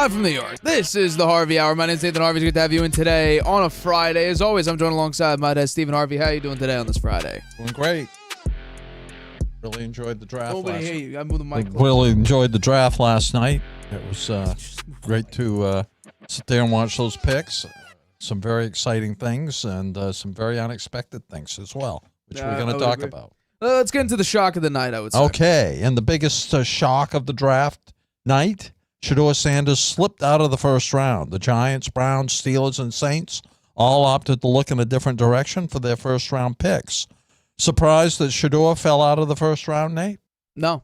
Live from New York, this is the Harvey Hour. My name is Stephen Harvey. It's good to have you in today on a Friday. As always, I'm joined alongside my dad, Stephen Harvey. How are you doing today on this Friday? Doing great. Really enjoyed the draft last night. Hey, you. I moved the mic. Really enjoyed the draft last night. It was great to sit there and watch those picks. Some very exciting things and some very unexpected things as well, which we're going to talk about. Let's get into the shock of the night, I would say. Okay, and the biggest shock of the draft night, Shedeur Sanders slipped out of the first round. The Giants, Browns, Steelers, and Saints all opted to look in a different direction for their first-round picks. Surprised that Shedeur fell out of the first round, Nate? No.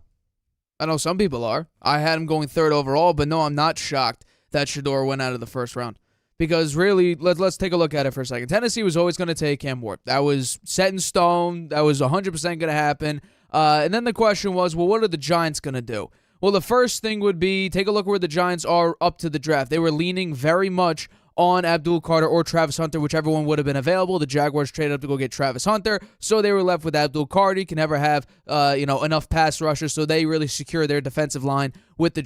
I know some people are. I had him going third overall, but no, I'm not shocked that Shedeur went out of the first round. Because really, let's take a look at it for a second. Tennessee was always going to take Cam Ward. That was set in stone. That was 100% going to happen. And then the question was, well, what are the Giants going to do? Well, the first thing would be take a look where the Giants are up to the draft. They were leaning very much on Abdul Carter or Travis Hunter, whichever one would have been available. The Jaguars traded up to go get Travis Hunter, so they were left with Abdul Carter. He can never have enough pass rushers, so they really secure their defensive line with the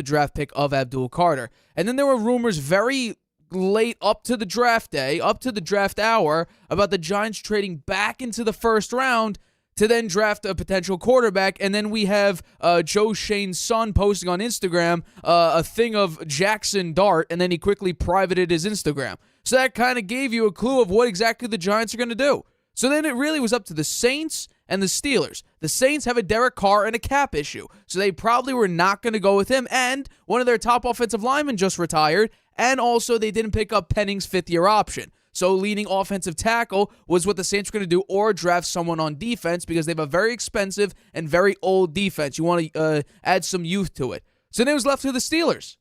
draft pick of Abdul Carter. And then there were rumors very late up to the draft day, up to the draft hour, about the Giants trading back into the first round to then draft a potential quarterback. And then we have Joe Shane's son posting on Instagram a thing of Jaxson Dart, and then he quickly privated his Instagram. So that kind of gave you a clue of what exactly the Giants are going to do. So then it really was up to the Saints and the Steelers. The Saints have a Derek Carr and a cap issue, so they probably were not going to go with him, and one of their top offensive linemen just retired, and also they didn't pick up Penning's fifth-year option. So leading offensive tackle was what the Saints were going to do, or draft someone on defense because they have a very expensive and very old defense. You want to add some youth to it. So then it was left to the Steelers.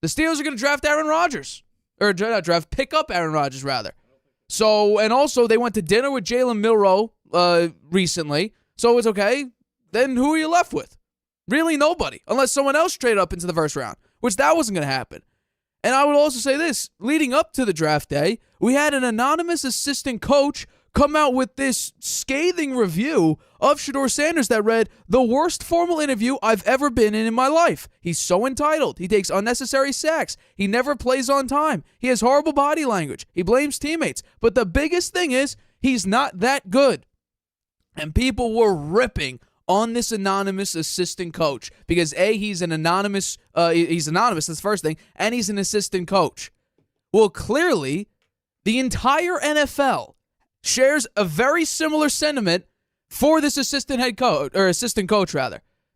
The Steelers are going to draft Aaron Rodgers. Or not draft, pick up Aaron Rodgers, rather. So, and also they went to dinner with Jalen Milroe recently. So it's okay. Then who are you left with? Really nobody. Unless someone else traded up into the first round, which that wasn't going to happen. And I would also say this, leading up to the draft day, we had an anonymous assistant coach come out with this scathing review of Shedeur Sanders that read, "The worst formal interview I've ever been in my life. He's so entitled. He takes unnecessary sacks. He never plays on time. He has horrible body language. He blames teammates. But the biggest thing is, he's not that good." And people were ripping on this anonymous assistant coach because he's an anonymous, that's the first thing, and he's an assistant coach. Well, clearly, the entire NFL shares a very similar sentiment for this assistant coach,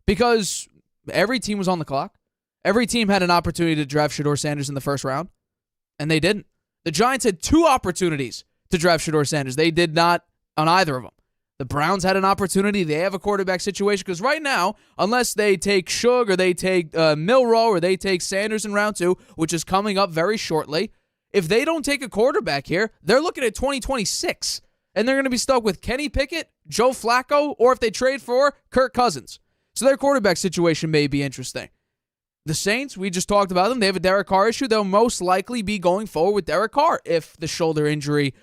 because every team was on the clock. Every team had an opportunity to draft Shedeur Sanders in the first round, and they didn't. The Giants had two opportunities to draft Shedeur Sanders. They did not on either of them. The Browns had an opportunity. They have a quarterback situation because right now, unless they take Shug or they take Milroe or they take Sanders in round 2, which is coming up very shortly, if they don't take a quarterback here, they're looking at 2026. And they're going to be stuck with Kenny Pickett, Joe Flacco, or if they trade for Kirk Cousins. So their quarterback situation may be interesting. The Saints, we just talked about them. They have a Derek Carr issue. They'll most likely be going forward with Derek Carr if the shoulder injury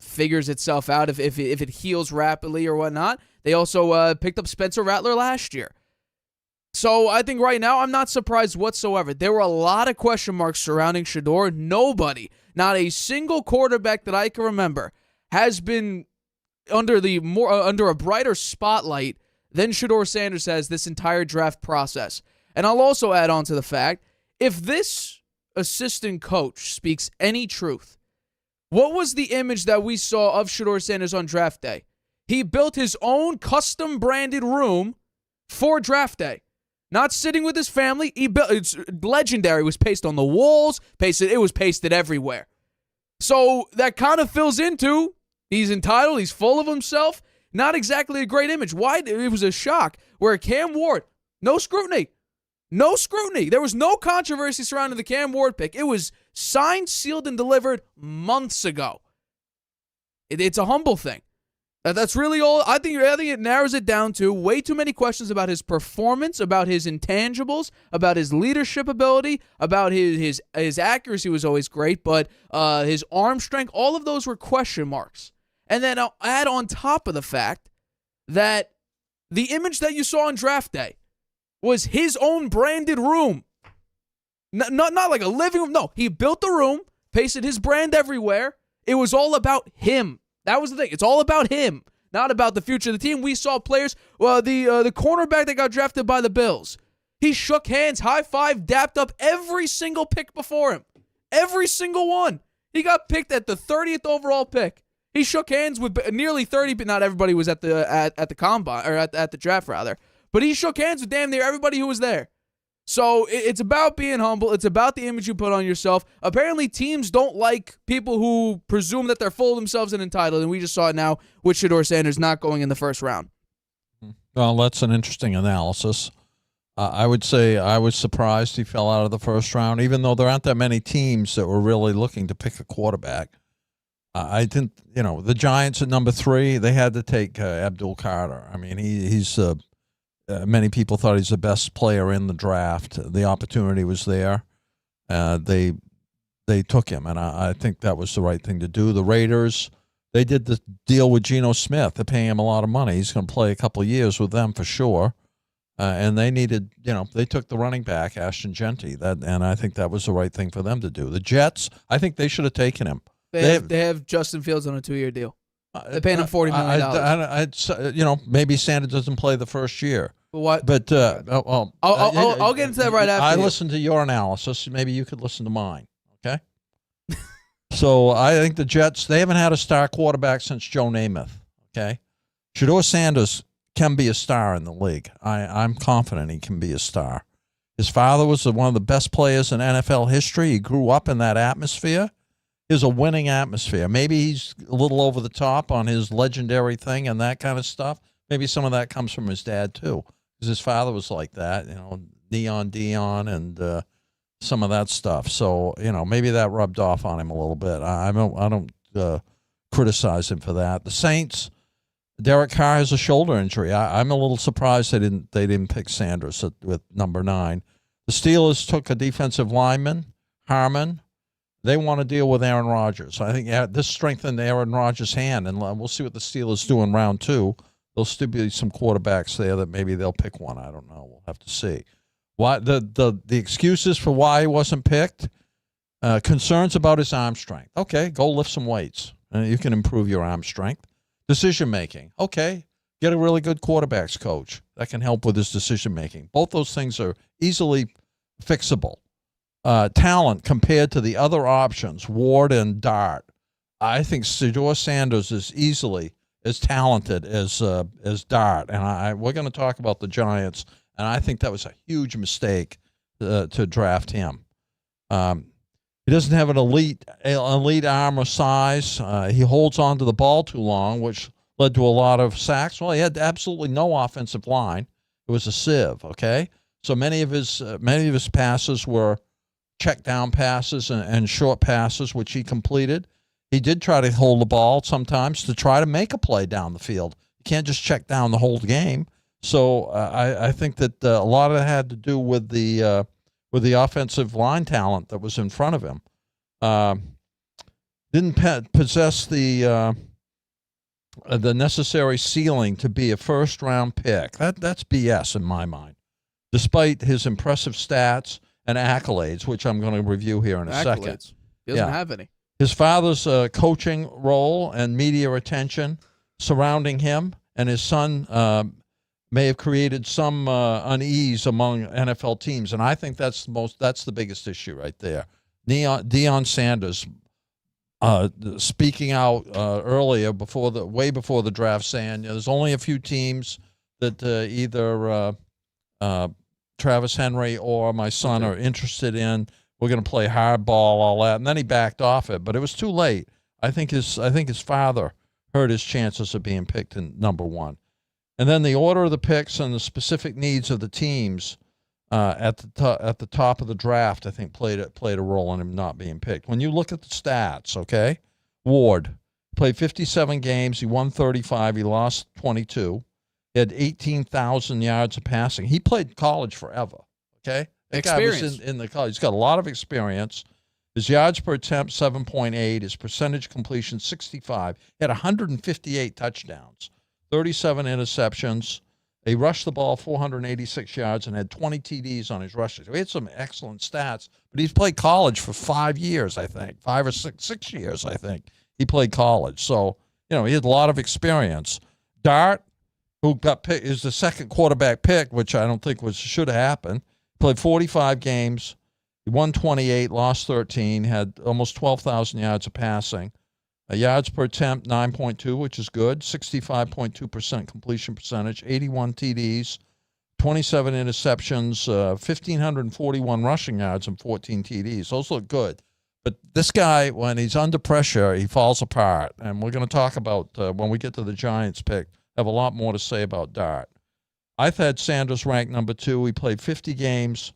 figures itself out, if it heals rapidly or whatnot. They also picked up Spencer Rattler last year. So I think right now I'm not surprised whatsoever. There were a lot of question marks surrounding Shedeur. Nobody, not a single quarterback that I can remember, has been under a brighter spotlight than Shedeur Sanders has this entire draft process. And I'll also add on to the fact, if this assistant coach speaks any truth, what was the image that we saw of Shedeur Sanders on draft day? He built his own custom-branded room for draft day. Not sitting with his family. It's legendary. It was pasted on the walls. It was pasted everywhere. So that kind of fills into, he's entitled, he's full of himself. Not exactly a great image. Why? It was a shock. Where Cam Ward, no scrutiny. No scrutiny. There was no controversy surrounding the Cam Ward pick. It was signed, sealed, and delivered months ago. It's a humble thing. That's really all. I think it narrows it down to way too many questions about his performance, about his intangibles, about his leadership ability, about his accuracy was always great, but his arm strength, all of those were question marks. And then I'll add on top of the fact that the image that you saw on draft day was his own branded room. Not like a living room. No, he built the room, pasted his brand everywhere. It was all about him. That was the thing. It's all about him, not about the future of the team. We saw players, the cornerback that got drafted by the Bills. He shook hands, high-fived, dapped up every single pick before him. Every single one. He got picked at the 30th overall pick. He shook hands with nearly 30, but not everybody was at the combine, or at the draft, rather. But he shook hands with damn near everybody who was there. So it's about being humble. It's about the image you put on yourself. Apparently, teams don't like people who presume that they're full of themselves and entitled, and we just saw it now with Shedeur Sanders not going in the first round. Well, that's an interesting analysis. I would say I was surprised he fell out of the first round, even though there aren't that many teams that were really looking to pick a quarterback. I didn't, the Giants at number 3, they had to take Abdul Carter. I mean, he's many people thought he's the best player in the draft. The opportunity was there. They took him, and I think that was the right thing to do. The Raiders, they did the deal with Geno Smith. They're paying him a lot of money. He's going to play a couple of years with them for sure. And they needed, they took the running back, Ashton Genty, and I think that was the right thing for them to do. The Jets, I think they should have taken him. They have Justin Fields on a 2-year deal. They're paying him $40 million. Maybe Sanders doesn't play the first year. What? But I'll get into that right after. I listened to your analysis. Maybe you could listen to mine. Okay. So I think the Jets, they haven't had a star quarterback since Joe Namath. Okay. Shedeur Sanders can be a star in the league. I'm confident he can be a star. His father was one of the best players in NFL history. He grew up in that atmosphere. Is a winning atmosphere. Maybe he's a little over the top on his legendary thing and that kind of stuff. Maybe some of that comes from his dad too, because his father was like that, Neon Dion and some of that stuff. So maybe that rubbed off on him a little bit. I don't criticize him for that. The Saints, Derek Carr has a shoulder injury. I'm a little surprised they didn't pick Sanders with number 9. The Steelers took a defensive lineman, Harmon. They want to deal with Aaron Rodgers. I think this strengthened Aaron Rodgers' hand, and we'll see what the Steelers do in round 2. There'll still be some quarterbacks there that maybe they'll pick one. I don't know. We'll have to see. Why the excuses for why he wasn't picked? Concerns about his arm strength. Okay, go lift some weights. You can improve your arm strength. Decision making. Okay, get a really good quarterbacks coach that can help with his decision making. Both those things are easily fixable. Talent compared to the other options, Ward and Dart. I think Shedeur Sanders is easily as talented as Dart, and we're going to talk about the Giants, and I think that was a huge mistake to draft him. He doesn't have an elite arm or size. He holds on to the ball too long, which led to a lot of sacks. Well, he had absolutely no offensive line. It was a sieve. Okay, so many of his passes were check down passes and short passes, which he completed. He did try to hold the ball sometimes to try to make a play down the field. You can't just check down the whole game. So I think that a lot of it had to do with the offensive line talent that was in front of him. Didn't possess the necessary ceiling to be a first-round pick. That's BS in my mind, despite his impressive stats and accolades, which I'm going to review here in a second. He doesn't have any. His father's coaching role and media attention surrounding him and his son may have created some unease among NFL teams, and I think that's the biggest issue right there. Deion Sanders speaking out earlier way before the draft, saying there's only a few teams that either Travis Henry or my son are interested in. We're going to play hardball, all that, and then he backed off it, but it was too late. I think his father hurt his chances of being picked in number 1. And then the order of the picks and the specific needs of the teams at the top of the draft, I think, played a role in him not being picked. When you look at the stats, okay, Ward played 57 games. He won 35. He lost 22. He had 18,000 yards of passing. He played college forever, okay? That guy was in the college. He's got a lot of experience. His yards per attempt, 7.8. His percentage completion, 65. He had 158 touchdowns. 37 interceptions. He rushed the ball 486 yards and had 20 TDs on his rushes. He had some excellent stats, but he's played college for 5 years, I think. 5 or 6 years, I think. He played college. So, he had a lot of experience. Dart, who got picked, is the second quarterback pick, which I don't think should have happened. Played 45 games. He won 28, lost 13, had almost 12,000 yards of passing. Yards per attempt, 9.2, which is good. 65.2% completion percentage, 81 TDs, 27 interceptions, 1,541 rushing yards, and 14 TDs. Those look good. But this guy, when he's under pressure, he falls apart. And we're going to talk about, when we get to the Giants pick, have a lot more to say about Dart. I've had Sanders ranked number 2. He played 50 games,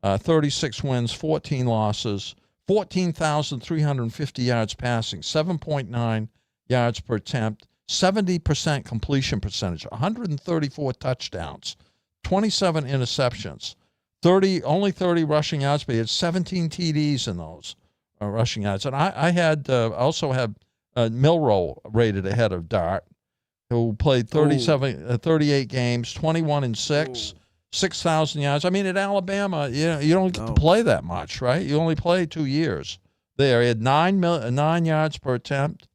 36 wins, 14 losses. 14,350 yards passing, 7.9 yards per attempt, 70% completion percentage, 134 touchdowns, 27 interceptions, only 30 rushing yards, but he had 17 TDs in those rushing yards. And I also had Milroe rated ahead of Dart, who played 38 games, 21-6. 6,000 yards. I mean, at Alabama, you don't get to play that much, right? You only play 2 years there. He had 9 yards per attempt,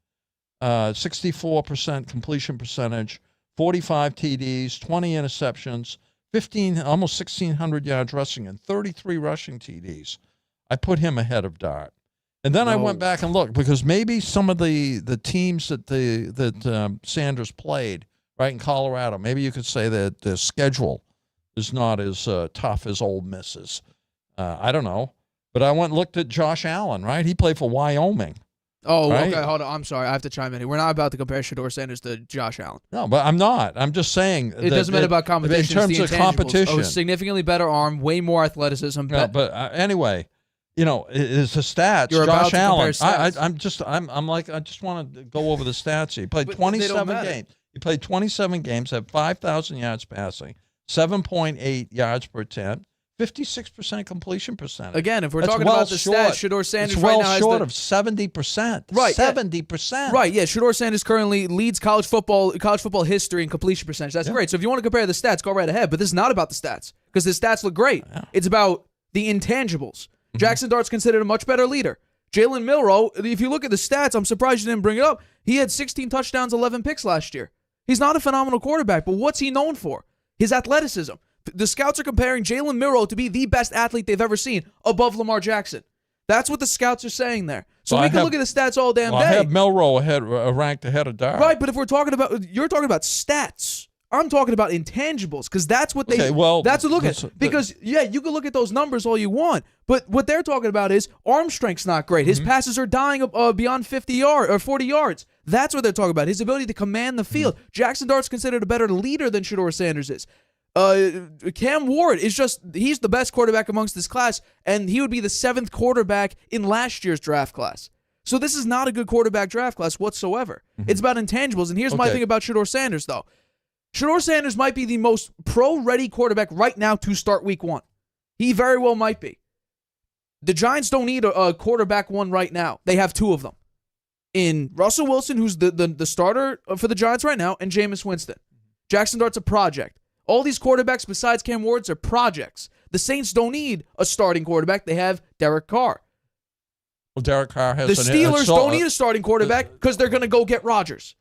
64% completion percentage, 45 TDs, 20 interceptions, almost 1,600 yards rushing, and 33 rushing TDs. I put him ahead of Dart. And then I went back and looked, because maybe some of the teams that Sanders played, right, in Colorado, maybe you could say that the schedule is not as tough as Ole Miss's. I don't know. But I went and looked at Josh Allen, right? He played for Wyoming. Oh, right? Okay, hold on. I'm sorry. I have to chime in here. We're not about to compare Shedeur Sanders to Josh Allen. No, but I'm not. I'm just saying. It doesn't matter about competition. In terms of competition. Significantly better arm, way more athleticism. Yeah, but anyway, it's the stats. You're Josh about to Allen. compare stats. I just want to go over the stats here. He played 27 games. He played 27 games, had 5,000 yards passing, 7.8 yards per attempt, 56% completion percentage. Again, if we're talking about the stats, Shedeur Sanders right now has short of 70%. Right, 70%. Right, yeah. Shedeur Sanders currently leads college football history in completion percentage. That's great. So if you want to compare the stats, go right ahead. But this is not about the stats, because the stats look great. Yeah. It's about the intangibles. Jaxson Dart's considered a much better leader. Jalen Milroe, if you look at the stats, I'm surprised you didn't bring it up. He had 16 touchdowns, 11 picks last year. He's not a phenomenal quarterback, but what's he known for? His athleticism. The scouts are comparing Jalen Milroe to be the best athlete they've ever seen, above Lamar Jackson. That's what the scouts are saying there. So we can look at the stats all damn day. I have Milroe ranked ahead of Dart. Right, but if you're talking about stats. I'm talking about intangibles, because that's what they. That's what look at. Because you can look at those numbers all you want, but what they're talking about is arm strength's not great. His passes are dying beyond 50 yards or 40 yards. That's what they're talking about. His ability to command the field. Jaxson Dart's considered a better leader than Shedeur Sanders is. Cam Ward he's the best quarterback amongst this class, and he would be the 7th quarterback in last year's draft class. So this is not a good quarterback draft class whatsoever. It's about intangibles, and here's my thing about Shedeur Sanders, though. Shedeur Sanders might be the most pro-ready quarterback right now to start week 1. He very well might be. The Giants don't need a quarterback one right now. They have 2 of them. In Russell Wilson, who's the starter for the Giants right now, and Jameis Winston. Jaxson Dart's a project. All these quarterbacks besides Cam Ward's are projects. The Saints don't need a starting quarterback. They have Derek Carr. Well, Derek Carr has... The Steelers don't need a starting quarterback because they're going to go get Rodgers.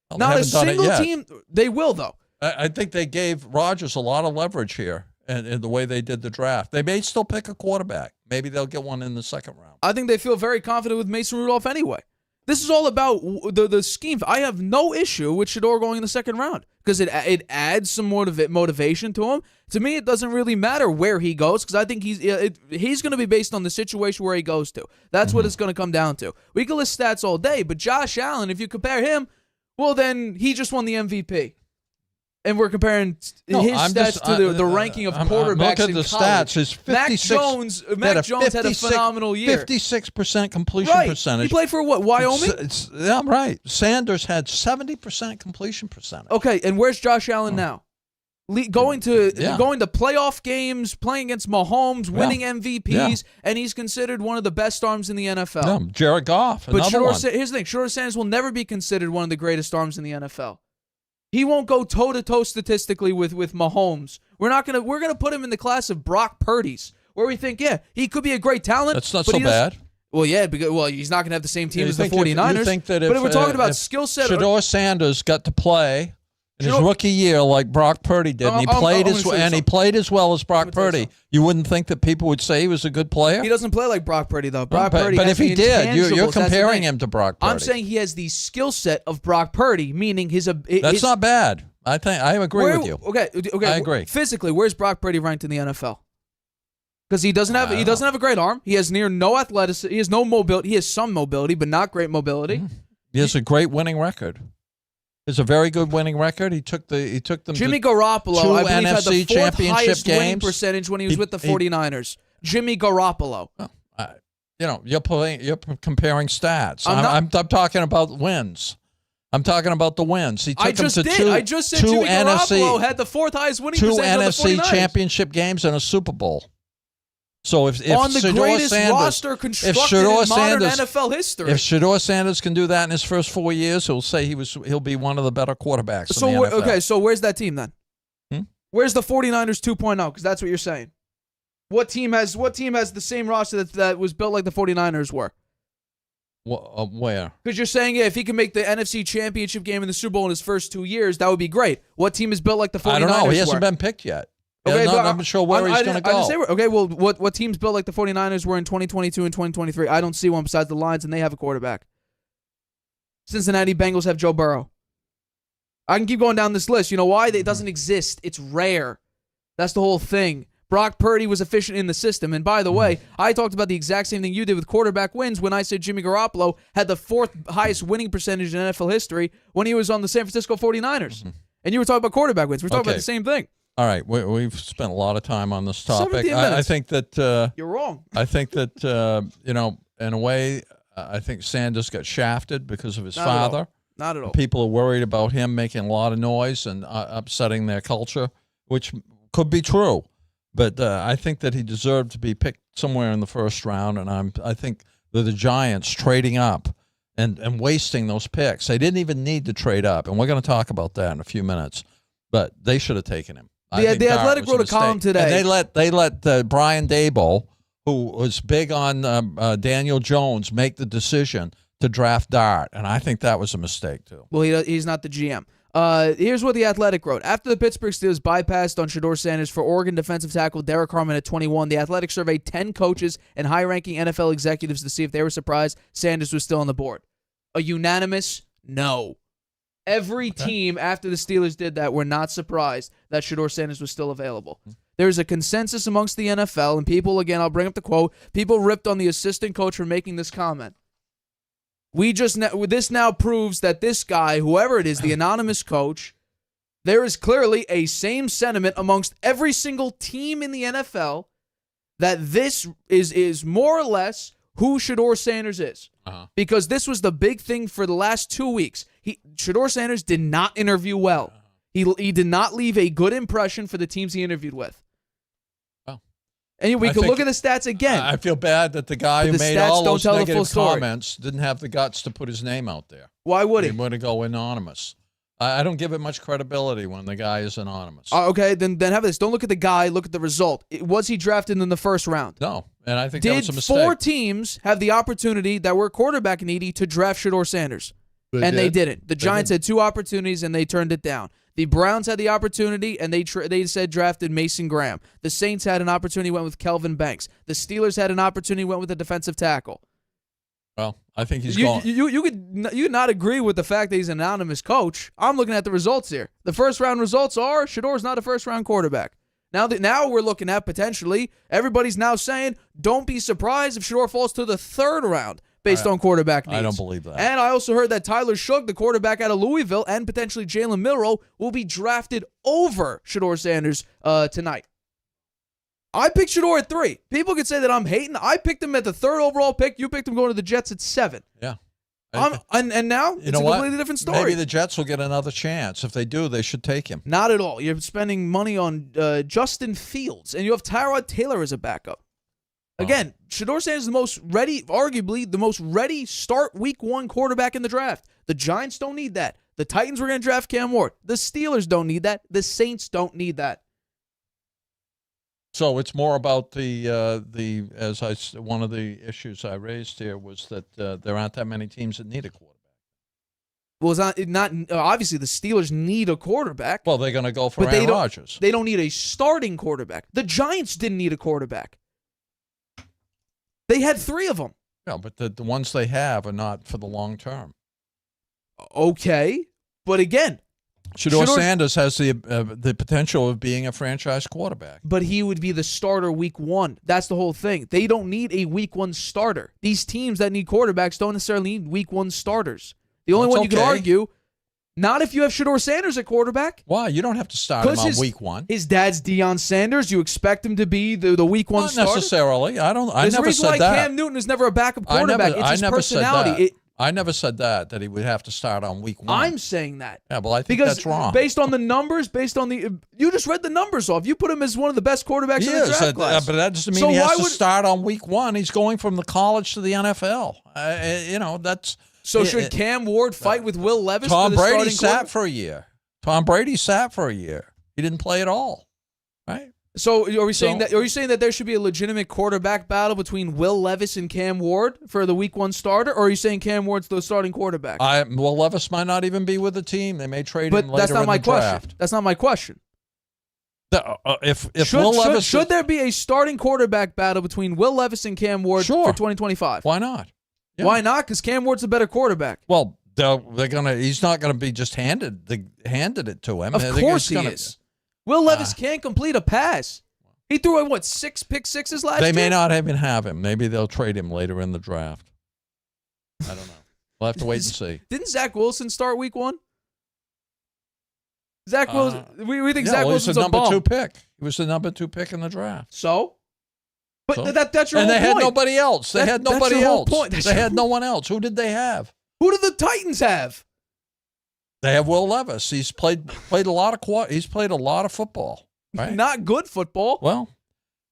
Well, not a single team... They will, though. I think they gave Rodgers a lot of leverage here in the way they did the draft. They may still pick a quarterback. Maybe they'll get one in the second round. I think they feel very confident with Mason Rudolph anyway. This is all about the scheme. I have no issue with Shedeur going in the second round because it adds some motivation to him. To me, it doesn't really matter where he goes because I think he's going to be based on the situation where he goes to. That's what it's going to come down to. We can list stats all day, but Josh Allen, if you compare him, well, then he just won the MVP. And we're comparing his stats to the ranking of quarterbacks in college. Look at the stats. His 56, Mac Jones had a phenomenal year. 56% completion percentage. He played for what, Wyoming? Yeah, right. Sanders had 70% completion percentage. Okay, and where's Josh Allen now? Going to playoff games, playing against Mahomes, winning MVPs, and he's considered one of the best arms in the NFL. Yeah, Jared Goff, another one. Here's the thing. Shedeur Sanders will never be considered one of the greatest arms in the NFL. He won't go toe-to-toe statistically with Mahomes. We're gonna put him in the class of Brock Purdy's, where we think, yeah, he could be a great talent. That's not so bad. Well, yeah, because he's not gonna have the same team as the 49ers. You think that but if we're talking about skill set, Shedeur Sanders got to play in his rookie year like Brock Purdy did, and he played as well as Brock Purdy, you wouldn't think that people would say he was a good player? He doesn't play like Brock Purdy, though. But if he did, you're comparing him to Brock Purdy. I'm saying he has the skill set of Brock Purdy, meaning That's not bad. I agree with you. Okay. I agree. Physically, where's Brock Purdy ranked in the NFL? Because he doesn't have a great arm. He has near no athleticism. He has no mobility. He has some mobility, but not great mobility. He has a great winning record. It's a very good winning record. He took them. Jimmy Garoppolo, I believe, had the fourth highest winning games. percentage when he was with the 49ers. Jimmy Garoppolo. You're comparing stats. I'm talking about wins. I'm talking about the wins. He took I just said Jimmy Garoppolo had the fourth highest winning percentage on the 49ers. 2 NFC championship games and a Super Bowl. So if on the Shedeur greatest Sanders, roster constructed in modern NFL history, if Shedeur Sanders can do that in his first 4 years, he'll be one of the better quarterbacks in the NFL. Okay, so where's that team then? Where's the 49ers 2.0? Because that's what you're saying. What team has the same roster that was built like the 49ers were? Where? Because you're saying, if he can make the NFC Championship game in the Super Bowl in his first 2 years, that would be great. What team is built like the 49ers? I don't know. He hasn't been picked yet. Okay, I'm not sure where he's going to go. Okay, well, what teams built like the 49ers were in 2022 and 2023? I don't see one besides the Lions, and they have a quarterback. Cincinnati Bengals have Joe Burrow. I can keep going down this list. You know why? It doesn't exist. It's rare. That's the whole thing. Brock Purdy was efficient in the system. And by the way, I talked about the exact same thing you did with quarterback wins when I said Jimmy Garoppolo had the fourth highest winning percentage in NFL history when he was on the San Francisco 49ers. And you were talking about quarterback wins. We're talking about the same thing. All right, we've spent a lot of time on this topic. 17 I think that you're wrong. I think that in a way, I think Sanders got shafted because of his father. Not at all. People are worried about him making a lot of noise and upsetting their culture, which could be true. But I think that he deserved to be picked somewhere in the first round, and I think that the Giants trading up and wasting those picks. They didn't even need to trade up, and we're going to talk about that in a few minutes. But they should have taken him. The Athletic wrote a column today. And they let Brian Daboll, who was big on Daniel Jones, make the decision to draft Dart, and I think that was a mistake too. Well, he's not the GM. Here's what The Athletic wrote. After the Pittsburgh Steelers bypassed on Shedeur Sanders for Oregon defensive tackle Derek Harmon at 21, The Athletic surveyed 10 coaches and high-ranking NFL executives to see if they were surprised Sanders was still on the board. A unanimous no. Every team after the Steelers did that were not surprised that Shedeur Sanders was still available. There's a consensus amongst the NFL, and people, again, I'll bring up the quote, people ripped on the assistant coach for making this comment. This now proves that this guy, whoever it is, the anonymous coach, there is clearly a same sentiment amongst every single team in the NFL that this is more or less who Shedeur Sanders is. Because this was the big thing for the last 2 weeks. Shedeur Sanders did not interview well. He did not leave a good impression for the teams he interviewed with. And we could look at the stats again. I feel bad that the guy who made all those negative comments didn't have the guts to put his name out there. Why would he? He would have go anonymous. I don't give it much credibility when the guy is anonymous. Okay, then have this. Don't look at the guy. Look at the result. Was he drafted in the first round? No, and I think that was a mistake. Did 4 teams have the opportunity that were quarterback needy to draft Shedeur Sanders? They didn't. The Giants had 2 opportunities, and they turned it down. The Browns had the opportunity, and they said drafted Mason Graham. The Saints had an opportunity, went with Kelvin Banks. The Steelers had an opportunity, went with a defensive tackle. Well, I think he's gone. You could not agree with the fact that he's an anonymous coach. I'm looking at the results here. The first-round results are Shedeur's not a first-round quarterback. Now we're looking at potentially, everybody's now saying, don't be surprised if Shedeur falls to the 3rd round. Based on quarterback needs. I don't believe that. And I also heard that Tyler Shugg, the quarterback out of Louisville, and potentially Jalen Milroe will be drafted over Shedeur Sanders tonight. I picked Shedeur at 3. People could say that I'm hating. I picked him at the 3rd overall pick. You picked him going to the Jets at 7. Yeah. And now it's a completely different story. Maybe the Jets will get another chance. If they do, they should take him. Not at all. You're spending money on Justin Fields, and you have Tyrod Taylor as a backup. Again, Shedeur Sanders is the most ready, arguably the most ready start week 1 quarterback in the draft. The Giants don't need that. The Titans were going to draft Cam Ward. The Steelers don't need that. The Saints don't need that. So it's more about one of the issues I raised here was that there aren't that many teams that need a quarterback. Well, it's not obviously the Steelers need a quarterback. Well, they're going to go for Aaron Rodgers. They don't need a starting quarterback. The Giants didn't need a quarterback. They had 3 of them. Yeah, but the ones they have are not for the long term. Okay, but again, Shedeur Sanders has the potential of being a franchise quarterback. But he would be the starter week 1. That's the whole thing. They don't need a week 1 starter. These teams that need quarterbacks don't necessarily need week 1 starters. The only one you could argue, not if you have Shedeur Sanders at quarterback. Why? You don't have to start him on week 1. His dad's Deion Sanders. You expect him to be the week 1 starter? Not necessarily. I never said that. There's a reason why Cam Newton is never a backup quarterback. It's his personality. I never said that he would have to start on week 1. I'm saying that. Yeah, well, I think that's wrong. Based on the numbers, you just read the numbers off. You put him as one of the best quarterbacks in the draft class. But that doesn't mean he has to start on week 1. He's going from the college to the NFL. That's... So should Cam Ward fight with Will Levis? Tom Brady sat for a year. He didn't play at all, right? So are you saying that there should be a legitimate quarterback battle between Will Levis and Cam Ward for the week 1 starter, or are you saying Cam Ward's the starting quarterback? Will Levis might not even be with the team. They may trade him later in the draft. That's not my question. Should there be a starting quarterback battle between Will Levis and Cam Ward for 2025? Why not? Yeah. Why not? Because Cam Ward's a better quarterback. Well, he's not gonna be just handed it to him. Of course he is. Will Levis can't complete a pass. He threw 6 pick sixes last year? They may not even have him. Maybe they'll trade him later in the draft. I don't know. We'll have to wait and see. Didn't Zach Wilson start week 1? Zach Wilson. We think Zach Wilson's a bum. 2 pick. He was the number 2 pick in the draft. So? But that's your whole point. And they had nobody else. They had no one else. Who did they have? Who did the Titans have? They have Will Levis. He's played a lot of football, right? Not good football. Well,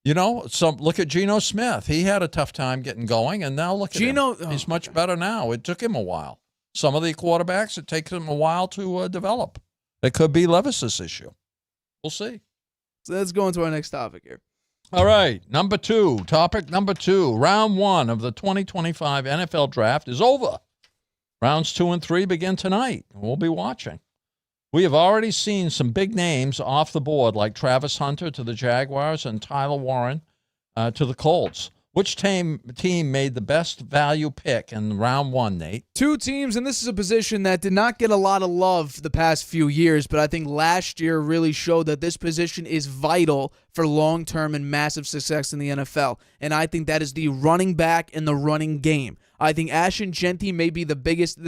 look at Geno Smith. He had a tough time getting going, and now look at him. He's much better now. It took him a while. Some of the quarterbacks, it takes them a while to develop. It could be Levis's issue. We'll see. So let's go into our next topic here. All right, topic number 2. Round 1 of the 2025 NFL Draft is over. Rounds 2 and 3 begin tonight, and we'll be watching. We have already seen some big names off the board, like Travis Hunter to the Jaguars and Tyler Warren to the Colts. Which team made the best value pick in round 1, Nate? 2 teams, and this is a position that did not get a lot of love the past few years, but I think last year really showed that this position is vital for long-term and massive success in the NFL, and I think that is the running back and the running game. I think Ashton Jeanty may be the biggest,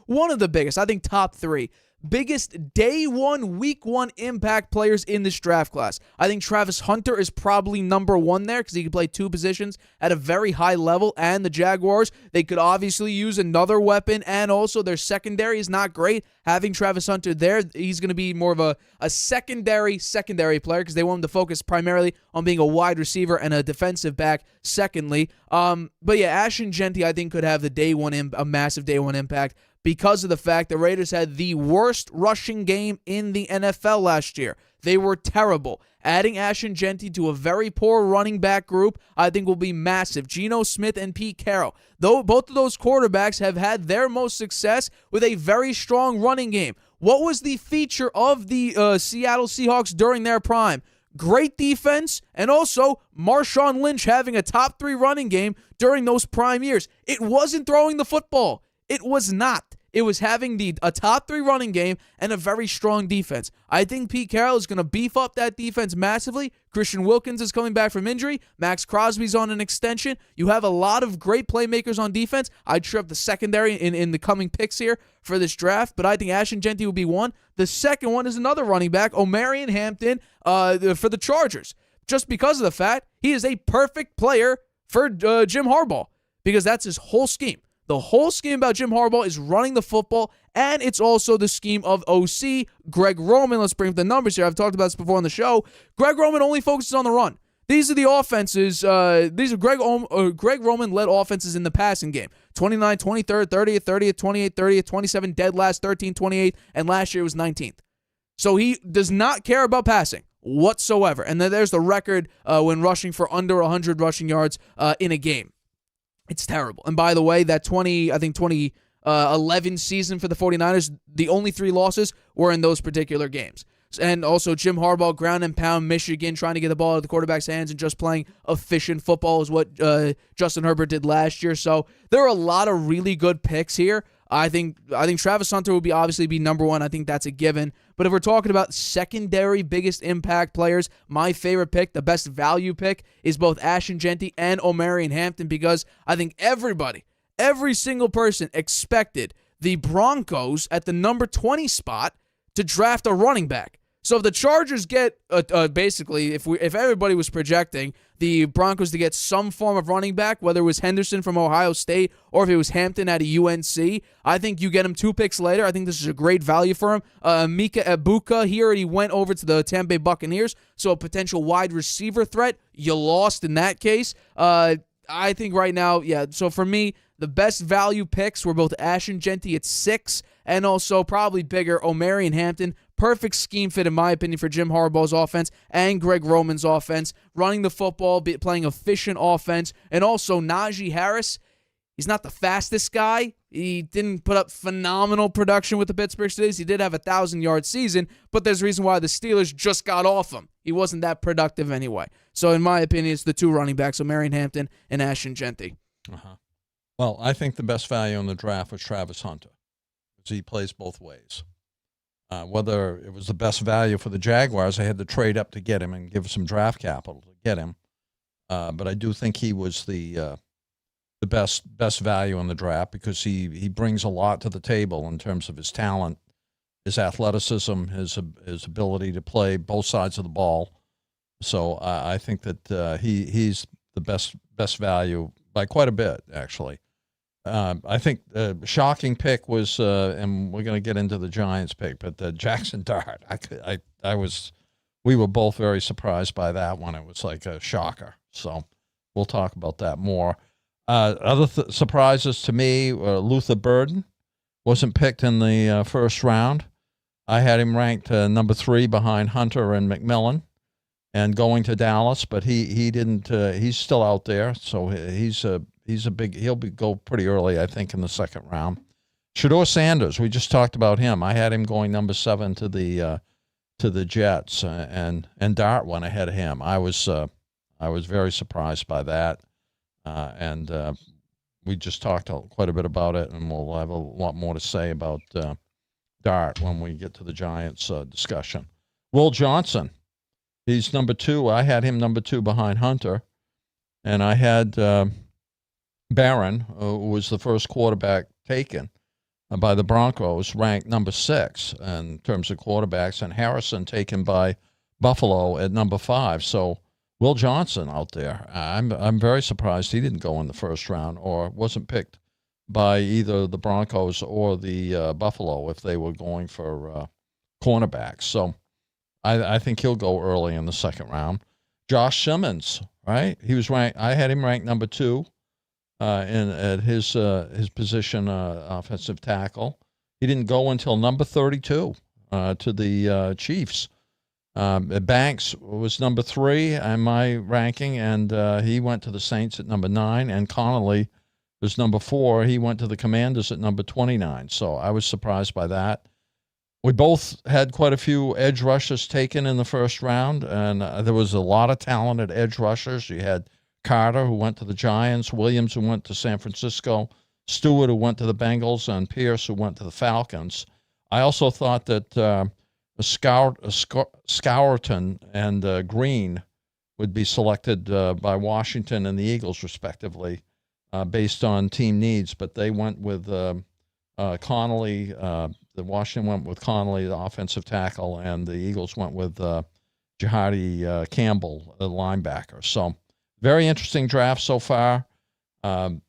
one of the biggest, I think top 3. Biggest day 1, week 1 impact players in this draft class. I think Travis Hunter is probably number 1 there because he can play 2 positions at a very high level, and the Jaguars, they could obviously use another weapon, and also their secondary is not great. Having Travis Hunter there, he's going to be more of a secondary player because they want him to focus primarily on being a wide receiver and a defensive back secondly. But yeah, Ashton Jeanty I think could have a massive day 1 impact, because of the fact the Raiders had the worst rushing game in the NFL last year. They were terrible. Adding Ashton Jeanty to a very poor running back group, I think will be massive. Geno Smith and Pete Carroll, though both of those quarterbacks have had their most success with a very strong running game. What was the feature of the Seattle Seahawks during their prime? Great defense, and also Marshawn Lynch having a top 3 running game during those prime years. It wasn't throwing the football. It was not. It was having a top 3 running game and a very strong defense. I think Pete Carroll is going to beef up that defense massively. Christian Wilkins is coming back from injury. Max Crosby's on an extension. You have a lot of great playmakers on defense. I'd trip the secondary in the coming picks here for this draft, but I think Ashton Jeanty will be 1. The second one is another running back, Omarion Hampton for the Chargers, just because of the fact he is a perfect player for Jim Harbaugh, because that's his whole scheme. The whole scheme about Jim Harbaugh is running the football, and it's also the scheme of OC Greg Roman. Let's bring up the numbers here. I've talked about this before on the show. Greg Roman only focuses on the run. These are the offenses. These are Greg Roman-led offenses in the passing game. 29, 23rd, 30th, 30th, 28th, 30th, 27, dead last, 13, 28, and last year was 19th. So he does not care about passing whatsoever. And then there's the record when rushing for under 100 rushing yards in a game. It's terrible. And by the way, that 2011 season for the 49ers, the only 3 losses were in those particular games. And also Jim Harbaugh, ground and pound, Michigan, trying to get the ball out of the quarterback's hands and just playing efficient football is what Justin Herbert did last year. So there are a lot of really good picks here. I think Travis Hunter will obviously be number 1. I think that's a given. But if we're talking about secondary biggest impact players, my favorite pick, the best value pick, is both Ashton Jeanty and Omarion Hampton, because I think every single person expected the Broncos at the number 20 spot to draft a running back. So if the Chargers get, basically, if everybody was projecting the Broncos to get some form of running back, whether it was Henderson from Ohio State or if it was Hampton out of UNC, I think you get him 2 picks later. I think this is a great value for him. Mika Ibuka, he already went over to the Tampa Bay Buccaneers, so a potential wide receiver threat. You lost in that case. I think right now, yeah, so for me, the best value picks were both Ashton Jeanty at 6 and also probably bigger, Omarion Hampton. Perfect scheme fit, in my opinion, for Jim Harbaugh's offense and Greg Roman's offense. Running the football, playing efficient offense. And also Najee Harris, he's not the fastest guy. He didn't put up phenomenal production with the Pittsburgh Steelers. He did have a 1,000-yard season, but there's a reason why the Steelers just got off him. He wasn't that productive anyway. So in my opinion, it's the 2 running backs, Omarion Hampton and Ashton Jeanty. Well, I think the best value in the draft was Travis Hunter, because he plays both ways. Whether it was the best value for the Jaguars, I had to trade up to get him and give some draft capital to get him. But I do think he was the best value in the draft, because he brings a lot to the table in terms of his talent, his athleticism, his ability to play both sides of the ball. So I think that he's the best value by quite a bit, actually. I think the shocking pick was, and we're going to get into the Giants pick, but the Jaxson Dart. We were both very surprised by that one. It was like a shocker. So we'll talk about that more. Other surprises to me, Luther Burden wasn't picked in the first round. I had him ranked number 3 behind Hunter and McMillan, and going to Dallas, but he didn't. He's still out there, so he'll go pretty early, I think, in the second round. Shedeur Sanders, we just talked about him. I had him going number 7 to the Jets, and Dart went ahead of him. I was very surprised by that, and we just talked quite a bit about it, and we'll have a lot more to say about Dart when we get to the Giants discussion. Will Johnson, he's number 2. I had him number 2 behind Hunter, and I had Barron, who was the first quarterback taken by the Broncos, ranked number 6 in terms of quarterbacks, and Harrison taken by Buffalo at number 5. So Will Johnson out there, I'm very surprised he didn't go in the first round or wasn't picked by either the Broncos or the Buffalo if they were going for cornerbacks. So I think he'll go early in the second round. Josh Simmons, right? He was ranked. I had him ranked number 2. At his position, offensive tackle. He didn't go until number 32 to the Chiefs. Banks was number 3 in my ranking, and he went to the Saints at number 9. And Connolly was number 4. He went to the Commanders at number 29. So I was surprised by that. We both had quite a few edge rushers taken in the first round, and there was a lot of talented edge rushers. You had Carter, who went to the Giants, Williams, who went to San Francisco, Stewart, who went to the Bengals, and Pierce, who went to the Falcons. I also thought that Scourton and Green would be selected by Washington and the Eagles, respectively, based on team needs, but they went with Connolly. The Washington went with Connolly, the offensive tackle, and the Eagles went with Jahadi Campbell, the linebacker. So very interesting draft so far. I'm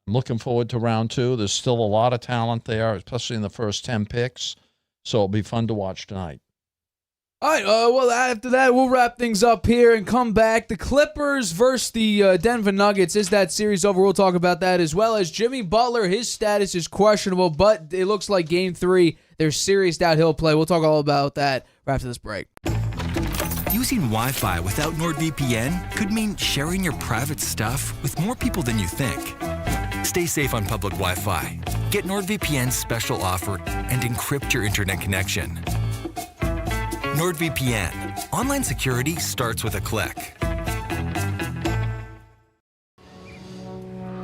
looking forward to round 2. There's still a lot of talent there, especially in the first 10 picks. So it'll be fun to watch tonight. All right, well, after that, we'll wrap things up here and come back. The Clippers versus the Denver Nuggets. Is that series over? We'll talk about that, as well as Jimmy Butler. His status is questionable, but it looks like Game 3, there's serious doubt he'll play. We'll talk all about that right after this break. Using Wi-Fi without NordVPN could mean sharing your private stuff with more people than you think. Stay safe on public Wi-Fi. Get NordVPN's special offer and encrypt your internet connection. NordVPN. Online security starts with a click.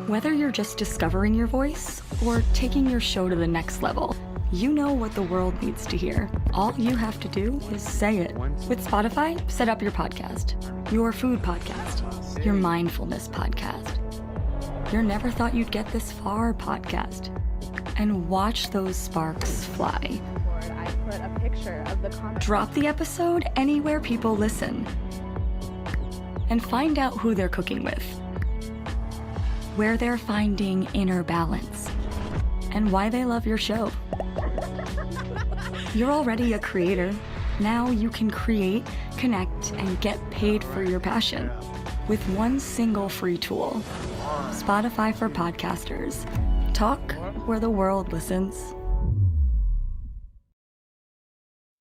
Whether you're just discovering your voice or taking your show to the next level, you know what the world needs to hear. All you have to do is say it. With Spotify, set up your podcast. Your food podcast. Your mindfulness podcast. Your never thought you'd get this far podcast. And watch those sparks fly. I put a picture of the comment. Drop the episode anywhere people listen. And find out who they're cooking with. Where they're finding inner balance. And why they love your show. You're already a creator. Now you can create, connect, and get paid for your passion with one single free tool. Spotify for podcasters. Talk where the world listens.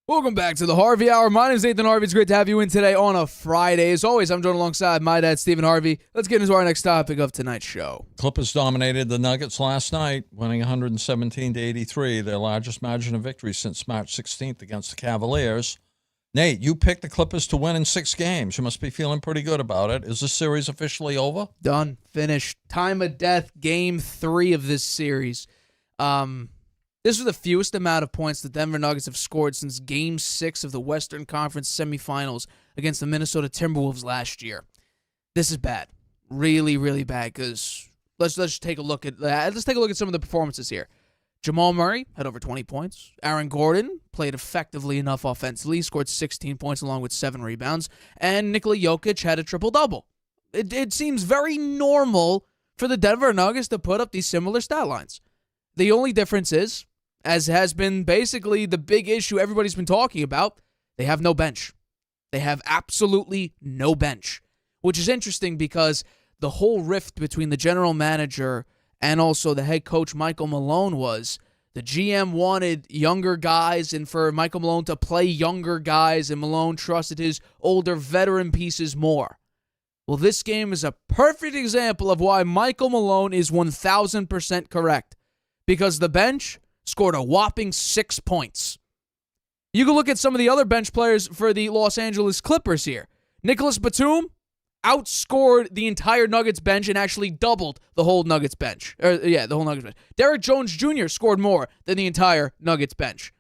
Welcome back to the Harvey Hour. My name is Nathan Harvey. It's great to have you in today on a Friday. As always, I'm joined alongside my dad, Stephen Harvey. Let's get into our next topic of tonight's show. Clippers dominated the Nuggets last night, winning 117-83, their largest margin of victory since March 16th against the Cavaliers. Nate, you picked the Clippers to win in 6 games. You must be feeling pretty good about it. Is this series officially over? Done. Finished. Time of death. Game 3 of this series. This was the fewest amount of points the Denver Nuggets have scored since Game 6 of the Western Conference semifinals against the Minnesota Timberwolves last year. This is bad. Really, really bad, because let's take a look at that. Let's take a look at some of the performances here. Jamal Murray had over 20 points. Aaron Gordon played effectively enough offensively, scored 16 points along with 7 rebounds. And Nikola Jokic had a triple-double. It seems very normal for the Denver Nuggets to put up these similar stat lines. The only difference is, as has been basically the big issue everybody's been talking about, they have no bench. They have absolutely no bench, which is interesting because the whole rift between the general manager and also the head coach, Michael Malone, was the GM wanted younger guys and for Michael Malone to play younger guys, and Malone trusted his older veteran pieces more. Well, this game is a perfect example of why Michael Malone is 1,000% correct, because the bench scored a whopping 6 points. You can look at some of the other bench players for the Los Angeles Clippers here. Nicholas Batum outscored the entire Nuggets bench and actually doubled the whole Nuggets bench. The whole Nuggets bench. Derrick Jones Jr. scored more than the entire Nuggets bench.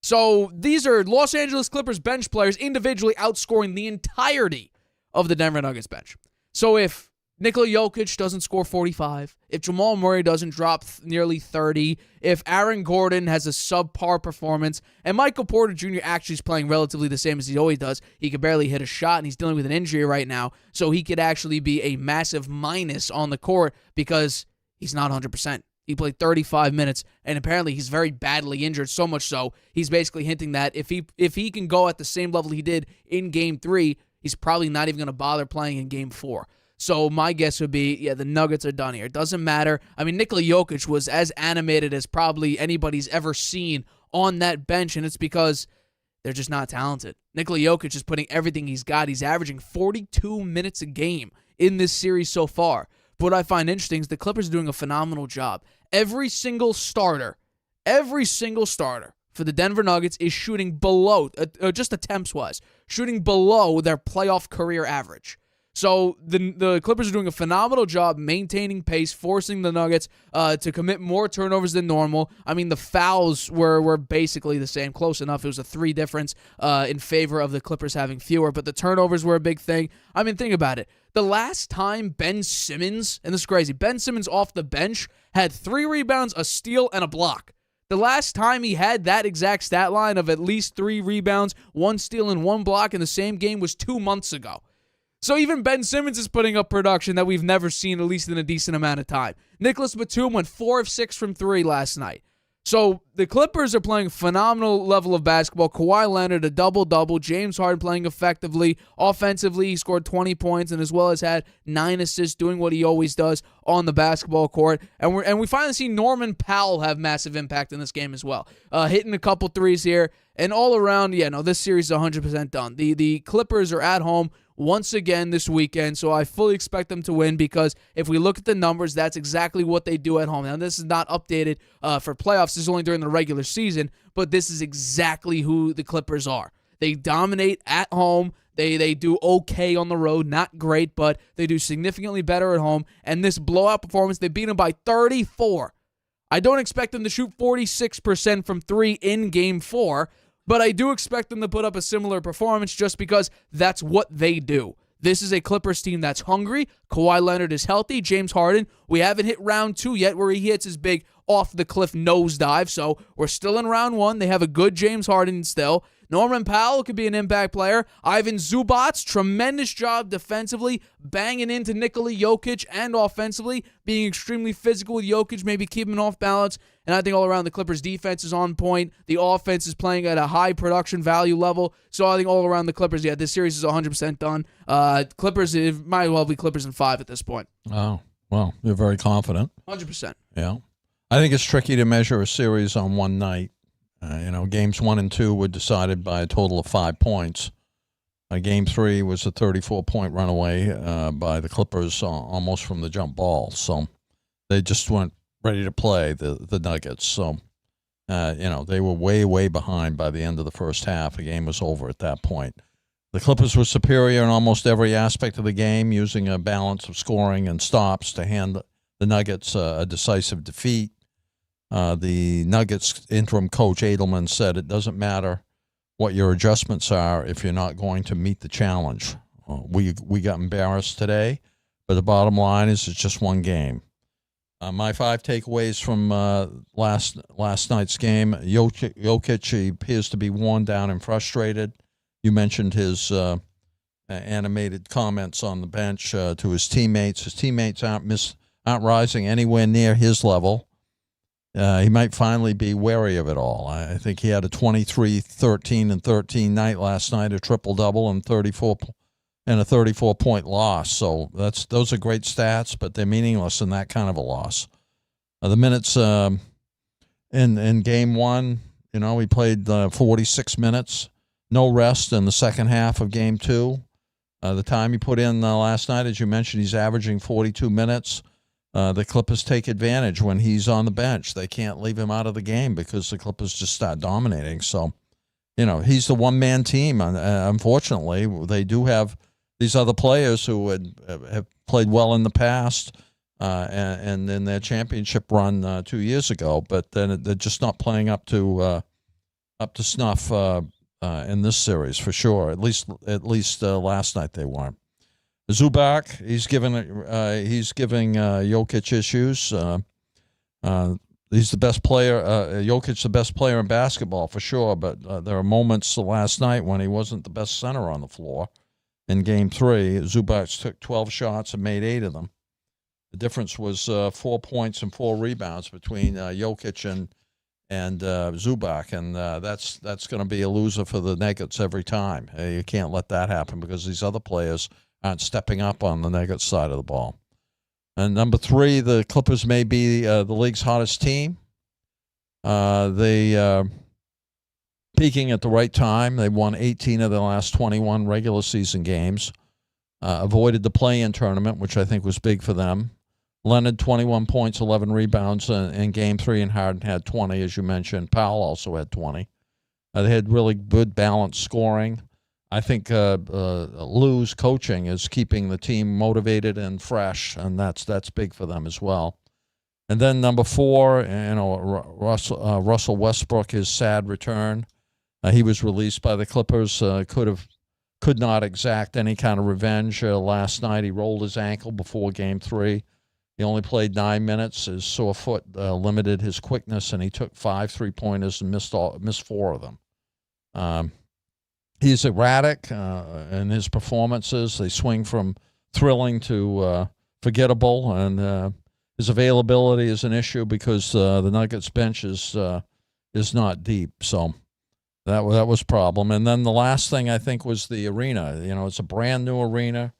So these are Los Angeles Clippers bench players individually outscoring the entirety of the Denver Nuggets bench. So if Nikola Jokic doesn't score 45, if Jamal Murray doesn't drop nearly 30, if Aaron Gordon has a subpar performance, and Michael Porter Jr. actually is playing relatively the same as he always does, he could barely hit a shot, and he's dealing with an injury right now, so he could actually be a massive minus on the court because he's not 100%. He played 35 minutes, and apparently he's very badly injured, so much so he's basically hinting that if he can go at the same level he did in Game 3, he's probably not even going to bother playing in Game 4. So my guess would be, the Nuggets are done here. It doesn't matter. I mean, Nikola Jokic was as animated as probably anybody's ever seen on that bench, and it's because they're just not talented. Nikola Jokic is putting everything he's got. He's averaging 42 minutes a game in this series so far. But what I find interesting is the Clippers are doing a phenomenal job. Every single starter for the Denver Nuggets is shooting below, just attempts-wise, shooting below their playoff career average. So the Clippers are doing a phenomenal job maintaining pace, forcing the Nuggets to commit more turnovers than normal. I mean, the fouls were basically the same, close enough. It was a 3 difference in favor of the Clippers having fewer, but the turnovers were a big thing. I mean, think about it. The last time Ben Simmons, and this is crazy, Ben Simmons off the bench had 3 rebounds, a steal, and a block. The last time he had that exact stat line of at least 3 rebounds, 1 steal, and 1 block in the same game was 2 months ago. So even Ben Simmons is putting up production that we've never seen, at least in a decent amount of time. Nicholas Batum went 4 of 6 from 3 last night. So the Clippers are playing a phenomenal level of basketball. Kawhi Leonard, a double-double. James Harden playing effectively. Offensively, he scored 20 points and as well as had 9 assists, doing what he always does on the basketball court. And we finally see Norman Powell have massive impact in this game as well. Hitting a couple threes here. And all around, this series is 100% done. The Clippers are at home once again this weekend, so I fully expect them to win because if we look at the numbers, that's exactly what they do at home. Now, this is not updated for playoffs. This is only during the regular season, but this is exactly who the Clippers are. They dominate at home. They do okay on the road, not great, but they do significantly better at home. And this blowout performance, they beat them by 34. I don't expect them to shoot 46% from 3 in Game 4, but I do expect them to put up a similar performance just because that's what they do. This is a Clippers team that's hungry. Kawhi Leonard is healthy. James Harden, we haven't hit round 2 yet where he hits his big off-the-cliff nosedive, so we're still in round 1. They have a good James Harden still. Norman Powell could be an impact player. Ivan Zubac, tremendous job defensively, banging into Nikola Jokic and offensively, being extremely physical with Jokic, maybe keeping him off balance. And I think all around the Clippers' defense is on point. The offense is playing at a high production value level. So I think all around the Clippers, this series is 100% done. Clippers, it might well be Clippers in 5 at this point. Oh, well, you're very confident. 100%. Yeah. I think it's tricky to measure a series on one night. Games 1 and 2 were decided by a total of 5 points. Game 3 was a 34-point runaway by the Clippers almost from the jump ball. So they just weren't ready to play, the Nuggets. So, they were way, way behind by the end of the first half. The game was over at that point. The Clippers were superior in almost every aspect of the game, using a balance of scoring and stops to hand the Nuggets a decisive defeat. The Nuggets interim coach Edelman said it doesn't matter what your adjustments are if you're not going to meet the challenge. We got embarrassed today, but the bottom line is it's just one game. My 5 takeaways from last night's game: Jokic, he appears to be worn down and frustrated. You mentioned his animated comments on the bench to his teammates. His teammates aren't rising anywhere near his level. He might finally be wary of it all. I think he had a 23-13-13 night last night, a triple-double, and a 34-point loss. So those are great stats, but they're meaningless in that kind of a loss. The minutes in Game 1, he played 46 minutes, no rest in the second half of Game 2. The time he put in last night, as you mentioned, he's averaging 42 minutes. The Clippers take advantage when he's on the bench. They can't leave him out of the game because the Clippers just start dominating. So, he's the one-man team. Unfortunately, they do have these other players who have played well in the past and in their championship run 2 years ago, but then they're just not playing up to snuff in this series for sure. At least last night they weren't. Zubac, he's giving Jokic issues. He's the best player. Jokic, the best player in basketball for sure. But there are moments last night when he wasn't the best center on the floor. In Game 3, Zubac took 12 shots and made 8 of them. The difference was 4 points and 4 rebounds between Jokic and Zubac, and that's going to be a loser for the Nuggets every time. You can't let that happen because these other players aren't stepping up on the Nuggets side of the ball. And number 3, the Clippers may be the league's hottest team. They peaking at the right time. They won 18 of their last 21 regular season games. Avoided the play-in tournament, which I think was big for them. Leonard, 21 points, 11 rebounds in Game 3, and Harden had 20, as you mentioned. Powell also had 20. They had really good balanced scoring. I think Lou's coaching is keeping the team motivated and fresh, and that's big for them as well. And then number 4, Russell Westbrook, his sad return. He was released by the Clippers. Could not exact any kind of revenge last night. He rolled his ankle before Game 3. He only played 9 minutes. His sore foot limited his quickness, and he took 5 3-pointers and missed 4 of them. He's erratic in his performances. They swing from thrilling to forgettable, and his availability is an issue because the Nuggets bench is not deep. So that was a problem. And then the last thing I think was the arena. It's a brand new arena.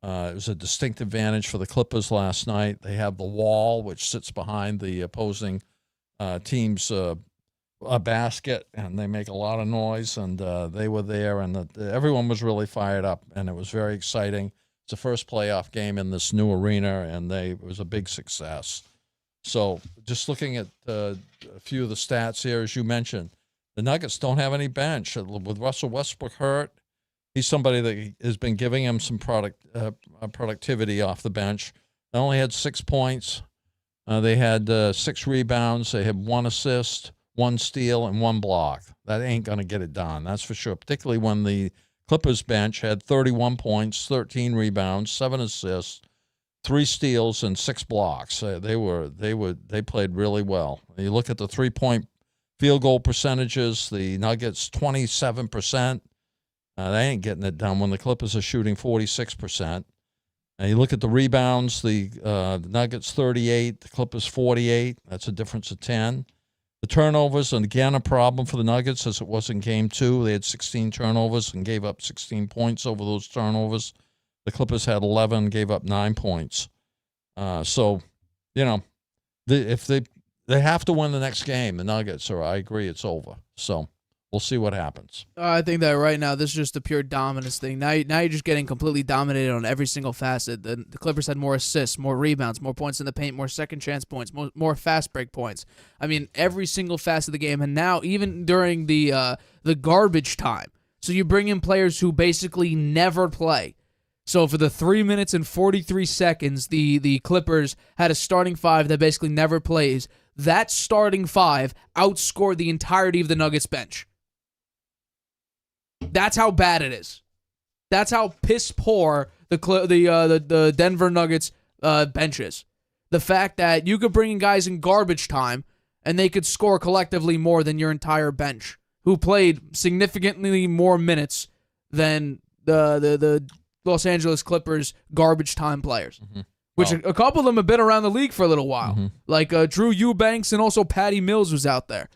It was a distinct advantage for the Clippers last night. They have the wall, which sits behind the opposing team's basket, and they make a lot of noise, and they were there, and everyone was really fired up, and it was very exciting. It's the first playoff game in this new arena, and it was a big success. So just looking at a few of the stats here, as you mentioned, the Nuggets don't have any bench. With Russell Westbrook hurt, he's somebody that has been giving him some productivity off the bench. They only had 6 points. They had 6 rebounds. They had 1 assist, 1 steal, and 1 block. That ain't going to get it done, that's for sure, particularly when the Clippers bench had 31 points, 13 rebounds, 7 assists, 3 steals, and 6 blocks. They played really well. You look at the 3-point field goal percentages, the Nuggets 27%. They ain't getting it done when the Clippers are shooting 46%. And you look at the rebounds, the Nuggets 38, the Clippers 48. That's a difference of 10. The turnovers, and again, a problem for the Nuggets as it was in Game 2. They had 16 turnovers and gave up 16 points over those turnovers. The Clippers had 11, gave up 9 points. If they have to win the next game, the Nuggets, or I agree, it's over. So we'll see what happens. I think that right now this is just a pure dominance thing. Now you're just getting completely dominated on every single facet. The Clippers had more assists, more rebounds, more points in the paint, more second chance points, more fast break points. I mean, every single facet of the game. And now even during the garbage time, so you bring in players who basically never play. So for the 3 minutes and 43 seconds, the Clippers had a starting 5 that basically never plays. That starting 5 outscored the entirety of the Nuggets bench. That's how bad it is. That's how piss poor the Denver Nuggets bench is. The fact that you could bring in guys in garbage time and they could score collectively more than your entire bench, who played significantly more minutes than the Los Angeles Clippers garbage time players. Mm-hmm. Which a couple of them have been around the league for a little while. Mm-hmm. Like Drew Eubanks and also Patty Mills was out there.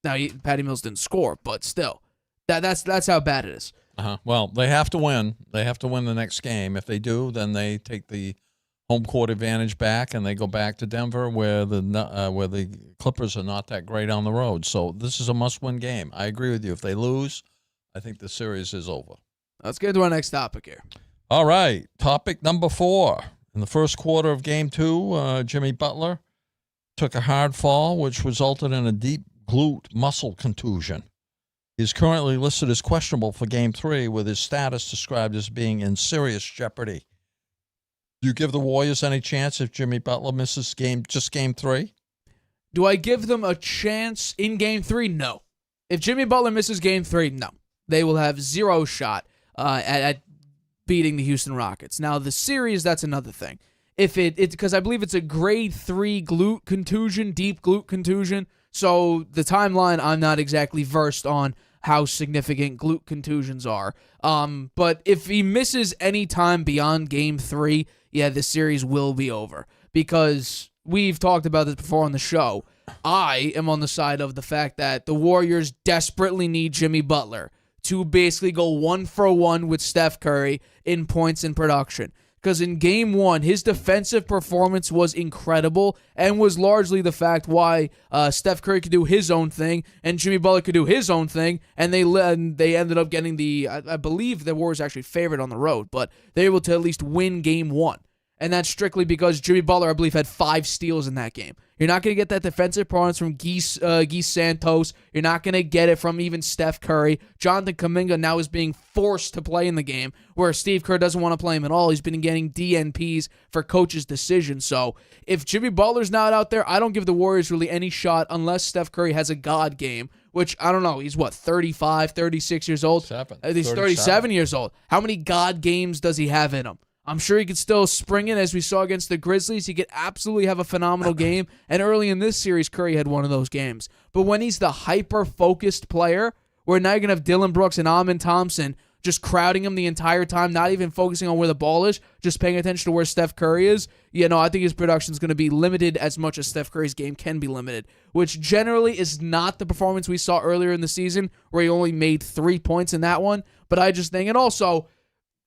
Now, Patty Mills didn't score, but still. That's how bad it is. Well, they have to win. They have to win the next game. If they do, then they take the home court advantage back, and they go back to Denver, where the Clippers are not that great on the road. So this is a must-win game. I agree with you. If they lose, I think the series is over. Let's get to our next topic here. All right, topic number 4. In the first quarter of Game 2, Jimmy Butler took a hard fall, which resulted in a deep glute muscle contusion. He's currently listed as questionable for Game 3, with his status described as being in serious jeopardy. Do you give the Warriors any chance if Jimmy Butler misses Game 3? Do I give them a chance in Game 3? No. If Jimmy Butler misses Game 3, no. They will have 0 shot at beating the Houston Rockets. Now, the series, that's another thing. Because I believe it's a grade 3 glute contusion, deep glute contusion. So the timeline, I'm not exactly versed on how significant glute contusions are. But if he misses any time beyond Game 3, yeah, the series will be over. Because we've talked about this before on the show. I am on the side of the fact that the Warriors desperately need Jimmy Butler to basically go 1-for-1 with Steph Curry in points and production. Because in Game 1, his defensive performance was incredible and was largely the fact why Steph Curry could do his own thing and Jimmy Butler could do his own thing, and they ended up getting I believe the Warriors actually favored on the road, but they were able to at least win Game 1. And that's strictly because Jimmy Butler, I believe, had 5 steals in that game. You're not going to get that defensive performance from Guy Santos. You're not going to get it from even Steph Curry. Jonathan Kuminga now is being forced to play in the game, where Steve Kerr doesn't want to play him at all. He's been getting DNPs for coaches' decisions. So if Jimmy Butler's not out there, I don't give the Warriors really any shot unless Steph Curry has a God game, which, I don't know, he's 35, 36 years old? He's 37 years old. How many God games does he have in him? I'm sure he could still spring it, as we saw against the Grizzlies. He could absolutely have a phenomenal game. And early in this series, Curry had one of those games. But when he's the hyper-focused player, where now you're going to have Dylan Brooks and Amin Thompson just crowding him the entire time, not even focusing on where the ball is, just paying attention to where Steph Curry is, I think his production is going to be limited as much as Steph Curry's game can be limited, which generally is not the performance we saw earlier in the season where he only made 3 points in that one. But I just think, and also,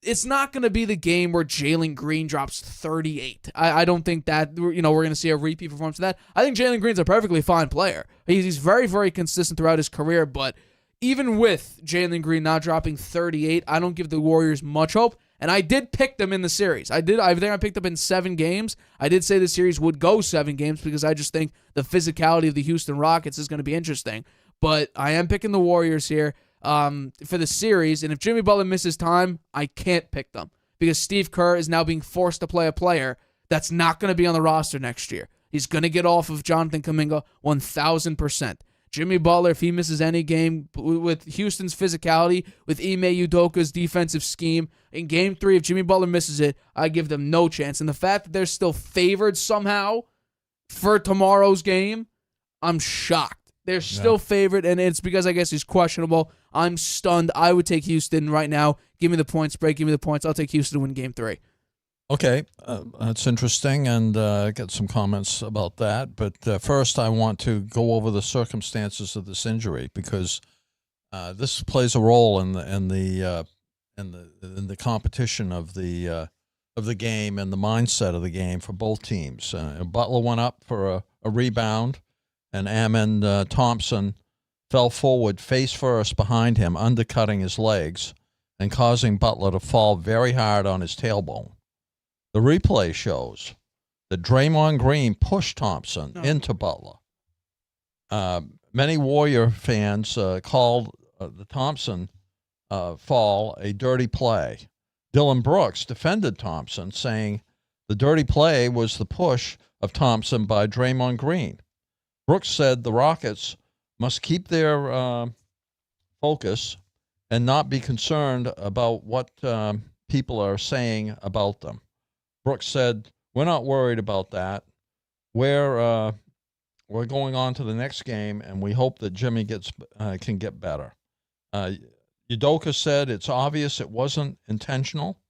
it's not going to be the game where Jalen Green drops 38. I don't think that, we're going to see a repeat performance of that. I think Jalen Green's a perfectly fine player. He's very, very consistent throughout his career, but even with Jalen Green not dropping 38, I don't give the Warriors much hope. And I did pick them in the series. I think I picked up in 7 games. I did say the series would go 7 games because I just think the physicality of the Houston Rockets is going to be interesting. But I am picking the Warriors here for the series, and if Jimmy Butler misses time, I can't pick them because Steve Kerr is now being forced to play a player that's not going to be on the roster next year. He's going to get off of Jonathan Kuminga 1,000%. Jimmy Butler, if he misses any game with Houston's physicality, with Ime Udoka's defensive scheme, in Game 3, if Jimmy Butler misses it, I give them no chance. And the fact that they're still favored somehow for tomorrow's game, I'm shocked. They're still favored, and it's because I guess he's questionable. I'm stunned. I would take Houston right now. Give me the point spread. Give me the points. I'll take Houston to win Game 3. Okay, that's interesting, and get some comments about that. But first, I want to go over the circumstances of this injury because this plays a role in the competition of the game and the mindset of the game for both teams. Butler went up for a rebound, and Amen Thompson fell forward face first behind him, undercutting his legs and causing Butler to fall very hard on his tailbone. The replay shows that Draymond Green pushed Thompson into Butler. Many Warrior fans called the Thompson fall a dirty play. Dylan Brooks defended Thompson, saying the dirty play was the push of Thompson by Draymond Green. Brooks said the Rockets must keep their focus and not be concerned about what people are saying about them. Brooks said, "We're not worried about that. We're going on to the next game, and we hope that Jimmy can get better." Udoka said it's obvious it wasn't intentional.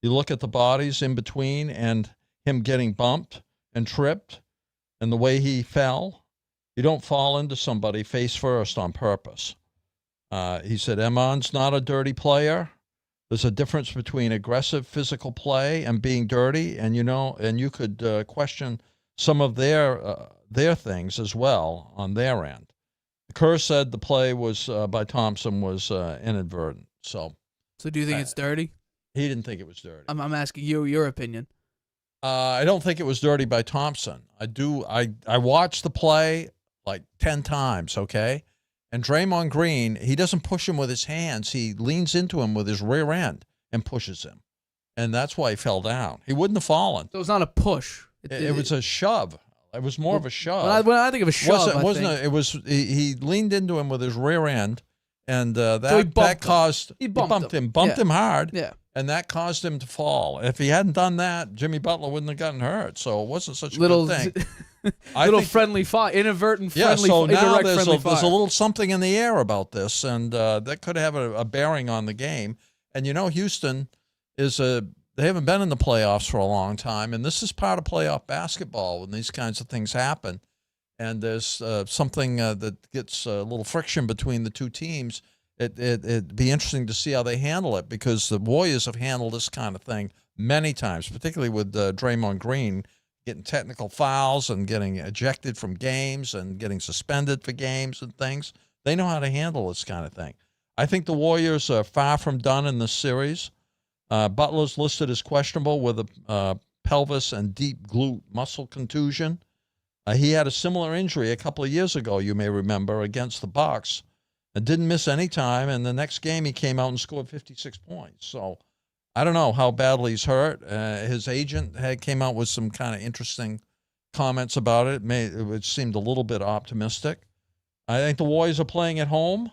You look at the bodies in between and him getting bumped and tripped and the way he fell. You don't fall into somebody face first on purpose. He said, Emon's not a dirty player. There's a difference between aggressive physical play and being dirty, and you could question some of their things as well on their end. Kerr said the play was by Thompson was inadvertent. So do you think it's dirty? He didn't think it was dirty. I'm asking you your opinion. I don't think it was dirty by Thompson. I watched the play like 10 times, okay? And Draymond Green, he doesn't push him with his hands. He leans into him with his rear end and pushes him. And that's why he fell down. He wouldn't have fallen. So it's not a push. It was a shove. It was more of a shove. When I think of a shove, he leaned into him with his rear end, and he bumped him hard. Yeah. And that caused him to fall. If he hadn't done that, Jimmy Butler wouldn't have gotten hurt. So it wasn't such a good thing. Friendly fire, inadvertent friendly fire. Yeah, so now there's a little something in the air about this, and that could have a bearing on the game. And Houston they haven't been in the playoffs for a long time, and this is part of playoff basketball when these kinds of things happen. And there's something that gets a little friction between the two teams. It'd be interesting to see how they handle it, because the Warriors have handled this kind of thing many times, particularly with Draymond Green getting technical fouls and getting ejected from games and getting suspended for games and things. They know how to handle this kind of thing. I think the Warriors are far from done in this series. Butler's listed as questionable with a pelvis and deep glute muscle contusion. He had a similar injury a couple of years ago, you may remember, against the Bucks, and didn't miss any time. And the next game he came out and scored 56 points. So I don't know how badly he's hurt. His agent came out with some kind of interesting comments about it. It seemed a little bit optimistic. I think the Warriors are playing at home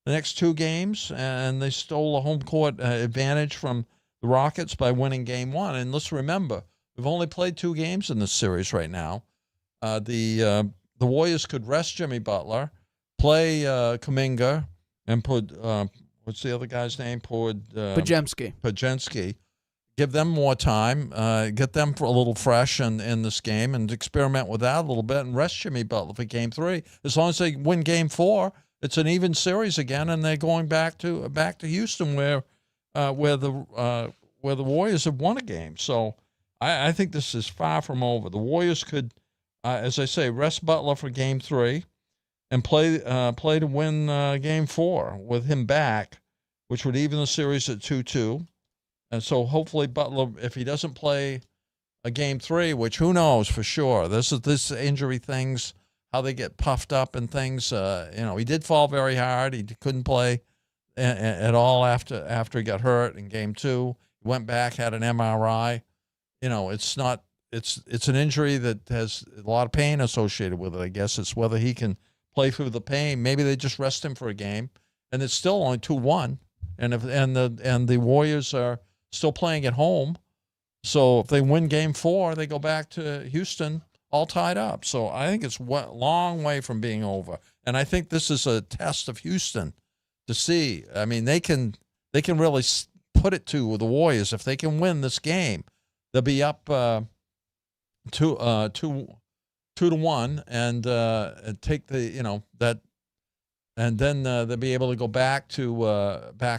the next 2 games, and they stole a home court advantage from the Rockets by winning Game 1. And let's remember, we've only played 2 games in this series right now. The Warriors could rest Jimmy Butler, play Kuminga, and put what's the other guy's name? Pajemski. Give them more time, get them for a little fresh in this game, and experiment with that a little bit, and rest Jimmy Butler for Game 3. As long as they win Game 4, it's an even series again, and they're going back to Houston where the Warriors have won a game. So I think this is far from over. The Warriors could, as I say, rest Butler for Game 3 and play to win Game 4 with him back, which would even the series at 2-2. And so hopefully Butler, if he doesn't play a Game 3, which who knows for sure, this injury things, how they get puffed up and things. He did fall very hard. He couldn't play at all after he got hurt in Game 2. He went back, had an MRI. It's an injury that has a lot of pain associated with it. I guess it's whether he can play through the pain. Maybe they just rest him for a game, and it's still only 2-1. And the Warriors are still playing at home. So if they win Game 4, they go back to Houston all tied up. So I think it's a long way from being over. And I think this is a test of Houston to see. I mean, they can really put it to the Warriors. If they can win this game, they'll be up 2-1 and take that, and then they'll be able to go back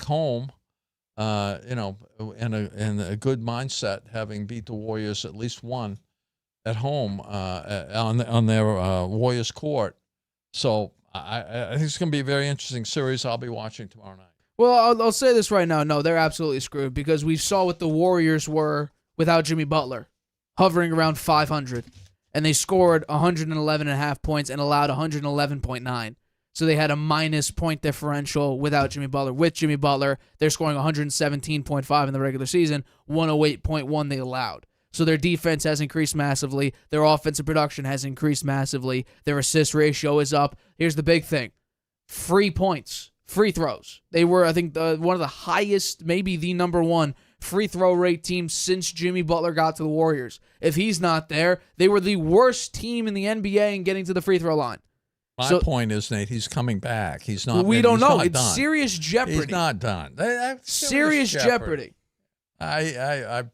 home. In a good mindset, having beat the Warriors at least one at home on their Warriors court. So I think it's going to be a very interesting series. I'll be watching tomorrow night. Well, I'll say this right now. No, they're absolutely screwed because we saw what the Warriors were without Jimmy Butler, hovering around 500, and they scored 111.5 points and allowed 111.9. So they had a minus point differential without Jimmy Butler. With Jimmy Butler, they're scoring 117.5 in the regular season, 108.1 they allowed. So their defense has increased massively. Their offensive production has increased massively. Their assist ratio is up. Here's the big thing. Free points, free throws. They were, I think, one of the highest, maybe the number one free throw rate team since Jimmy Butler got to the Warriors. If he's not there, they were the worst team in the NBA in getting to the free throw line. My point is, Nate, he's coming back. He's not. We don't know. It's done. Serious jeopardy. He's not done. Serious jeopardy. I'm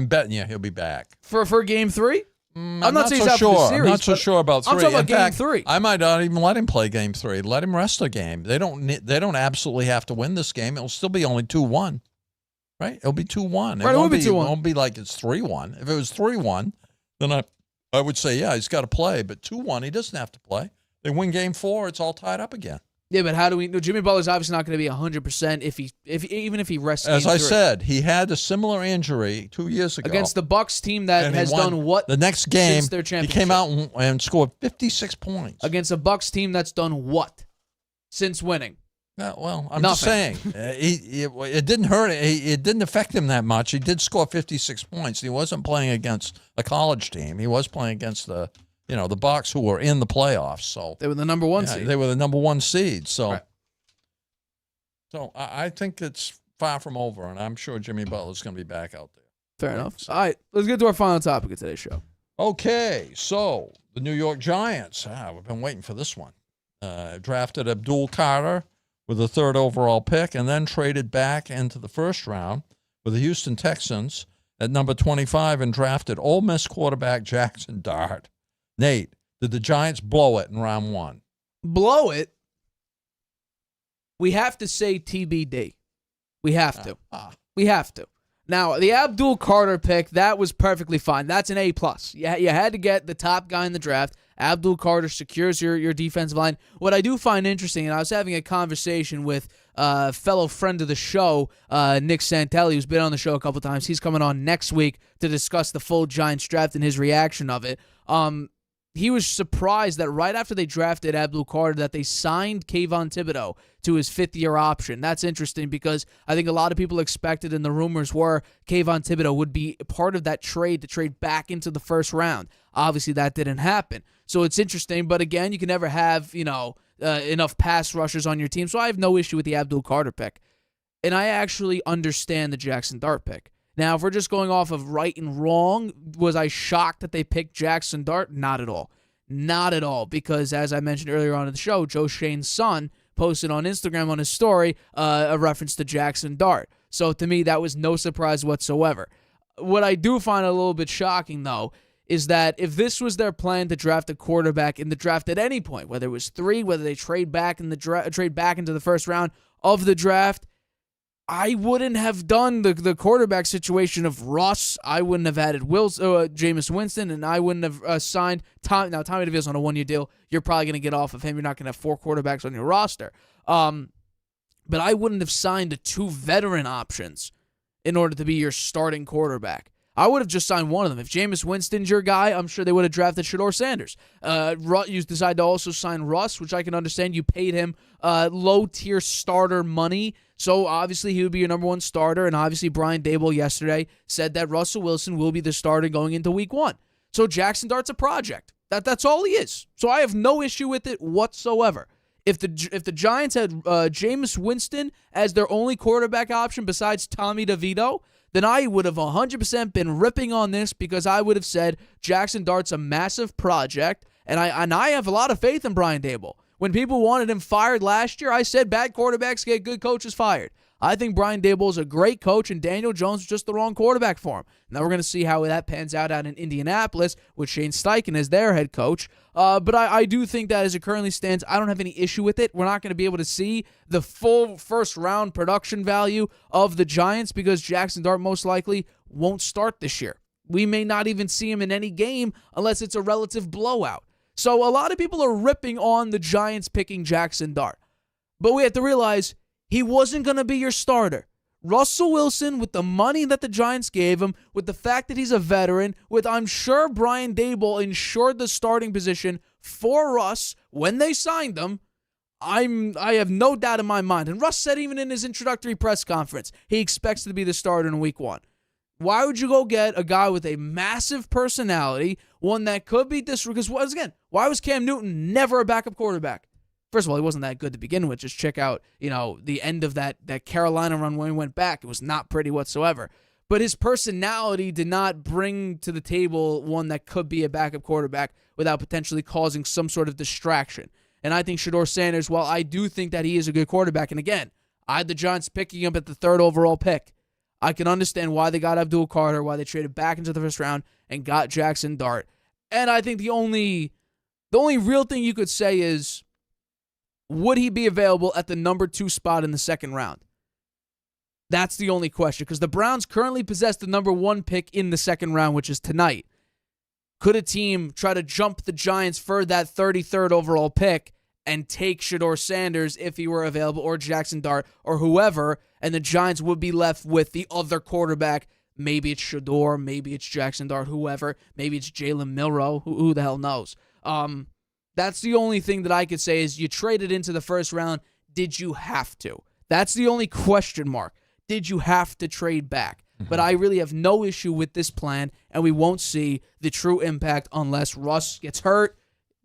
betting you he'll be back for Game 3. I'm not saying he's out for the series. I'm not so sure about 3. I'm talking about Game 3. I might not even let him play Game 3. Let him rest a game. They don't absolutely have to win this game. It'll still be only 2-1, right? It'll be 2-1. Right, it won't be 2-1. It won't be like it's 3-1. If it was 3-1, then I would say he's got to play. But 2-1, he doesn't have to play. They win Game 4, it's all tied up again. Yeah, but how do we know? Jimmy Butler's obviously not going to be 100% even if he rests. As Game 3. I said, he had a similar injury 2 years ago against the Bucks team that has done what the next game since their championship. He came out and scored 56 points against a Bucks team that's done what since winning. Well, I'm Nothing. just saying it didn't hurt. It didn't affect him that much. He did score 56 points. He wasn't playing against a college team. He was playing against the Bucks, who were in the playoffs. So they were the number one seed. They were the number 1 seed. So, right. So I think it's far from over, and I'm sure Jimmy Butler's going to be back out there. Fair enough. All right, let's get to our final topic of today's show. Okay, so the New York Giants. We've been waiting for this one. Drafted Abdul Carter with the 3rd overall pick, and then traded back into the first round with the Houston Texans at number 25 and drafted Ole Miss quarterback Jaxson Dart. Nate, did the Giants blow it in round 1? Blow it? We have to say TBD. We have to. We have to. Now, the Abdul Carter pick, that was perfectly fine. That's an A+. You had to get the top guy in the draft. Abdul Carter secures your defensive line. What I do find interesting, and I was having a conversation with a fellow friend of the show, Nick Santelli, who's been on the show a couple times. He's coming on next week to discuss the full Giants draft and his reaction of it. He was surprised that right after they drafted Abdul Carter that they signed Kayvon Thibodeau to his 5th-year option. That's interesting because I think a lot of people expected, and the rumors were, Kayvon Thibodeau would be part of that trade to trade back into the first round. Obviously, that didn't happen. So it's interesting, but again, you can never have, enough pass rushers on your team, so I have no issue with the Abdul Carter pick. And I actually understand the Jaxson Dart pick. Now, if we're just going off of right and wrong, was I shocked that they picked Jaxson Dart? Not at all. Not at all, because as I mentioned earlier on in the show, Joe Shane's son posted on Instagram on his story a reference to Jaxson Dart. So to me, that was no surprise whatsoever. What I do find a little bit shocking, though, is that if this was their plan to draft a quarterback in the draft at any point, whether it was 3, whether they trade back into the first round of the draft, I wouldn't have done the quarterback situation of Russ. I wouldn't have added Jameis Winston, and I wouldn't have signed Tom. Now, Tommy DeVito's on a 1-year deal. You're probably going to get off of him. You're not going to have 4 quarterbacks on your roster. But I wouldn't have signed the 2 veteran options in order to be your starting quarterback. I would have just signed one of them. If Jameis Winston's your guy, I'm sure they would have drafted Shedeur Sanders. You decide to also sign Russ, which I can understand. You paid him low-tier starter money, so obviously he would be your number 1 starter, and obviously Brian Daboll yesterday said that Russell Wilson will be the starter going into week 1. So Jaxson Dart's a project. That's all he is. So I have no issue with it whatsoever. If the Giants had Jameis Winston as their only quarterback option besides Tommy DeVito, then I would have 100% been ripping on this because I would have said Jaxson Dart's a massive project, and I have a lot of faith in Brian Daboll. When people wanted him fired last year, I said bad quarterbacks get good coaches fired. I think Brian Daboll is a great coach, and Daniel Jones was just the wrong quarterback for him. Now we're going to see how that pans out in Indianapolis with Shane Steichen as their head coach. But I do think that as it currently stands, I don't have any issue with it. We're not going to be able to see the full first-round production value of the Giants because Jaxson Dart most likely won't start this year. We may not even see him in any game unless it's a relative blowout. So a lot of people are ripping on the Giants picking Jaxson Dart. But we have to realize he wasn't going to be your starter. Russell Wilson, with the money that the Giants gave him, with the fact that he's a veteran, with I'm sure Brian Daboll ensured the starting position for Russ when they signed him, I have no doubt in my mind. And Russ said even in his introductory press conference, he expects to be the starter in week 1. Why would you go get a guy with a massive personality, one that could be disrespected? Because, once again, why was Cam Newton never a backup quarterback? First of all, he wasn't that good to begin with. Just check out, the end of that Carolina run when he went back. It was not pretty whatsoever. But his personality did not bring to the table one that could be a backup quarterback without potentially causing some sort of distraction. And I think Shedeur Sanders, while I do think that he is a good quarterback, and again, I had the Giants picking him at the 3rd overall pick. I can understand why they got Abdul Carter, why they traded back into the first round and got Jaxson Dart. And I think the only real thing you could say is, would he be available at the number 2 spot in the 2nd round? That's the only question, because the Browns currently possess the number 1 pick in the 2nd round, which is tonight. Could a team try to jump the Giants for that 33rd overall pick and take Shedeur Sanders if he were available, or Jaxson Dart, or whoever, and the Giants would be left with the other quarterback? Maybe it's Shedeur, maybe it's Jaxson Dart, whoever. Maybe it's Jalen Milroe, who the hell knows? That's the only thing that I could say is you traded into the first round. Did you have to? That's the only question mark. Did you have to trade back? Mm-hmm. But I really have no issue with this plan, and we won't see the true impact unless Russ gets hurt,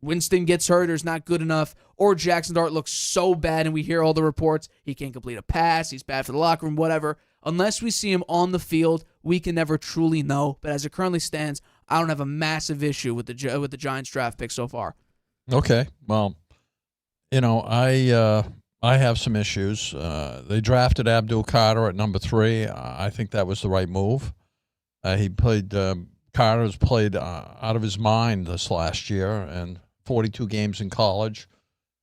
Winston gets hurt or is not good enough, or Jaxson Dart looks so bad and we hear all the reports, he can't complete a pass, he's bad for the locker room, whatever. Unless we see him on the field, we can never truly know. But as it currently stands, I don't have a massive issue with the Giants draft pick so far. Okay, well, I have some issues. They drafted Abdul Carter at number 3. I think that was the right move. Carter's played out of his mind this last year, and 42 games in college.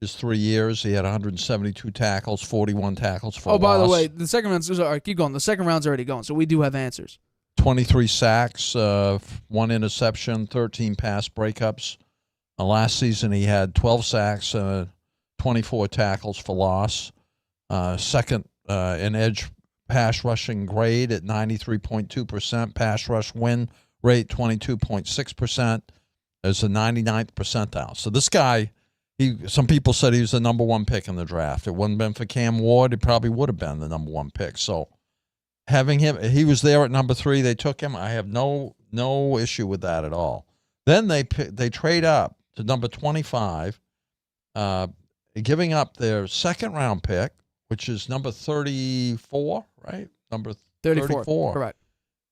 His 3 years, he had 172 tackles, 41 tackles for loss. By the way, the second round's keep going. The second round's already going, so we do have answers. 23 sacks, 1 interception, 13 pass breakups. Last season, he had 12 sacks, 24 tackles for loss. Second in edge pass rushing grade at 93.2%. Pass rush win rate 22.6%. It's a 99th percentile. So this guy, some people said he was the number 1 pick in the draft. If it wouldn't have been for Cam Ward, he probably would have been the number 1 pick. So having him, he was there at number 3. They took him. I have no issue with that at all. Then they trade up to number 25, giving up their 2nd round pick, which is number 34, right? Number 34. Correct.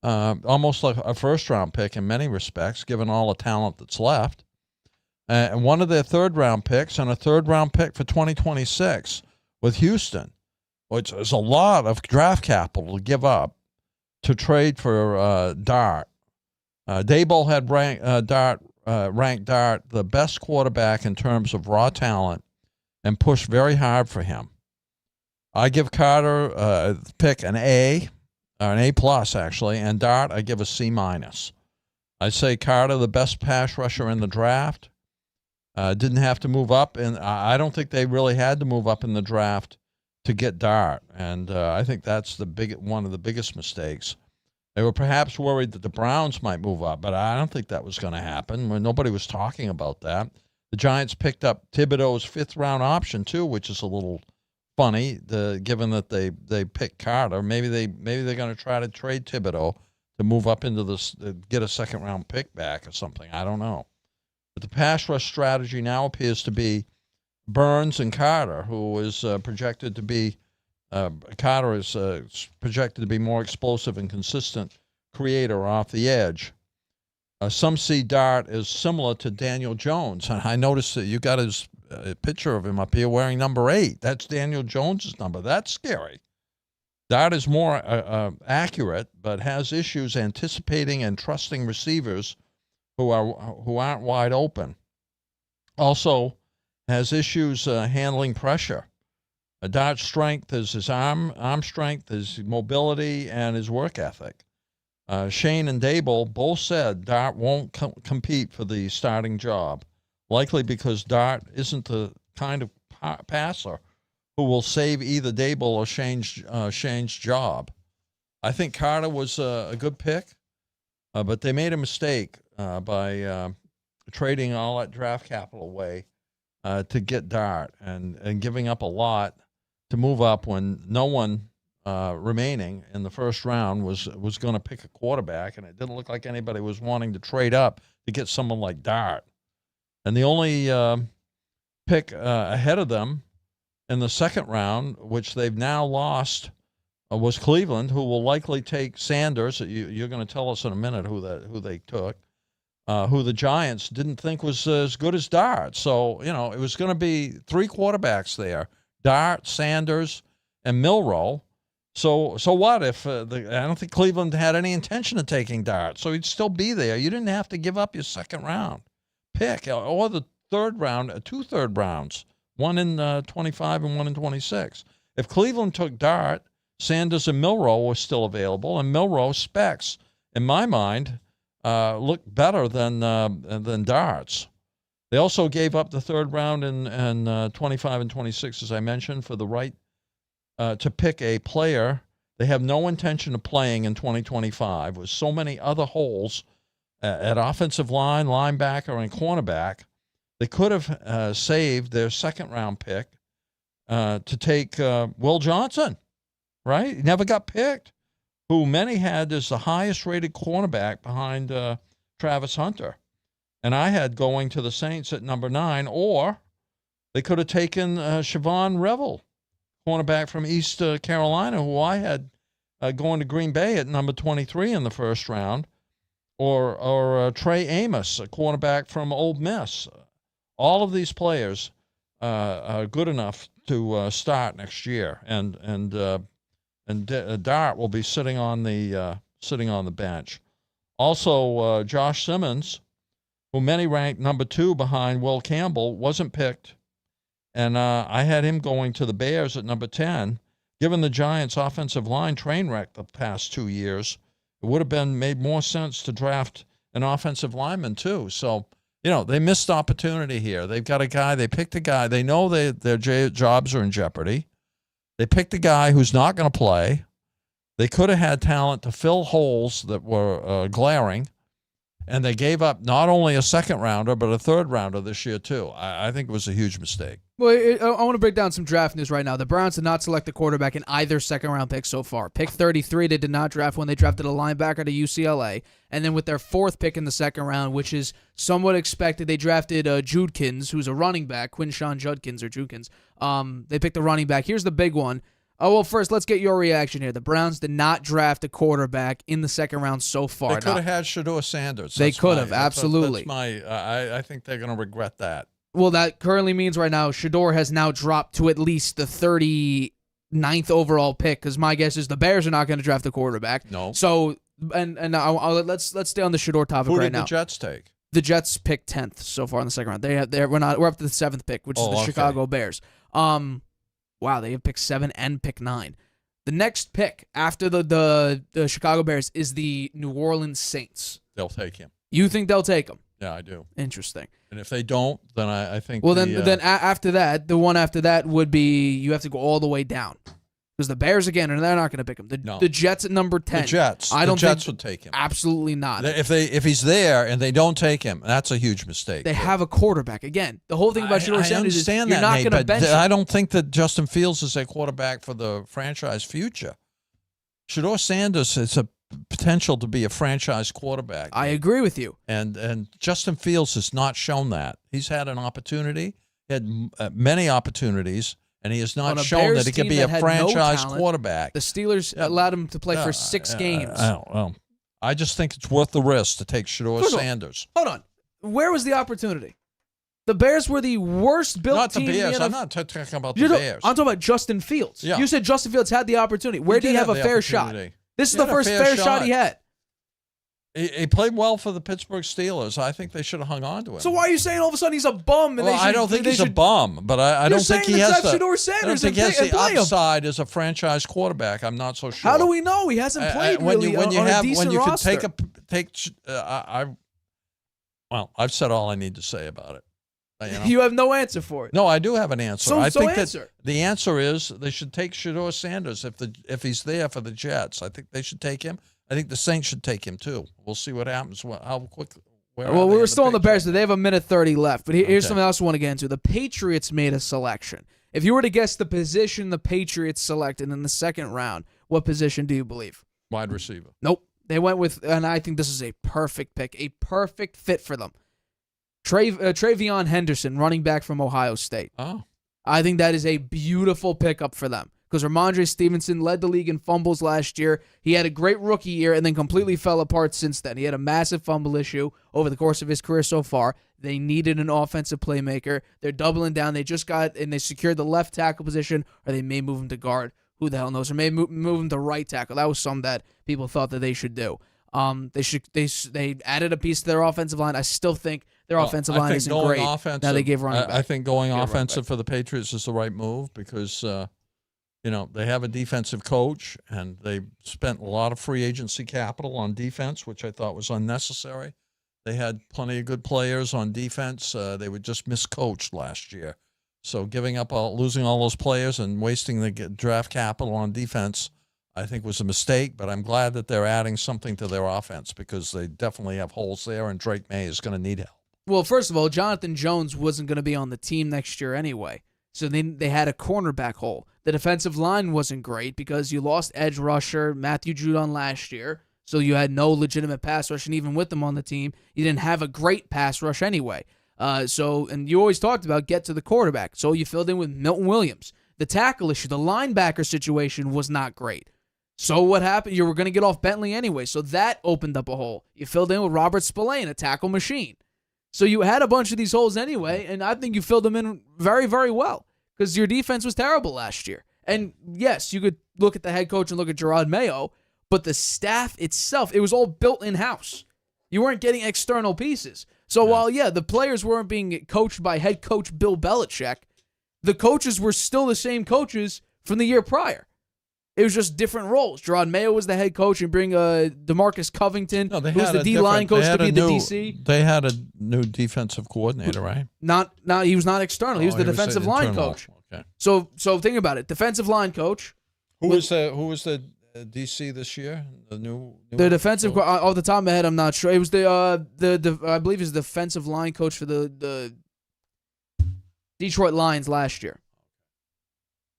Almost like a 1st round pick in many respects, given all the talent that's left. and one of their third-round picks and a third-round pick for 2026 with Houston, which is a lot of draft capital to give up to trade for Dart. Daboll had ranked Dart the best quarterback in terms of raw talent and pushed very hard for him. I give Carter pick an A, or an A plus actually, and Dart I give a C minus. I say Carter the best pass rusher in the draft. Didn't have to move up, and I don't think they really had to move up in the draft to get Dart, and I think that's one of the biggest mistakes. They were perhaps worried that the Browns might move up, but I don't think that was going to happen. Nobody was talking about that. The Giants picked up Thibodeau's fifth-round option too, which is a little funny, given that they picked Carter. Maybe they're going to try to trade Thibodeau to move up into this, get a second-round pick back or something. I don't know. But the pass rush strategy now appears to be Burns and Carter, who is projected to be Carter is projected to be more explosive and consistent creator off the edge. Some see Dart as similar to Daniel Jones. I noticed that you got his picture of him up here wearing number 8. That's Daniel Jones's number. That's scary. Dart is more accurate, but has issues anticipating and trusting receivers who aren't wide open. Also has issues handling pressure. Dart's strength is his arm strength, his mobility, and his work ethic. Shane and Daboll both said Dart won't compete for the starting job, likely because Dart isn't the kind of passer who will save either Daboll or Shane's job. I think Carter was a good pick, but they made a mistake by trading all that draft capital away to get Dart and giving up a lot to move up when no one remaining in the first round was going to pick a quarterback, and it didn't look like anybody was wanting to trade up to get someone like Dart. And the only pick ahead of them in the second round, which they've now lost, was Cleveland, who will likely take Sanders. You're going to tell us in a minute who they took, who the Giants didn't think was as good as Dart. So, it was going to be 3 quarterbacks there: Dart, Sanders, and Milroe. So what if I don't think Cleveland had any intention of taking Dart, so he'd still be there. You didn't have to give up your second round pick or the third round, 2 third rounds, one in 25 and one in 26. If Cleveland took Dart, Sanders and Milroe were still available, and Milroe specs, in my mind, look better than Dart's. They also gave up the third round in 25 and 26, as I mentioned, for the right to pick a player they have no intention of playing in 2025 with so many other holes at offensive line, linebacker, and cornerback. They could have saved their second-round pick to take Will Johnson, right? He never got picked, who many had as the highest-rated cornerback behind Travis Hunter. And I had going to the Saints at number 9, or they could have taken Siobhan Revel, cornerback from East Carolina, who I had going to Green Bay at number 23 in the first round, or Trey Amos, a cornerback from Ole Miss. All of these players are good enough to start next year, and Dart will be sitting on the bench. Also, Josh Simmons, who many ranked number 2 behind Will Campbell, wasn't picked, and I had him going to the Bears at number 10. Given the Giants' offensive line train wreck the past 2 years, it would have made more sense to draft an offensive lineman too. So, they missed opportunity here. They've got a guy. They picked a guy. They know their jobs are in jeopardy. They picked a guy who's not going to play. They could have had talent to fill holes that were glaring, and they gave up not only a second rounder but a third rounder this year too. I think it was a huge mistake. Well, I want to break down some draft news right now. The Browns did not select a quarterback in either second-round pick so far. Pick 33, they did not draft when they drafted a linebacker to UCLA. And then with their 4th pick in the second round, which is somewhat expected, they drafted Judkins, who's a running back, Quinshawn Judkins or Judkins. They picked a running back. Here's the big one. Oh, well, first, let's get your reaction here. The Browns did not draft a quarterback in the second round so far. They could have had Shedeur Sanders. They could have, absolutely. I think they're going to regret that. Well, that currently means right now Shedeur has now dropped to at least the 39th overall pick, because my guess is the Bears are not going to draft a quarterback. No. So, let's stay on the Shedeur topic right now. Who did the Jets take? The Jets picked 10th so far in the second round. We're up to the 7th pick, which is the Chicago Bears. Wow, they have pick 7 and pick 9. The next pick after the Chicago Bears is the New Orleans Saints. They'll take him. You think they'll take him? Yeah, I do. Interesting. And if they don't, then I think. Well, then after that, the one after that would be you have to go all the way down. Because the Bears, again, and they're not going to pick him. The Jets at number 10. The Jets. The Jets would take him. Absolutely not. If he's there and they don't take him, that's a huge mistake. They have a quarterback. Again, the whole thing about Shedeur Sanders is you're not going to bench him. I don't think that Justin Fields is a quarterback for the franchise future. Shedeur Sanders has a potential to be a franchise quarterback. I agree with you. And Justin Fields has not shown that. He's had an opportunity. He had many opportunities. And he has not shown that he can be a franchise quarterback. The Steelers allowed him to play for 6 games. I just think it's worth the risk to take Shedeur Sanders. Hold on. Where was the opportunity? The Bears were the worst built team. Not the Bears. I'm not talking about the Bears. I'm talking about Justin Fields. Yeah. You said Justin Fields had the opportunity. Where did he have a fair shot? This is the first fair shot he had. He played well for the Pittsburgh Steelers. I think they should have hung on to him. So why are you saying all of a sudden he's a bum? I don't think he's a bum, but I don't think he has the upside as a franchise quarterback. I'm not so sure. How do we know he hasn't played on a decent roster? I've said all I need to say about it. You have no answer for it. No, I do have an answer. So that the answer is they should take Shedeur Sanders if he's there for the Jets. I think they should take him. I think the Saints should take him too. We'll see what happens. How quick? We're still on the Bears. So they have a minute 30 left. But here's something else I want to get into. The Patriots made a selection. If you were to guess the position the Patriots selected in the second round, what position do you believe? Wide receiver. Nope. They went with, and I think this is a perfect pick, a perfect fit for them. Travion Henderson, running back from Ohio State. Oh. I think that is a beautiful pickup for them. Because Ramondre Stevenson led the league in fumbles last year. He had a great rookie year and then completely fell apart since then. He had a massive fumble issue over the course of his career so far. They needed an offensive playmaker. They're doubling down. They secured the left tackle position, or they may move him to guard. Who the hell knows? Or may move him to right tackle. That was something that people thought that they should do. They added a piece to their offensive line. I still think their offensive line isn't great. Now they gave running back. I think going offensive for the Patriots is the right move because they have a defensive coach, and they spent a lot of free agency capital on defense, which I thought was unnecessary. They had plenty of good players on defense. They were just miscoached last year. So losing all those players and wasting the draft capital on defense, I think was a mistake. But I'm glad that they're adding something to their offense because they definitely have holes there, and Drake May is going to need help. Well, first of all, Jonathan Jones wasn't going to be on the team next year anyway. So they had a cornerback hole. The defensive line wasn't great because you lost edge rusher Matthew Judon last year, so you had no legitimate pass rush, and even with them on the team, you didn't have a great pass rush anyway. And you always talked about get to the quarterback, so you filled in with Milton Williams. The tackle issue, the linebacker situation was not great. So what happened? You were going to get off Bentley anyway, so that opened up a hole. You filled in with Robert Spillane, a tackle machine. So you had a bunch of these holes anyway, and I think you filled them in very, very well because your defense was terrible last year. And yes, you could look at the head coach and look at Gerard Mayo, but the staff itself, it was all built in-house. You weren't getting external pieces. So while, the players weren't being coached by head coach Bill Belichick, the coaches were still the same coaches from the year prior. It was just different roles. Gerard Mayo was the head coach and bring DeMarcus Covington, who was the D-line coach, to be the DC. They had a new defensive coordinator, right? He was not external. He was the defensive line coach. Okay. So think about it. Defensive line coach. Who was the DC this year? The defensive off the top of my head, I'm not sure. It was the I believe he's the defensive line coach for the Detroit Lions last year.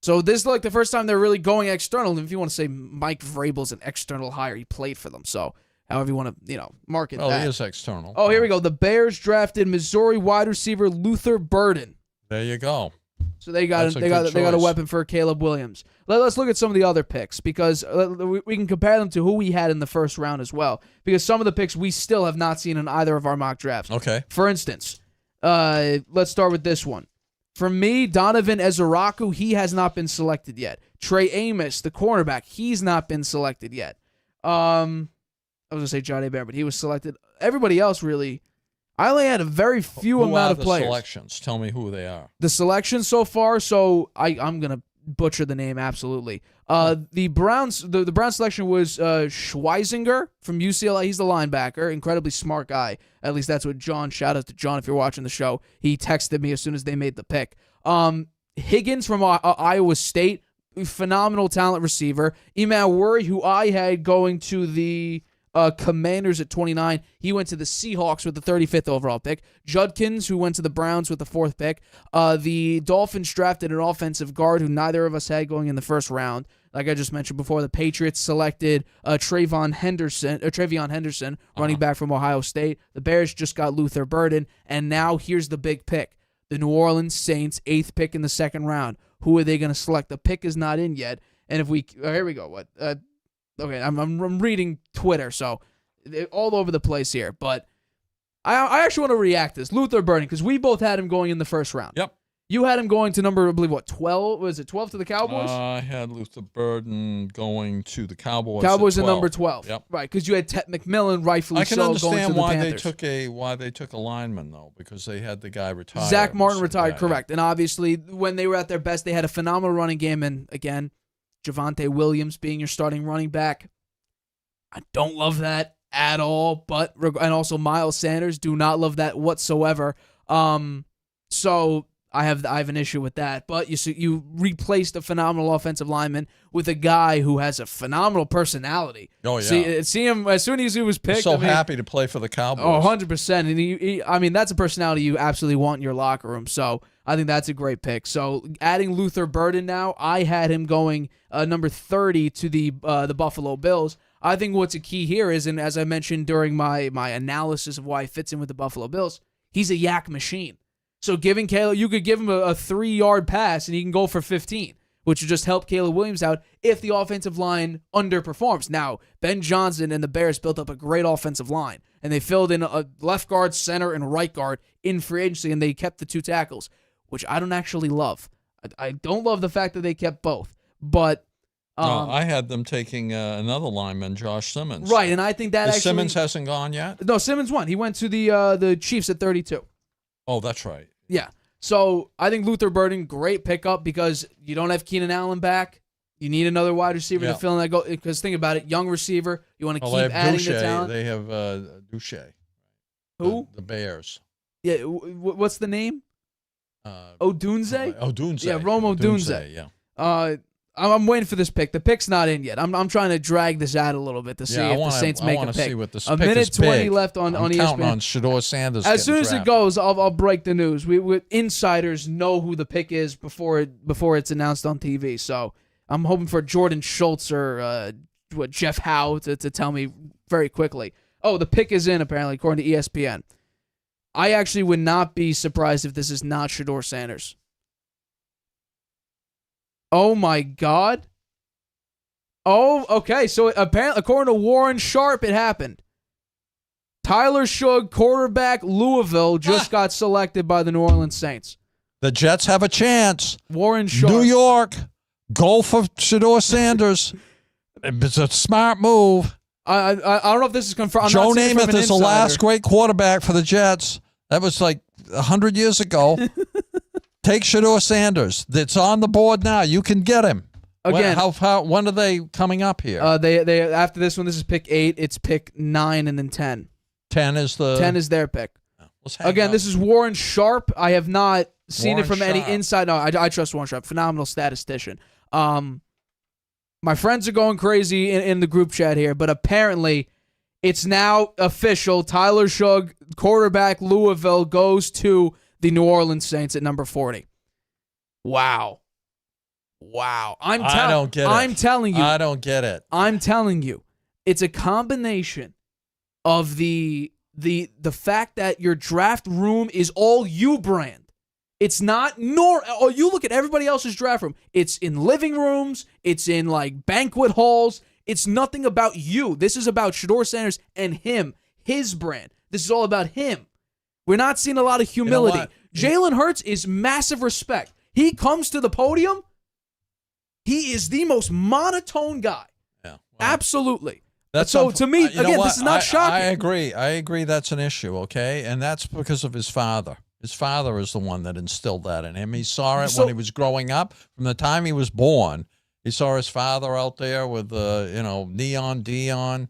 So this is like the first time they're really going external. If you want to say Mike Vrabel's an external hire, he played for them. So however you want to, market that. He is external. Oh, here we go. The Bears drafted Missouri wide receiver Luther Burden. There you go. So they got That's a they got good they got a choice. weapon for Caleb Williams. Let's look at some of the other picks because we can compare them to who we had in the first round as well. Because some of the picks we still have not seen in either of our mock drafts. Okay. For instance, let's start with this one. For me, Donovan Ezeraku, he has not been selected yet. Trey Amos, the cornerback, he's not been selected yet. I was gonna say Johnny Bear, but he was selected. Everybody else really. I only had a very few amount of players. Who are the selections? Tell me who they are. The selections so far, so I'm going to butcher the name absolutely. The Browns the Browns selection was Schweisinger from UCLA. He's the linebacker, incredibly smart guy. At least that's what John, shout out to John if you're watching the show. He texted me as soon as they made the pick. Higgins from Iowa State, phenomenal talent receiver. Emmanuel Worry, who I had going to the Commanders at 29. He went to the Seahawks with the 35th overall pick. Judkins, who went to the Browns with the 4th pick. The Dolphins drafted an offensive guard who neither of us had going in the first round. Like I just mentioned before, the Patriots selected Travion Henderson, running back from Ohio State. The Bears just got Luther Burden. And now here's the big pick. The New Orleans Saints, 8th pick in the second round. Who are they going to select? The pick is not in yet. And if we... here we go. What? Okay, I'm reading Twitter, so all over the place here. But I actually want to react to this. Luther Burden, because we both had him going in the first round. Yep. You had him going to number, I believe, what, 12? Was it 12 to the Cowboys? I had Luther Burden going to the Cowboys. Cowboys at at number 12. Yep. Right, because you had Ted McMillan, rightfully I can so, going to understand the why Panthers. why they took a lineman though, because they had the guy retired. Zach Martin So, retired, yeah, correct. And obviously, when they were at their best, they had a phenomenal running game. And again, Javonte Williams being your starting running back. I don't love that at all, and also Miles Sanders, do not love that whatsoever. So I have an issue with that. But you replaced a phenomenal offensive lineman with a guy who has a phenomenal personality. Oh yeah. See him as soon as he was picked. So happy to play for the Cowboys. Oh, 100%. And that's a personality you absolutely want in your locker room. So I think that's a great pick. So adding Luther Burden now, I had him going number 30 to the Buffalo Bills. I think what's a key here is, and as I mentioned during my analysis of why he fits in with the Buffalo Bills, he's a yak machine. So giving Caleb, you could give him a 3-yard pass and he can go for 15, which would just help Caleb Williams out if the offensive line underperforms. Now, Ben Johnson and the Bears built up a great offensive line, and they filled in a left guard, center, and right guard in free agency, and they kept the 2 tackles, which I don't actually love. I don't love the fact that they kept both, but... no, I had them taking another lineman, Josh Simmons. Right, and I think that actually... Simmons hasn't gone yet? No, Simmons won. He went to the Chiefs at 32. Oh, that's right. Yeah. So I think Luther Burden, great pickup because you don't have Keenan Allen back. You need another wide receiver to fill in that goal. Because think about it, young receiver. You want to keep adding the talent. They have Duche. Who? The Bears. Yeah. What's the name? Odunze? Odunze. Yeah, Rome Odunze. Yeah. I'm waiting for this pick. The pick's not in yet. I'm trying to drag this out a little bit to see if the Saints make a pick. See what this a pick minute is 20 big. left on I'm ESPN. counting on Shedeur Sanders. As soon as drafted. it goes, I'll break the news. We insiders know who the pick is before it's announced on TV. So I'm hoping for Jordan Schultz or Jeff Howe to tell me very quickly. Oh, the pick is in apparently according to ESPN. I actually would not be surprised if this is not Shedeur Sanders. Oh my God. Oh, okay. So apparently, according to Warren Sharp, it happened. Tyler Shug, quarterback, Louisville, just got selected by the New Orleans Saints. The Jets have a chance. Warren Sharp. New York, go for Shedeur Sanders. It's a smart move. I don't know if this is confirmed. Joe Namath is the last great quarterback for the Jets. That was like 100 years ago. Take Shedeur Sanders. It's on the board now. You can get him. Again, when are they coming up here? They after this one, this is pick 8. It's pick 9 and then 10. 10 is 10 is their pick. Again, this is Warren Sharp. I have not seen Warren it from Sharp. any inside. No, I trust Warren Sharp. Phenomenal statistician. My friends are going crazy in the group chat here, but apparently it's now official. Tyler Shug, quarterback, Louisville, goes to the New Orleans Saints at number 40. Wow. I don't get it. I'm telling you. I don't get it. I'm telling you. It's a combination of the fact that your draft room is all you brand. It's not oh, you look at everybody else's draft room. It's in living rooms. It's in like banquet halls. It's nothing about you. This is about Shedeur Sanders and him, his brand. This is all about him. We're not seeing a lot of humility. Jalen Hurts is massive respect. He comes to the podium. He is the most monotone guy. Yeah, well, absolutely. So to me, again, this is not shocking. I agree that's an issue, okay? And that's because of his father. His father is the one that instilled that in him. He saw it when he was growing up. From the time he was born, he saw his father out there with, Neon Dion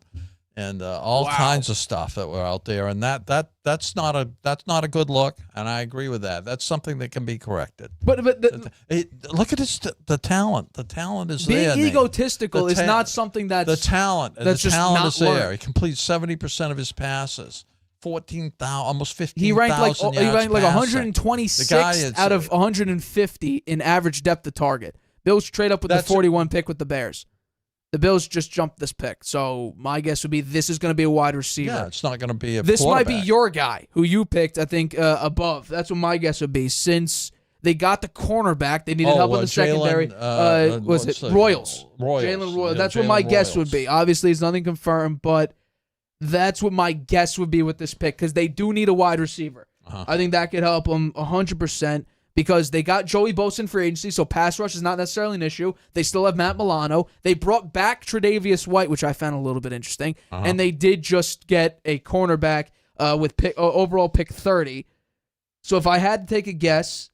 and all kinds of stuff that were out there. And that's not a good look. And I agree with that. That's something that can be corrected. But look at the talent. The talent is being there. Being egotistical is not something that's the talent. That's the just talent not is there. learned. He completes 70% of his passes. 14,000, almost 15,000 He ranked like yards 126th out of 150 in average depth of target. Bills trade up with the 41 pick with the Bears. The Bills just jumped this pick. So my guess would be this is going to be a wide receiver. Yeah, it's not going to be a This might be your guy who you picked, I think, above. That's what my guess would be. Since they got the cornerback, they needed help in the secondary. Was it Royals? Jalen Royals. That's what my guess would be. Obviously, it's nothing confirmed, but that's what my guess would be with this pick because they do need a wide receiver. I think that could help them 100% because they got Joey Bosa in free agency, so pass rush is not necessarily an issue. They still have Matt Milano. They brought back Tre'Davious White, which I found a little bit interesting, and they did just get a cornerback with overall pick 30. So if I had to take a guess,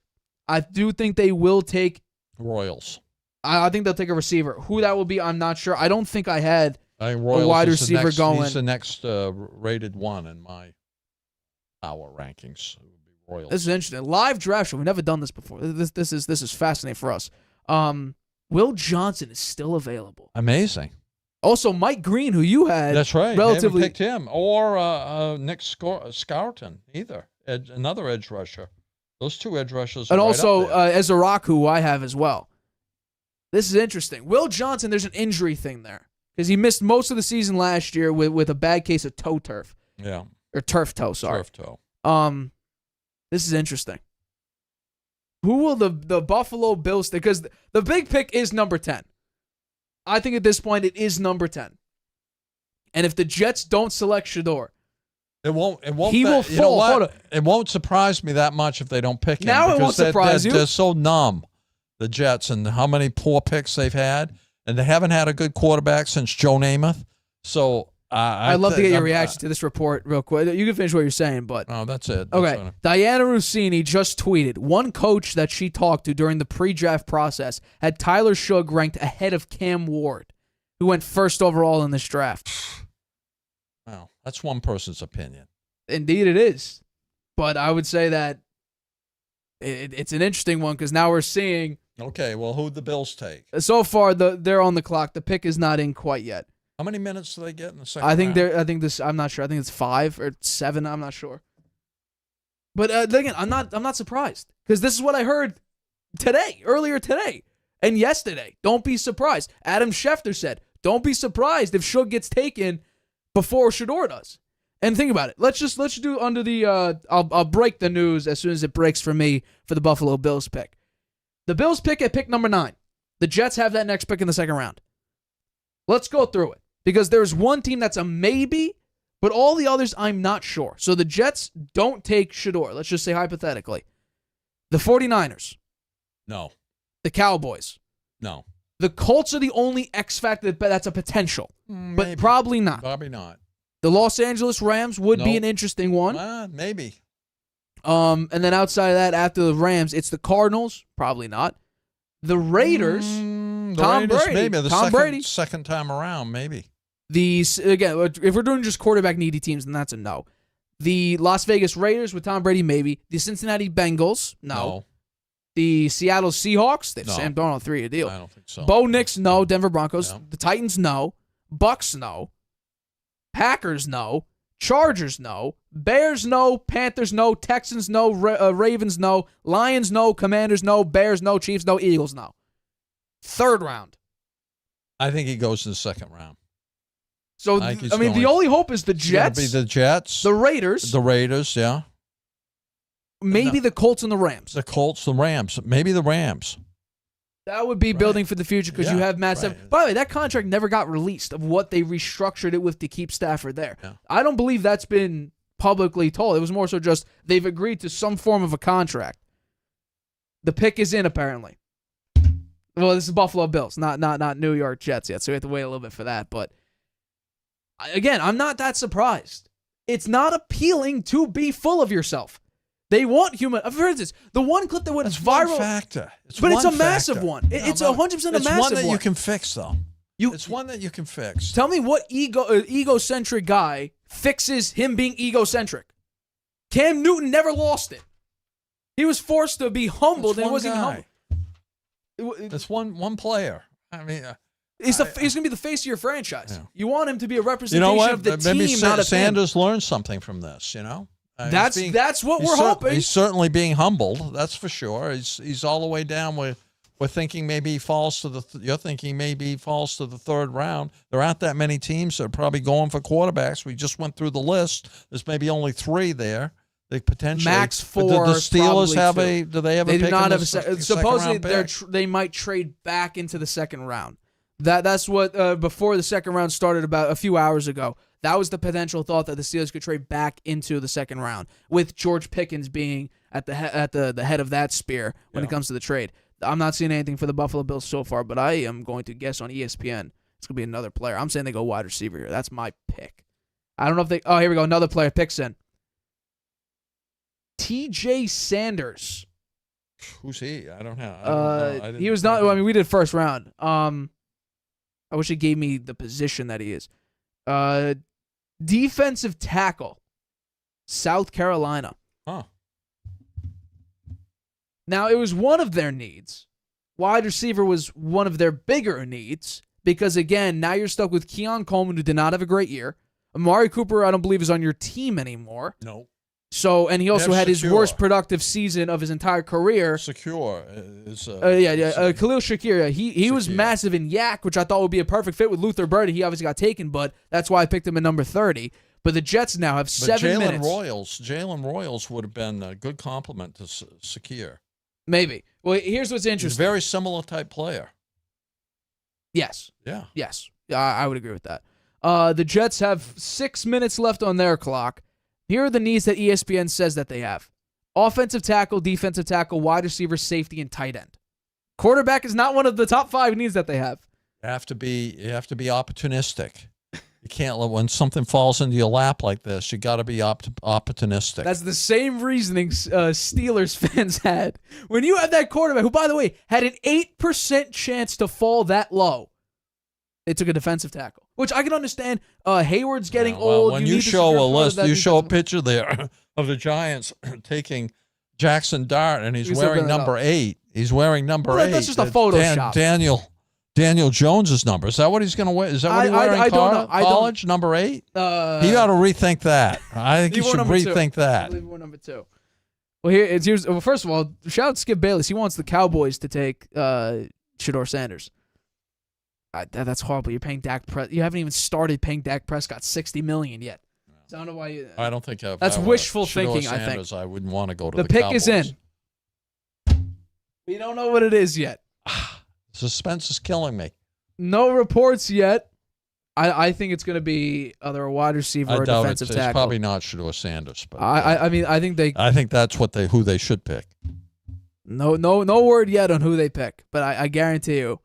I do think they will take Royals. I think they'll take a receiver. Who that will be, I'm not sure. I don't think I had a wide receiver going. He's the next rated one in my power rankings. It would be Royals. This is interesting. Live draft show. We've never done this before. This is fascinating for us. Will Johnson is still available. Amazing. Also, Mike Green, who you had. That's right. Relatively picked him or Nick Scarton either. Another edge rusher. Those two edge rushers. Are and right also up there. Ezra, who I have as well. This is interesting. Will Johnson, there's an injury thing there. Because he missed most of the season last year with a bad case of toe turf. Yeah. Or turf toe, sorry. Turf toe. This is interesting. Who will the Buffalo Bills take? Because the big pick is number 10. I think at this point it is number 10. And if the Jets don't select Shedeur, it won't. He will fall. It won't surprise me that much if they don't pick him. Now it won't surprise you. They're so numb, the Jets, and how many poor picks they've had. And they haven't had a good quarterback since Joe Namath. So I'd love to get your reaction to this report real quick. You can finish what you're saying, but oh, that's it. Okay. Diana Rossini just tweeted, one coach that she talked to during the pre-draft process had Tyler Shugg ranked ahead of Cam Ward, who went first overall in this draft. Wow, that's one person's opinion. Indeed, it is. But I would say that it's an interesting one because now we're seeing. Okay, well, who'd the Bills take? So far, they're on the clock. The pick is not in quite yet. How many minutes do they get in the second round? I'm not sure. I think it's 5 or 7. I'm not sure. But again, I'm not surprised because this is what I heard earlier today, and yesterday. Don't be surprised. Adam Schefter said, "Don't be surprised if Shug gets taken before Shedeur does." And think about it. Let's do under the. I'll break the news as soon as it breaks for me for the Buffalo Bills pick. The Bills pick at pick number 9. The Jets have that next pick in the second round. Let's go through it. Because there's one team that's a maybe, but all the others I'm not sure. So the Jets don't take Shedeur. Let's just say hypothetically. The 49ers. No. The Cowboys. No. The Colts are the only X factor that's a potential. But probably not. Probably not. The Los Angeles Rams would be an interesting one. Maybe. And then outside of that, after the Rams, it's the Cardinals. Probably not. The Raiders. Tom Brady. Maybe the Tom Brady. second time around, maybe. Again, if we're doing just quarterback needy teams, then that's a no. The Las Vegas Raiders with Tom Brady, maybe. The Cincinnati Bengals, no. The Seattle Seahawks, they have Sam Darnold 3-year deal. I don't think so. Bo Nix, no. Denver Broncos. No. The Titans, no. Bucks, no. Packers, no. Chargers, no. Bears, no. Panthers, no. Texans, no. Ravens, no. Lions, no. Commanders, no. Bears, no. Chiefs, no. Eagles, no. Third round. I think he goes in the second round. So, the only hope is the Jets. It's gonna be the Jets. The Raiders. The Raiders, yeah. maybe the Colts and the Rams. The Colts, the Rams, maybe the Rams. That would be building for the future because you have Matt Stafford. By the way, that contract never got released of what they restructured it with to keep Stafford there. Yeah. I don't believe that's been publicly told. It was more so just they've agreed to some form of a contract. The pick is in, apparently. Well, this is Buffalo Bills, not New York Jets yet, so we have to wait a little bit for that. But again, I'm not that surprised. It's not appealing to be full of yourself. They want human. For instance, the one clip that went viral. One factor. It's a massive one. It's 100% a massive one. It's one that you can fix, though. It's one that you can fix. Tell me what egocentric guy fixes him being egocentric. Cam Newton never lost it. He was forced to be humbled, and he wasn't humble. It's one player. I mean, he's going to be the face of your franchise. Yeah. You want him to be a representation of the team, maybe not a Sanders learned something from this. You know. That's what we're hoping. He's certainly being humbled. That's for sure. He's all the way down. We're thinking maybe he falls to the. You're thinking maybe he falls to the third round. There aren't that many teams that are probably going for quarterbacks. We just went through the list. There's maybe only 3 there. They potentially max 4. Do the Steelers have a? Do they have a? They pick do not have supposedly they might trade back into the second round. That's what before the second round started about a few hours ago. That was the potential thought that the Steelers could trade back into the second round, with George Pickens being at the head of that spear when it comes to the trade. I'm not seeing anything for the Buffalo Bills so far, but I am going to guess on ESPN it's going to be another player. I'm saying they go wide receiver here. That's my pick. I don't know if they... Oh, here we go. Another player picks in. TJ Sanders. Who's he? I don't know. He was not... I mean, we did first round. I wish he gave me the position that he is. Defensive tackle, South Carolina. Huh. Now, it was one of their needs. Wide receiver was one of their bigger needs because, again, now you're stuck with Keon Coleman, who did not have a great year. Amari Cooper, I don't believe, is on your team anymore. No. So, and he also had his worst productive season of his entire career. Secure is Khalil Shakir. He was massive in Yak, which I thought would be a perfect fit with Luther Burden. He obviously got taken, but that's why I picked him at number 30. But the Jets now have 7 minutes. Jalen Royals would have been a good compliment to Shakir. Maybe. Well, here's what's interesting. He's a very similar type player. Yes. Yeah. Yes. I would agree with that. The Jets have 6 minutes left on their clock. Here are the needs that ESPN says that they have. Offensive tackle, defensive tackle, wide receiver, safety, and tight end. Quarterback is not one of the top 5 needs that they have. You have to be opportunistic. You can't let when something falls into your lap like this. You got to be opportunistic. That's the same reasoning Steelers fans had when you had that quarterback, who, by the way, had an 8% chance to fall that low. They took a defensive tackle, which I can understand. Hayward's getting old. When you show a list, you show a picture there of the Giants taking Jaxson Dart, and he's wearing number 8. He's wearing number 8. That's just a Photoshop. Daniel Jones's number. Is that what he's going to wear? Is that what he's wearing in college? Number 8? He ought to rethink that. I think he should rethink that. I believe we're number 2. Well, here's first of all, shout out to Skip Bayless. He wants the Cowboys to take Shedeur Sanders. That's horrible. You're paying Dak Prescott. You haven't even started paying Dak Prescott $60 million yet. So I don't know why you. I don't think that's wishful thinking. Sanders, I wouldn't want to go to the pick Cowboys. is in. We don't know what it is yet. Suspense is killing me. No reports yet. I think it's going to be either a wide receiver or a defensive tackle. It's probably not Shedeur Sanders, but I mean I think that's who they should pick. No word yet on who they pick, but I guarantee you.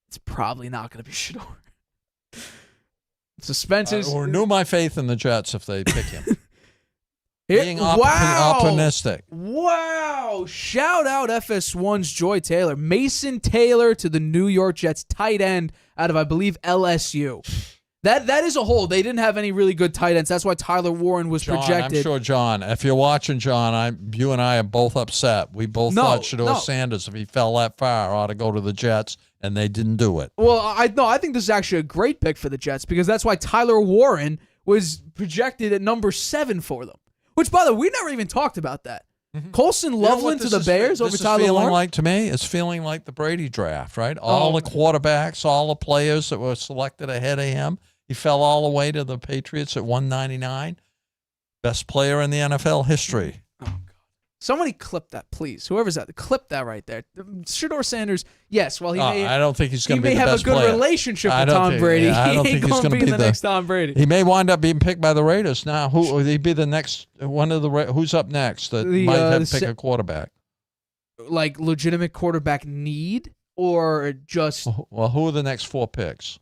It's probably not going to be Shedeur. Suspense is... renew my faith in the Jets if they pick him. Being optimistic. Wow. Shout out FS1's Joy Taylor. Mason Taylor to the New York Jets tight end out of, I believe, LSU. That is a hole. They didn't have any really good tight ends. That's why Tyler Warren was projected. I'm sure, John, if you're watching, John, you and I are both upset. We both thought Shedeur Sanders, if he fell that far, ought to go to the Jets, and they didn't do it. Well, I think this is actually a great pick for the Jets because that's why Tyler Warren was projected at number 7 for them. Which, by the way, we never even talked about that. Mm-hmm. Colson Loveland to the Bears over Tyler Warren. To me, it's feeling like the Brady draft, right? All the quarterbacks, all the players that were selected ahead of him. He fell all the way to the Patriots at 199. Best player in the NFL history. Oh, God. Somebody clip that, please. Whoever's that, clip that right there. Shedeur Sanders, yes. Well, I don't think he's he going to be may the have best a good player. relationship with Tom Brady. I don't He ain't think he's gonna going to be be the next Tom Brady. He may wind up being picked by the Raiders. Now, who would he be the next one of the who's up next that might have to pick a quarterback? Like legitimate quarterback need or just Well, who are the next 4 picks?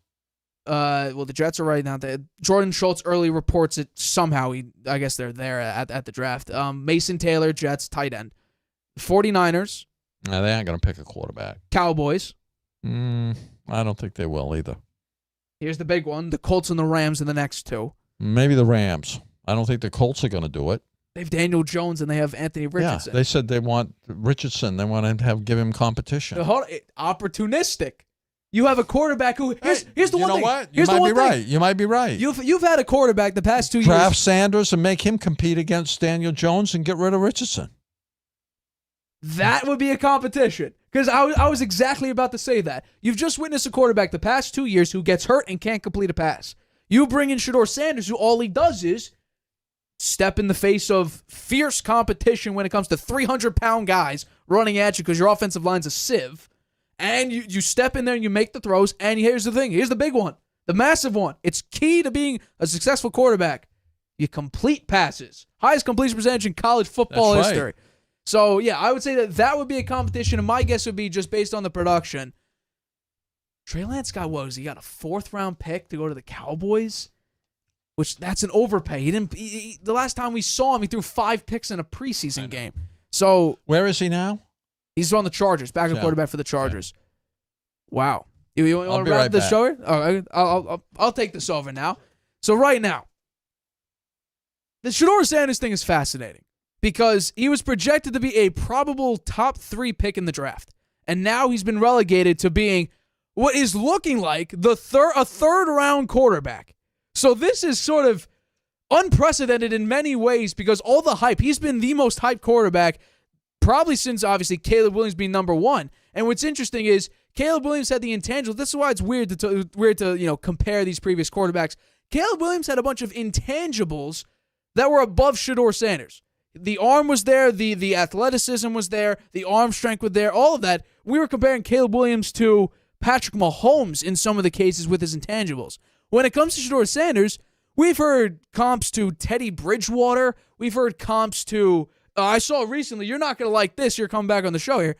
well, the Jets are right now. Jordan Schultz early reports it somehow. I guess they're there at the draft. Mason Taylor, Jets, tight end. 49ers. No, they aren't going to pick a quarterback. Cowboys. I don't think they will either. Here's the big one. The Colts and the Rams are the next 2. Maybe the Rams. I don't think the Colts are going to do it. They have Daniel Jones and they have Anthony Richardson. Yeah, they said they want Richardson. They want to give him competition. Opportunistic. You have a quarterback who here's the one thing. You know what? Here's You the might one be thing. right. You might be right. You've had a quarterback the past 2 Draft years. Sanders and make him compete against Daniel Jones and get rid of Richardson. That would be a competition. Because I was exactly about to say that. You've just witnessed a quarterback the past 2 years who gets hurt and can't complete a pass. You bring in Shedeur Sanders, who all he does is step in the face of fierce competition when it comes to 300-pound guys running at you because your offensive line's a sieve. And you step in there and you make the throws. And here's the thing. Here's the big one. The massive one. It's key to being a successful quarterback. You complete passes. Highest completion percentage in college football That's right. history. So, yeah, I would say that would be a competition. And my guess would be just based on the production. Trey Lance got, what was he got a 4th-round pick to go to the Cowboys? Which, that's an overpay. The last time we saw him, he threw 5 picks in a preseason game. So Where is he now? he's on the Chargers, backup Yeah. quarterback for the Chargers. Wow. You want to be wrap right this back. show? All right, I'll take this over now. So right now, the Shedeur Sanders thing is fascinating because he was projected to be a probable top 3 pick in the draft, and now he's been relegated to being what is looking like a third-round quarterback. So this is sort of unprecedented in many ways because all the hype. He's been the most hyped quarterback probably since, obviously, Caleb Williams being number 1. And what's interesting is Caleb Williams had the intangibles. This is why it's weird to compare these previous quarterbacks. Caleb Williams had a bunch of intangibles that were above Shedeur Sanders. The arm was there, the athleticism was there, the arm strength was there, all of that. We were comparing Caleb Williams to Patrick Mahomes in some of the cases with his intangibles. When it comes to Shedeur Sanders, we've heard comps to Teddy Bridgewater. We've heard comps to, I saw recently, you're not going to like this, you're coming back on the show here.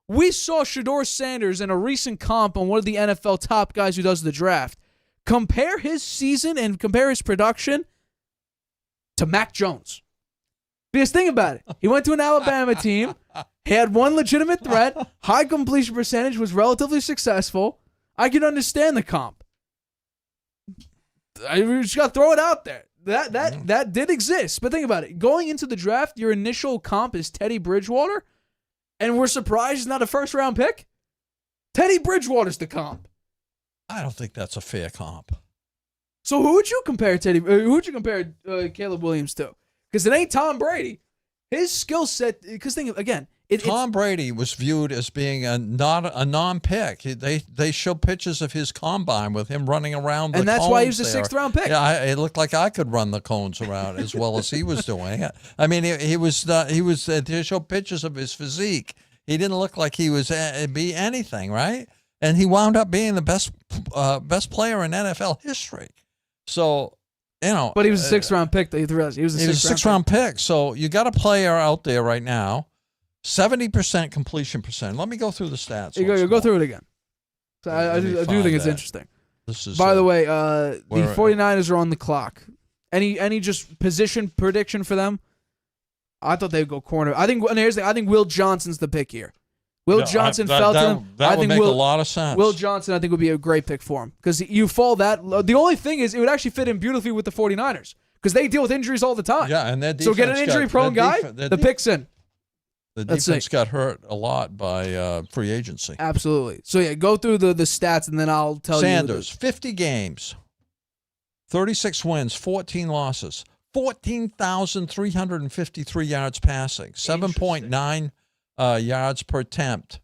We saw Shedeur Sanders in a recent comp on one of the NFL top guys who does the draft. Compare his season and compare his production to Mac Jones. Because think about it. He went to an Alabama team. He had one legitimate threat. High completion percentage, was relatively successful. I can understand the comp. I just got to throw it out there. That did exist. But think about it. Going into the draft, your initial comp is Teddy Bridgewater, and we're surprised he's not a first-round pick? Teddy Bridgewater's the comp. I don't think that's a fair comp. So who would you compare Caleb Williams to? Because it ain't Tom Brady. His skill set, because think again, Tom Brady was viewed as being a non-pick. They show pictures of his combine with him running around the cones. And that's why he was a there. 6th-round pick. Yeah, it looked like I could run the cones around as well as he was doing it. I mean, he was. They show pictures of his physique. He didn't look like he was be anything, right? And he wound up being the best player in NFL history. So, but he was a 6th-round pick. He was a 6th-round pick. So you got a player out there right now. 70% completion percent. Let me go through the stats. You go through it again. So I do think it's interesting. By the way, the 49ers are on the clock. Any just position prediction for them? I thought they'd go corner. I think Will Johnson's the pick here. Johnson fell to them. That would make a lot of sense. Will Johnson, I think, would be a great pick for him because you fall that. The only thing is, it would actually fit in beautifully with the 49ers because they deal with injuries all the time. Yeah, and their defense. So get an injury-prone guy, the pick's in. The defense got hurt a lot by free agency. Absolutely. So, yeah, go through the stats, and then I'll tell Sanders, 50 games, 36 wins, 14 losses, 14,353 yards passing, 7.9 yards per attempt,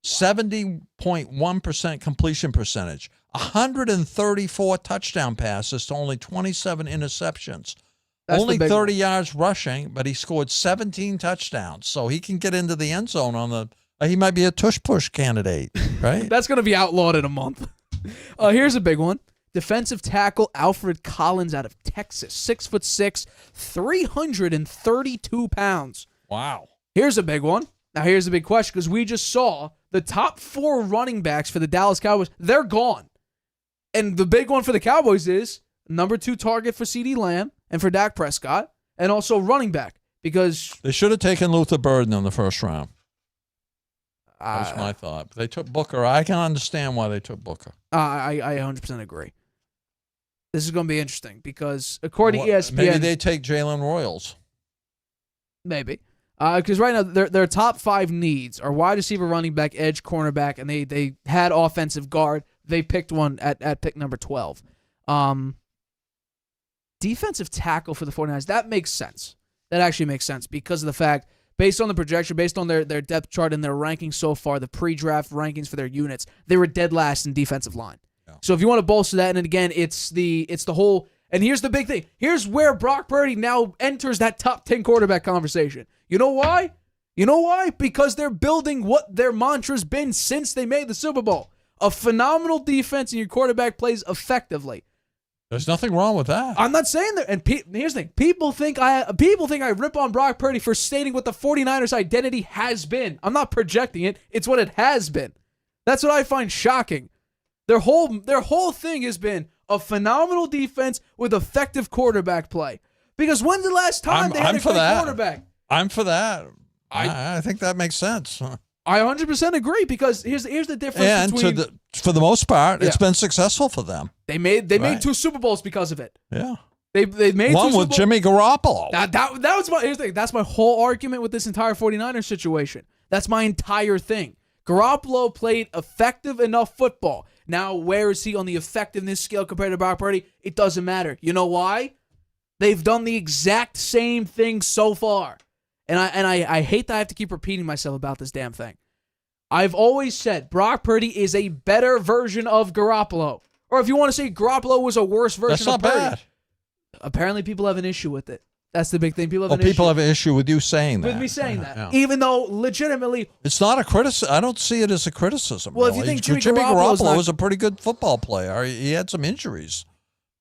70.1% completion percentage, 134 touchdown passes to only 27 interceptions. That's Only the big 30 one. yards rushing, but he scored 17 touchdowns. So he can get into the end zone on the he might be a tush-push candidate, right? That's going to be outlawed in a month. Here's a big one. Defensive tackle Alfred Collins out of Texas. 6'6", 332 pounds. Wow. Here's a big one. Now, here's a big question because we just saw the top 4 running backs for the Dallas Cowboys. They're gone. And the big one for the Cowboys is number 2 target for CeeDee Lamb and for Dak Prescott, and also running back because They should have taken Luther Burden in the first round. That was my thought. But they took Booker. I can understand why they took Booker. I 100% agree. This is going to be interesting because according to ESPN, Maybe they take Jalen Royals. maybe. Because right now, their top 5 needs are wide receiver, running back, edge, cornerback, and they had offensive guard. They picked one at pick number 12. Defensive tackle for the 49ers, that makes sense. That actually makes sense because of the fact, based on the projection, based on their depth chart and their rankings so far, the pre-draft rankings for their units, they were dead last in defensive line. Yeah. So if you want to bolster that, and again, it's the whole, and here's the big thing. Here's where Brock Purdy now enters that top 10 quarterback conversation. You know why? Because they're building what their mantra's been since they made the Super Bowl. A phenomenal defense and your quarterback plays effectively. There's nothing wrong with that. I'm not saying that. And here's the thing. People think I rip on Brock Purdy for stating what the 49ers identity has been. I'm not projecting it. It's what it has been. That's what I find shocking. Their whole thing has been a phenomenal defense with effective quarterback play. Because when's the last time they had a great quarterback? I'm for that. I think that makes sense. I 100% agree because here's the difference and between... for the most part, it's been successful for them. They made 2 Super Bowls because of it. Yeah. They made one 2 with Jimmy Garoppolo. That was here's the thing. That's my whole argument with this entire 49ers situation. That's my entire thing. Garoppolo played effective enough football. Now, where is he on the effectiveness scale compared to Brock Purdy? It doesn't matter. You know why? They've done the exact same thing so far. And I hate that I have to keep repeating myself about this damn thing. I've always said Brock Purdy is a better version of Garoppolo. Or if you want to say Garoppolo was a worse version of Purdy. That's not bad. Apparently people have an issue with it. That's the big thing. People have an issue with you saying that. With me saying that. Yeah. Even though legitimately... It's not a criticism. I don't see it as a criticism. Well, really. If you think Jimmy Garoppolo was a pretty good football player. He had some injuries.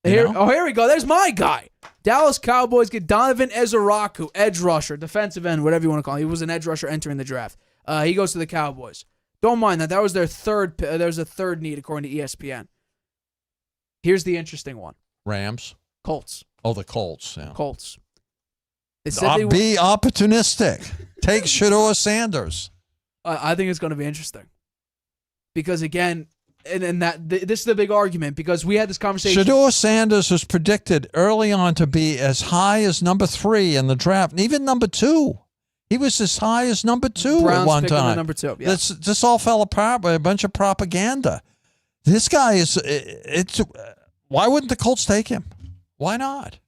Here we go. There's my guy. Dallas Cowboys get Donovan Ezeraku, edge rusher, defensive end, whatever you want to call him. He was an edge rusher entering the draft. He goes to the Cowboys. Don't mind that. That was their third. There was a third need according to ESPN. Here's the interesting one. Rams. Colts. Oh, the Colts. Yeah. Colts. Be opportunistic. Take Shedeur Sanders. I think it's going to be interesting because again. And this is the big argument because we had this conversation. Shedeur Sanders was predicted early on to be as high as number 3 in the draft, and even number 2. He was as high as number 2 Browns at one time. Number 2. Yeah. This all fell apart by a bunch of propaganda. This guy is. Why wouldn't the Colts take him? Why not?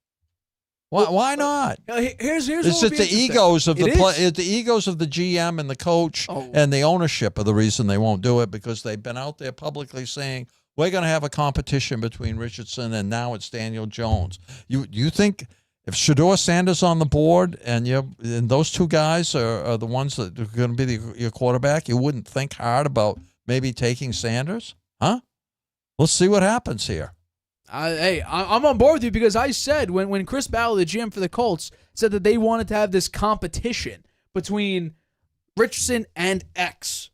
Why not? Here's it's just the egos of the egos of the GM and the coach and the ownership are the reason they won't do it because they've been out there publicly saying we're going to have a competition between Richardson and now it's Daniel Jones. You think if Shedeur Sanders on the board and those 2 guys are the ones that are going to be your quarterback, you wouldn't think hard about maybe taking Sanders? Huh? Let's see what happens here. I'm on board with you because I said when Chris Ballard, the GM for the Colts, said that they wanted to have this competition between Richardson and X.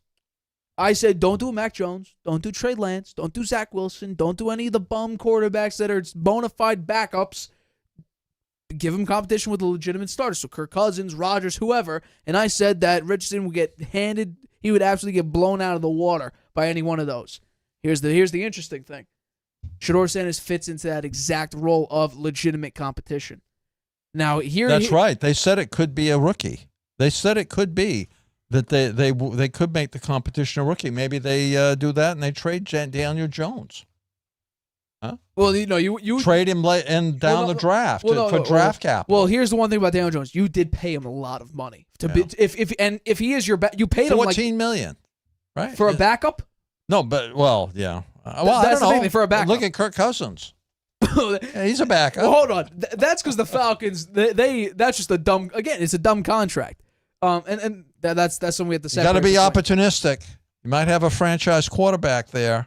I said, don't do Mac Jones, don't do Trey Lance, don't do Zach Wilson, don't do any of the bum quarterbacks that are bona fide backups. Give him competition with a legitimate starter. So Kirk Cousins, Rodgers, whoever. And I said that Richardson would he would absolutely get blown out of the water by any one of those. Here's the interesting thing. Shedeur Sanders fits into that exact role of legitimate competition. Now that's right. They said it could be a rookie. They said it could be that they could make the competition a rookie. Maybe they do that and they trade Daniel Jones. Huh? Well, you trade him the draft for draft capital. Well, here's the one thing about Daniel Jones. You did pay him a lot of money if he is your you paid him $14 million, right? For a backup. No, but yeah. Well, that's I don't know. the thing for a backup. Look at Kirk Cousins. Yeah, he's a backup. Well, hold on. That's because the Falcons, that's just a dumb, again, it's a dumb contract. And that's something we have to say. You got to be opportunistic. You might have a franchise quarterback there.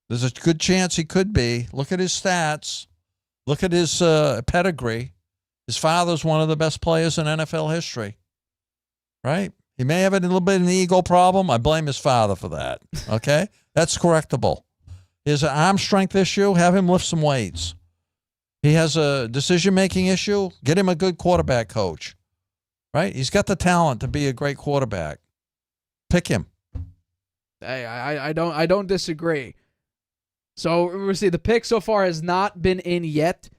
There's a good chance he could be. Look at his stats. Look at his pedigree. His father's one of the best players in NFL history. Right? He may have a little bit of an ego problem. I blame his father for that. Okay? That's correctable. He has an arm strength issue. Have him lift some weights. He has a decision-making issue. Get him a good quarterback coach. Right? He's got the talent to be a great quarterback. Pick him. Hey, I don't disagree. So we'll see. The pick so far has not been in yet.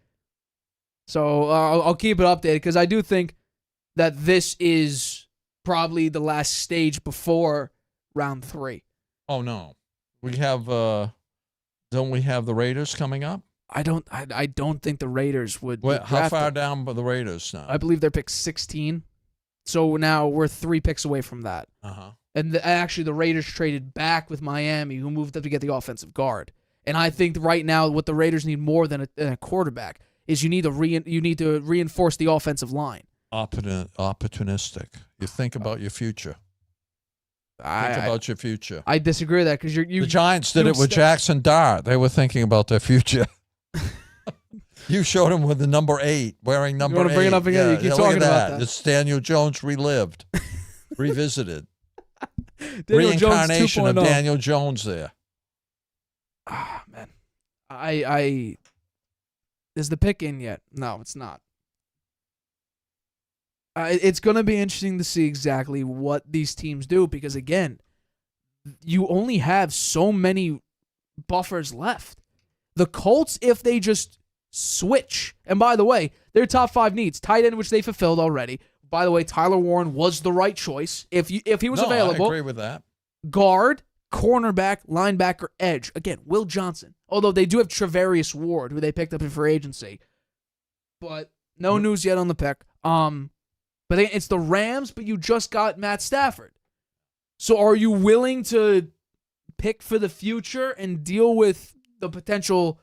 So I'll keep it updated because I do think that this is probably the last stage before round 3. Oh no, we have. Don't we have the Raiders coming up? I don't think the Raiders would. How far down are the Raiders now? I believe they're pick 16. So now we're 3 picks away from that. And actually, the Raiders traded back with Miami, who moved up to get the offensive guard. And I think right now what the Raiders need more than a quarterback is you need to reinforce the offensive line. Opportunistic. You think about your future. Think about your future. I disagree with that because the Giants did it with Jaxson Dart. They were thinking about their future. You showed him with the number 8, wearing number 8. You want to bring it up again? Yeah, You keep talking about that. It's Daniel Jones relived, revisited. Reincarnation of Daniel Jones there. Ah, man. Is the pick in yet? No, it's not. It's going to be interesting to see exactly what these teams do because, again, you only have so many buffers left. The Colts, if they just switch, and by the way, their top 5 needs, tight end, which they fulfilled already. By the way, Tyler Warren was the right choice. If he was available. I agree with that. Guard, cornerback, linebacker, edge. Again, Will Johnson. Although they do have Travarius Ward, who they picked up in free agency. But no news yet on the pick. But it's the Rams, but you just got Matt Stafford. So are you willing to pick for the future and deal with the potential,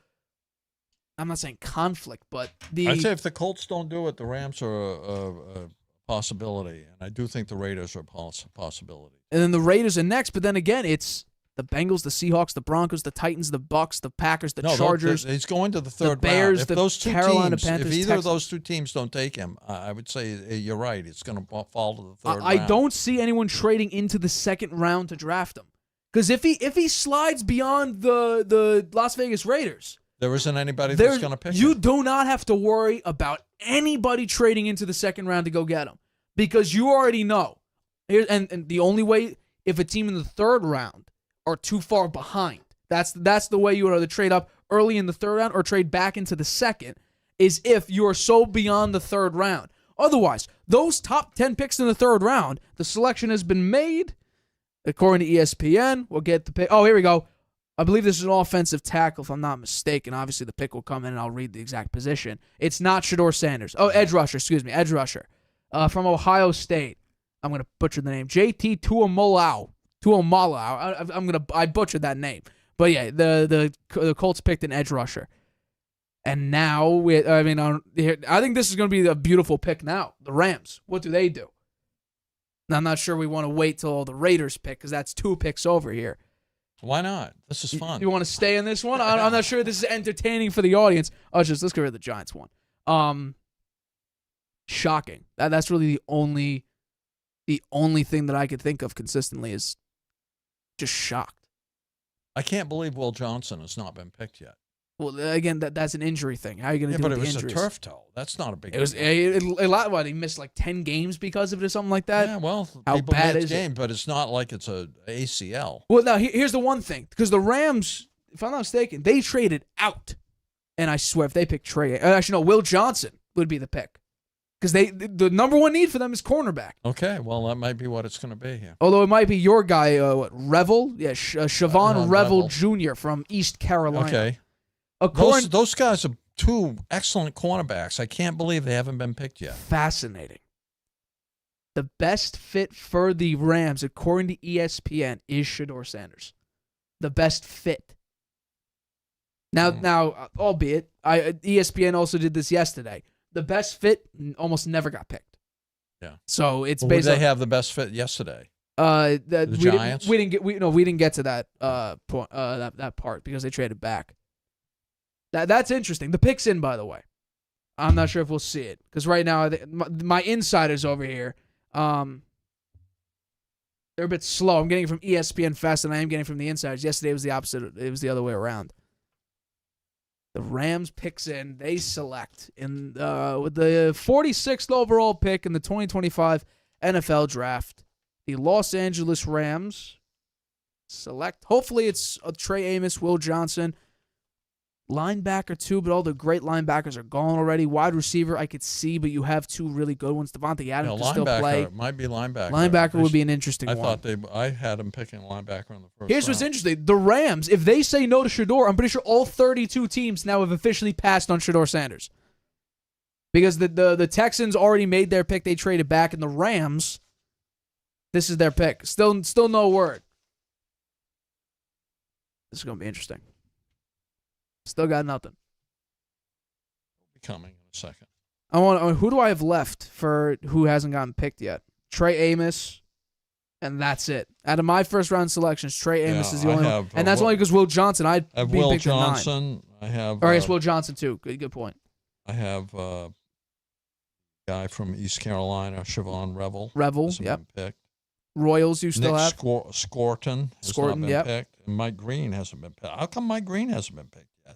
I'm not saying conflict, but I'd say if the Colts don't do it, the Rams are a possibility. And I do think the Raiders are a possibility. And then the Raiders are next, but then again, it's the Bengals, the Seahawks, the Broncos, the Titans, the Bucks, the Packers, the Chargers. He's going to the third Bears, round. If the those two Carolina teams, Panthers, if either Texans. of those two teams don't take him, I would say you're right. It's going to fall to the third round. I don't see anyone trading into the second round to draft him. Because if he slides beyond the Las Vegas Raiders, there isn't anybody that's going to pick him. You do not have to worry about anybody trading into the second round to go get him. Because you already know. And the only way, if a team in the third round are too far behind, that's the way you would either trade up early in the third round or trade back into the second, is if you are so beyond the third round. Otherwise, those top 10 picks in the third round, the selection has been made. According to ESPN, we'll get the pick. Oh, here we go. I believe this is an offensive tackle, if I'm not mistaken. Obviously, the pick will come in, and I'll read the exact position. It's not Shedeur Sanders. Oh, edge rusher. From Ohio State. I'm going to butcher the name. JT Tuamoloau. I butchered that name. But yeah, the Colts picked an edge rusher. And now, I think this is going to be a beautiful pick now. The Rams, what do they do? Now, I'm not sure we want to wait till the Raiders pick because that's 2 picks over here. Why not? This is fun. You want to stay in this one? I'm not sure this is entertaining for the audience. Let's get rid of the Giants one. Shocking. That's really the only thing that I could think of consistently is just shocked. I can't believe Will Johnson has not been picked yet. Well, again, that's an injury thing. How are you going to do with the injuries? But it was a turf toe. That's not a big deal. A lot. What, he missed like 10 games because of it or something like that? Yeah, well, how bad is it? But it's not like it's a ACL. Well, now, here's the one thing. Because the Rams, if I'm not mistaken, they traded out. And I swear, if they picked Trey, actually, no, Will Johnson would be the pick. Because the number one need for them is cornerback. Okay, well, that might be what it's going to be here. Although it might be your guy, Revel? Yeah, Siobhan Revel Jr. from East Carolina. Okay. Those guys are 2 excellent cornerbacks. I can't believe they haven't been picked yet. Fascinating. The best fit for the Rams, according to ESPN, is Shedeur Sanders. The best fit. Now, albeit, ESPN also did this yesterday. The best fit almost never got picked. Yeah. So it's Well, based they on have the best fit yesterday? the Giants? We didn't get to that that part because they traded back. That's interesting. The pick's in, by the way. I'm not sure if we'll see it because right now my insiders over here, they're a bit slow. I'm getting it from ESPN faster than I am getting from the insiders. Yesterday it was the opposite. It was the other way around. The Rams picks in. They select with the 46th overall pick in the 2025 NFL Draft. The Los Angeles Rams select. Hopefully it's Trey Amos, Will Johnson. Linebacker too, but all the great linebackers are gone already. Wide receiver I could see, but you have two really good ones. Devontae Adams can still play. Might be linebacker. Linebacker would be an interesting one. I had him picking linebacker in the first Here's round. what's interesting. The Rams, if they say no to Shedeur, I'm pretty sure all 32 teams now have officially passed on Shedeur Sanders. Because the Texans already made their pick. They traded back, and the Rams, this is their pick. Still no word. This is going to be interesting. Still got nothing. Coming in a second. Who do I have left for who hasn't gotten picked yet? Trey Amos, and that's it. Out of my first round selections, Trey Amos is the only one, and that's only because Will Johnson. I have Will Johnson. I have. Or I guess Will Johnson too. Good point. I have a guy from East Carolina, Siobhan Revel. Yep. Been picked. Royals, you still Nick have Scorton has not been yep. picked. And Mike Green hasn't been picked. How come Mike Green hasn't been picked yet?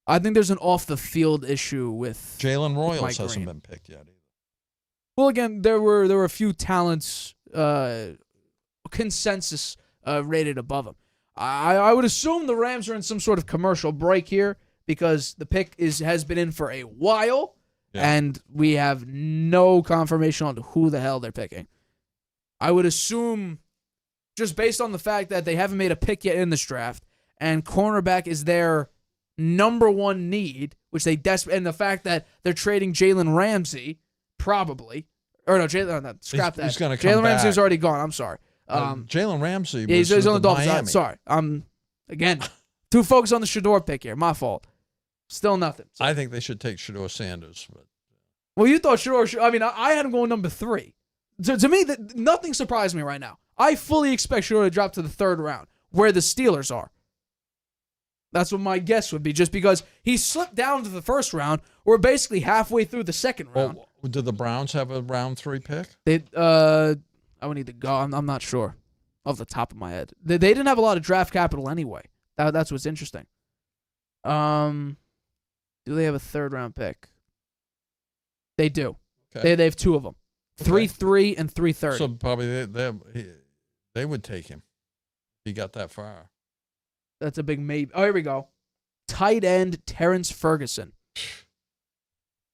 I think there's an off the field issue with Jalen Royals Mike hasn't Green. been picked yet either. Well, again, there were a few talents consensus rated above him. I would assume the Rams are in some sort of commercial break here because the pick has been in for a while, and we have no confirmation on who the hell they're picking. I would assume, just based on the fact that they haven't made a pick yet in this draft, and cornerback is their number one need, which they and the fact that they're trading Jalen Ramsey, probably. Or no, scrap that. He's going to come Jalen Ramsey back. was already gone. I'm sorry. Jalen Ramsey Yeah, he's on the Dolphins. Miami. Sorry. Again, too focused on the Shedeur pick here. My fault. Still nothing. So. I think they should take Shedeur Sanders. But Well, you thought Shedeur. I mean, I had him going number 3. To me, nothing surprised me right now. I fully expect Shedeur to drop to the 3rd round, where the Steelers are. That's what my guess would be, just because he slipped down to the 1st round. We're basically halfway through the 2nd round. Well, did the Browns have a round 3 pick? I would need to go. I'm not sure off the top of my head. They didn't have a lot of draft capital anyway. That's what's interesting. Do they have a 3rd round pick? They do. Okay. They have 2 of them. 3-3 and 3-30. So probably they would take him if he got that far. That's a big maybe. Oh, here we go. Tight end Terrence Ferguson.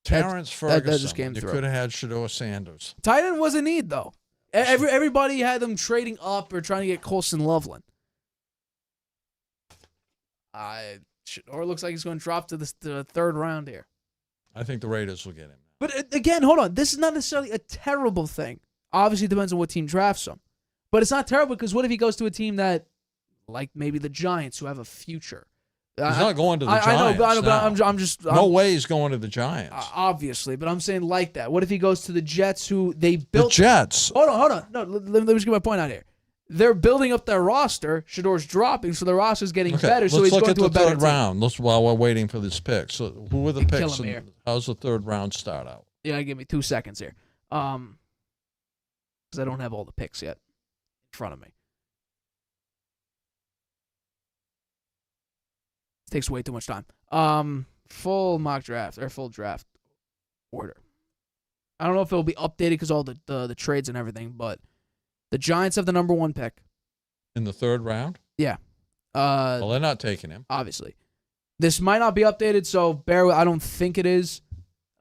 Terrence Ferguson. That just came you through. could have had Shedeur Sanders. Tight end was a need, though. Everybody had them trading up or trying to get Colson Loveland. Shedeur looks like he's going to drop to the 3rd round here. I think the Raiders will get him. But again, hold on. This is not necessarily a terrible thing. Obviously, it depends on what team drafts him. But it's not terrible because what if he goes to a team that, like maybe the Giants, who have a future? He's not going to the I Giants. know, but I'm just. No way he's going to the Giants. Obviously, but I'm saying like that. What if he goes to the Jets, who they built? The Jets. Hold on. No, let me just get my point out here. They're building up their roster. Shedeur's dropping, so the roster's getting better. So he's going to a better team. Let's look at the 3rd round. While we're waiting for this pick. So who are the Kill picks? him here. How's the 3rd round start out? Yeah, give me 2 seconds here. Because I don't have all the picks yet in front of me. It takes way too much time. Full mock draft or full draft order. I don't know if it'll be updated because all the trades and everything, but the Giants have the number 1 pick. In the 3rd round? Yeah. Well, they're not taking him. Obviously. This might not be updated, so bear with. I don't think it is.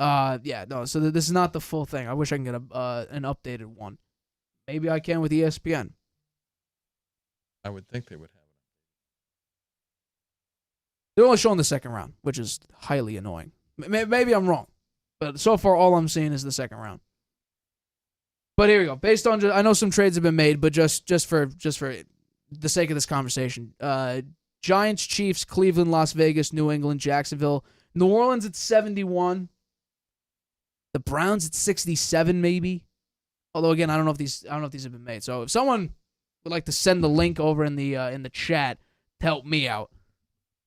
So this is not the full thing. I wish I can get an updated one. Maybe I can with ESPN. I would think they would have it. They're only showing the 2nd round, which is highly annoying. Maybe I'm wrong, but so far all I'm seeing is the 2nd round. But here we go. Based on, I know some trades have been made, but just for the sake of this conversation, Giants, Chiefs, Cleveland, Las Vegas, New England, Jacksonville. New Orleans at 71. The Browns at 67, maybe. Although again, I don't know if these have been made. So if someone would like to send the link over in the chat to help me out,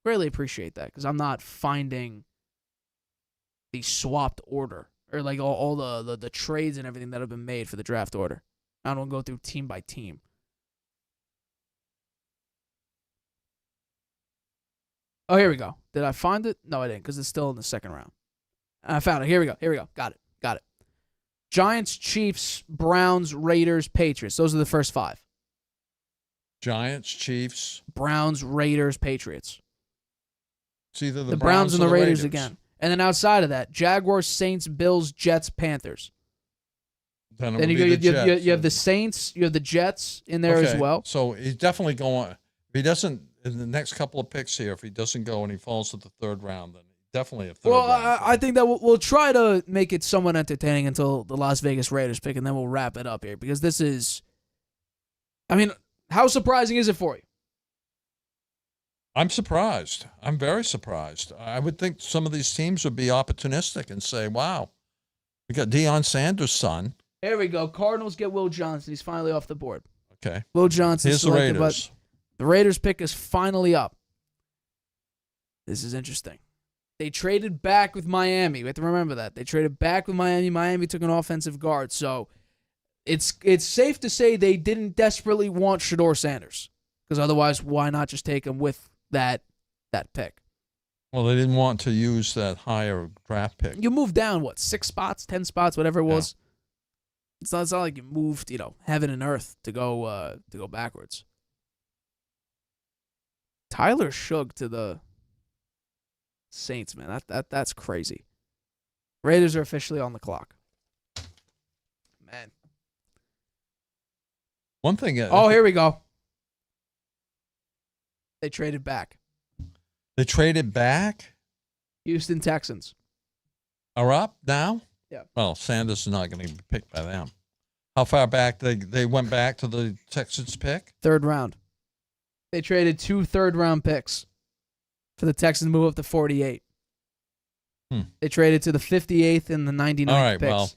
greatly appreciate that, because I'm not finding the swapped order or like all the trades and everything that have been made for the draft order. I don't go through team by team. Oh, here we go. Did I find it? No, I didn't, because it's still in the second round. I found it. Here we go. Got it. Giants, Chiefs, Browns, Raiders, Patriots. Those are the first 5. Giants, Chiefs, Browns, Raiders, Patriots. It's either The Browns and the Raiders again. And then outside of that, Jaguars, Saints, Bills, Jets, Panthers. Then you have the Saints, you have the Jets in there as well. So he's definitely going. If he doesn't, in the next couple of picks here, if he doesn't go and he falls to the third round, then definitely a third round. Well, I think that we'll try to make it somewhat entertaining until the Las Vegas Raiders pick, and then we'll wrap it up here, because this is, I mean, how surprising is it for you? I'm surprised. I'm very surprised. I would think some of these teams would be opportunistic and say, wow, we got Deion Sanders' son. Here we go. Cardinals get Will Johnson. He's finally off the board. Okay. Will Johnson. Here's the Raiders. The Raiders pick is finally up. This is interesting. They traded back with Miami. We have to remember that. They traded back with Miami. Miami took an offensive guard. So it's safe to say they didn't desperately want Shedeur Sanders, because otherwise, why not just take him with that pick? Well, they didn't want to use that higher draft pick. You moved down, 6 spots, 10 spots, whatever it was. Yeah. It's not like you moved, heaven and earth to go backwards. Tyler Shug to the Saints, man. That's crazy. Raiders are officially on the clock. Man. One thing. Here we go. They traded back. They traded back? Houston Texans are up now? Yeah. Well, Sanders is not going to be picked by them. How far back? They went back to the Texans pick? 3rd round. They traded 2 third-round picks for the Texans to move up to 48. They traded to the 58th and the 99th All right, picks. well,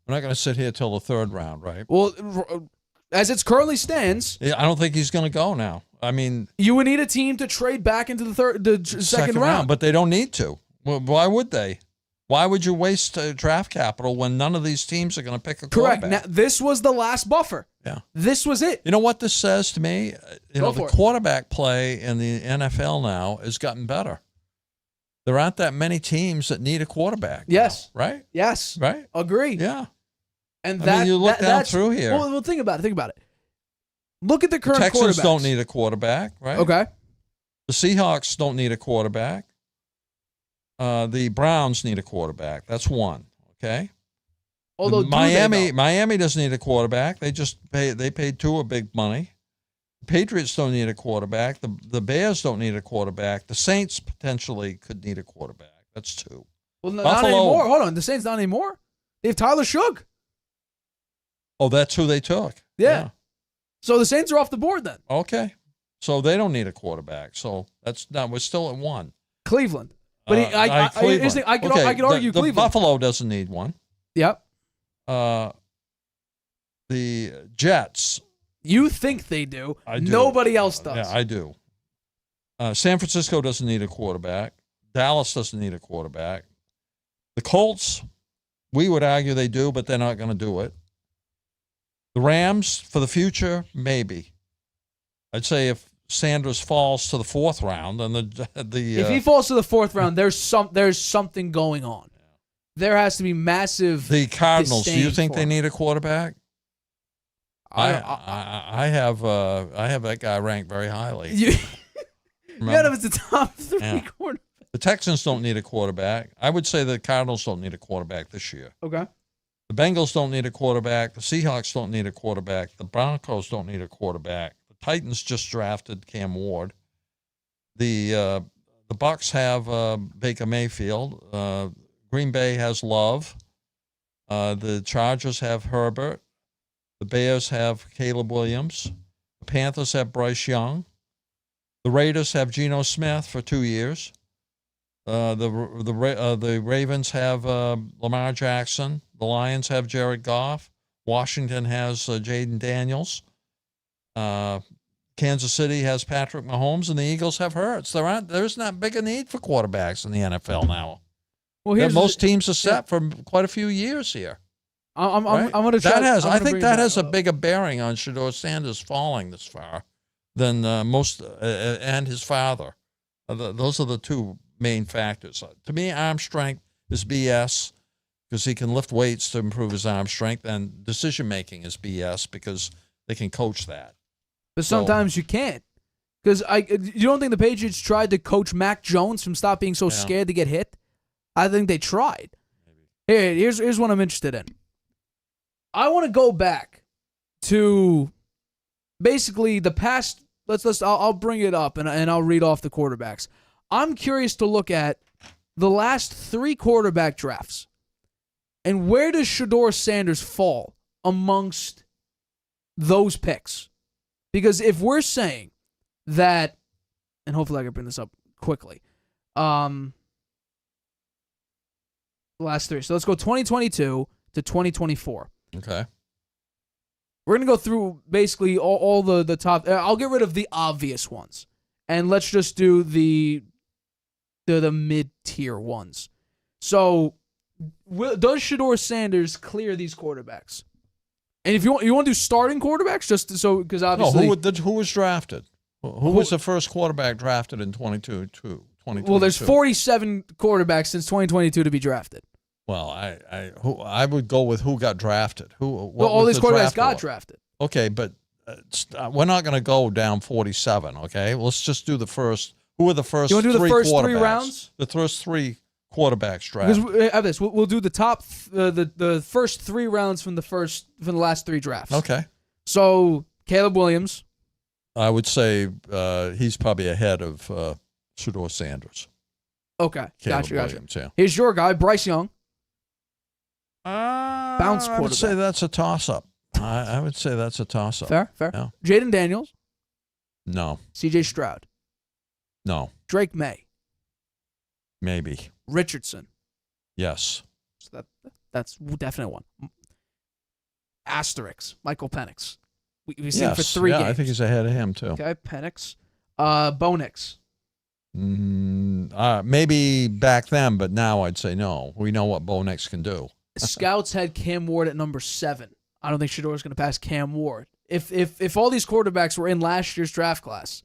we're not going to sit here till the 3rd round, right? Well, as it currently stands, yeah, I don't think he's going to go now. I mean, you would need a team to trade back into the second round. But they don't need to. Well, why would they? Why would you waste draft capital when none of these teams are going to pick a quarterback? Correct. Now, this was the last buffer. Yeah. This was it. You know what this says to me? The quarterback play in the NFL now has gotten better. There aren't that many teams that need a quarterback. Yes. Now, right? Yes. Right? Agree. Yeah. And you look down through here. Well, think about it. Look at the current quarterbacks. The Texans don't need a quarterback, right? Okay. The Seahawks don't need a quarterback. The Browns need a quarterback. That's one. Okay. Although Miami doesn't need a quarterback. They paid Tua big money. The Patriots don't need a quarterback. The Bears don't need a quarterback. The Saints potentially could need a quarterback. That's 2. Well, not anymore. Hold on. The Saints not anymore. They have Tyler Shug. Oh, that's who they took. Yeah. So the Saints are off the board then. Okay. So they don't need a quarterback. So we're still at 1. Cleveland. But Cleveland. I could argue the Cleveland. Buffalo doesn't need one. Yep. The Jets. You think they do. I do. Nobody else does. Yeah, I do. San Francisco doesn't need a quarterback. Dallas doesn't need a quarterback. The Colts, we would argue they do, but they're not going to do it. The Rams, for the future, maybe. I'd say if Sanders falls to the 4th round, then if he falls to the 4th round, there's something going on. There has to be massive. The Cardinals. Do you think they need a quarterback? I have that guy ranked very highly. You got him as the top 3 quarterback. The Texans don't need a quarterback. I would say the Cardinals don't need a quarterback this year. Okay. The Bengals don't need a quarterback. The Seahawks don't need a quarterback. The Broncos don't need a quarterback. The Titans just drafted Cam Ward. The Bucs have Baker Mayfield. Green Bay has Love. The Chargers have Herbert. The Bears have Caleb Williams. The Panthers have Bryce Young. The Raiders have Geno Smith for 2 years. The Ravens have Lamar Jackson. The Lions have Jared Goff. Washington has Jaden Daniels. Kansas City has Patrick Mahomes, and the Eagles have Hurts. There's not big a need for quarterbacks in the NFL now. Well, most teams are set for quite a few years here. I'm going to try. I think that has a bigger bearing on Shedeur Sanders falling this far than most and his father. Those are the two main factors. To me, arm strength is BS because he can lift weights to improve his arm strength, and decision making is BS because they can coach that. But sometimes you can't. Because you don't think the Patriots tried to coach Mac Jones from stop being so scared to get hit? I think they tried. Here's what I'm interested in. I want to go back to basically the past. I'll bring it up and I'll read off the quarterbacks. I'm curious to look at the last 3 quarterback drafts. And where does Shedeur Sanders fall amongst those picks? Because if we're saying that, and hopefully I can bring this up quickly, the last 3. So let's go 2022 to 2024. Okay. We're going to go through basically all the top. I'll get rid of the obvious ones. And let's just do the mid-tier ones. So, does Shedeur Sanders clear these quarterbacks? And if you want to do starting quarterbacks, just so because obviously, who was drafted? Who was the first quarterback drafted in 2022? Well, there's 47 quarterbacks since 2022 to be drafted. Well, I would go with who got drafted. All these quarterbacks got drafted. Okay, but we're not going to go down 47. Okay, let's just do the first. Who are the first? You want to do the first 3 rounds? The first 3 quarterbacks drafted. We'll do the top, the first 3 rounds from the last 3 drafts. Okay. So Caleb Williams. I would say he's probably ahead of Shedeur Sanders. Okay, gotcha. Williams, yeah. Here's your guy, Bryce Young. Bounce quarterback. I would say that's a toss-up. I would say that's a toss-up. Fair. Yeah. Jaden Daniels. No. C.J. Stroud. No. Drake May. Maybe. Richardson. Yes. So that's definitely one. Asterix. Michael Penix. We've seen for 3 games. I think he's ahead of him too. Okay, Penix. Bo Nix. Maybe back then, but now I'd say no. We know what Bo Nix can do. Scouts had Cam Ward at number 7. I don't think Shedeur's going to pass Cam Ward. If all these quarterbacks were in last year's draft class,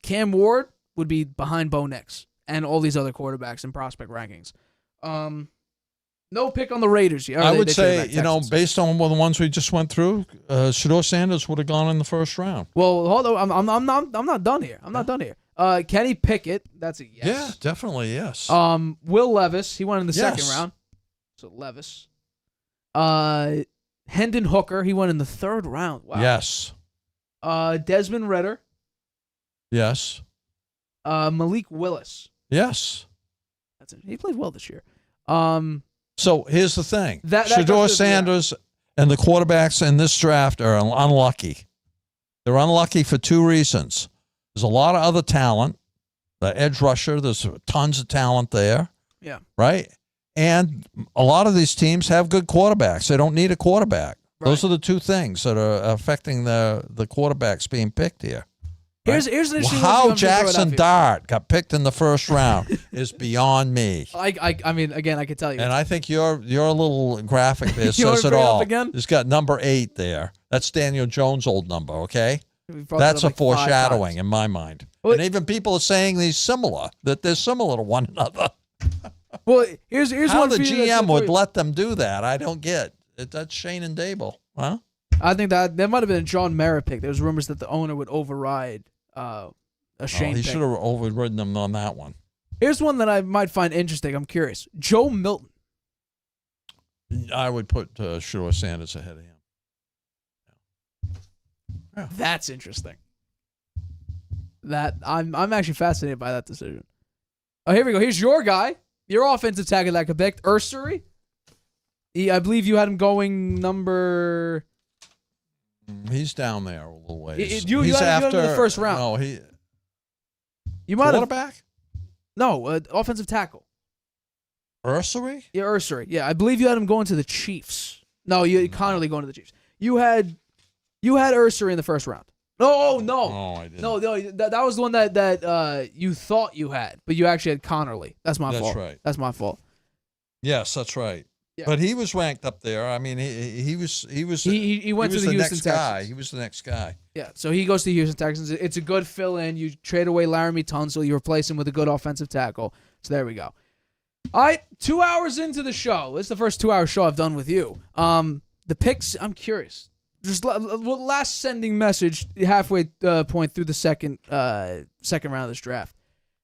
Cam Ward would be behind Bo Nix and all these other quarterbacks in prospect rankings. No pick on the Raiders. I would say, based on the ones we just went through, Shedeur Sanders would have gone in the first round. Well, hold on. I'm not done here. I'm not done here. Kenny Pickett, that's a yes. Yeah, definitely yes. Will Levis, he went in the second round. So Levis. Hendon Hooker, he went in the 3rd round. Wow. Yes. Desmond Ridder. Yes. Malik Willis. Yes. He played well this year. So here's the thing. Shedeur Sanders and the quarterbacks in this draft are unlucky. They're unlucky for 2 reasons. There's a lot of other talent. The edge rusher, there's tons of talent there. Yeah. Right? And a lot of these teams have good quarterbacks. They don't need a quarterback. Right. Those are the 2 things that are affecting the quarterbacks being picked here. Right? Here's an interesting how Jaxson Dart got picked in the first round is beyond me. I mean, again, I can tell you. And I think your little graphic there says it all. It's got number 8 there. That's Daniel Jones' old number, okay? That's a foreshadowing in my mind. Well, and even people are saying that they're similar to one another. Well, here's how one the GM would let them do that. I don't get it. That's Shane and Dable, huh? I think that might have been a John Mara pick. There's rumors that the owner would override a Shane. He should have overridden them on that one. Here's one that I might find interesting. I'm curious. Joe Milton. I would put Shedeur Sanders ahead of him. Yeah. That's interesting. That I'm actually fascinated by that decision. Oh, here we go. Here's your guy. Your offensive tackle that could pick, Ursary. I believe you had him going number. He's down there a little ways. You had him in the first round. No, You might have. Quarterback? No, offensive tackle. Ursery? Yeah, Ursery. Yeah, I believe you had him going to the Chiefs. No, you had Connerly going to the Chiefs. You had Ursery in the first round. No. Oh, I didn't. No, that was the one that you thought you had, but you actually had Connerly. That's my fault. That's right. That's my fault. Yes, that's right. Yeah. But he was ranked up there. I mean, he went He went to to the Houston next guy. Texans. He was the next guy. Yeah, so he goes to the Houston Texans. It's a good fill-in. You trade away Laramie Tunsil. You replace him with a good offensive tackle. So there we go. All right, 2 hours into the show. This is the first 2 hour show I've done with you. The picks, I'm curious. Just last sending message halfway point through the second round of this draft.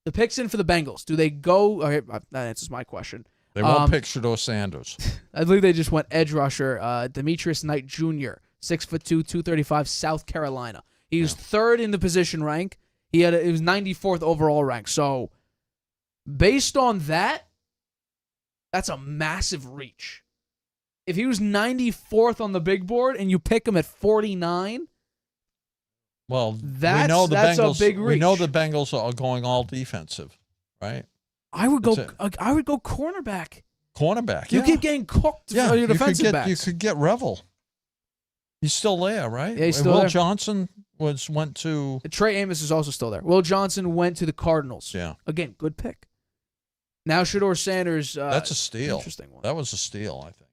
The picks in for the Bengals. Do they go? Okay, that answers my question. They won't pick Shedeur Sanders. I believe they just went edge rusher, Demetrius Knight Jr., 6'2", 235, South Carolina. He was third in the position rank. It was 94th overall rank. So, based on that, that's a massive reach. If he was 94th on the big board and you pick him at 49, well, that's a big reach. We know the Bengals are going all defensive, right? I would go cornerback. Cornerback. You keep getting cooked for your defensive backs. You could get Revel. He's still there, right? Yeah, he's still Will there. Johnson went to. Trey Amos is also still there. Will Johnson went to the Cardinals. Yeah. Again, good pick. Now Shedeur Sanders. That's a steal. Interesting one. That was a steal, I think.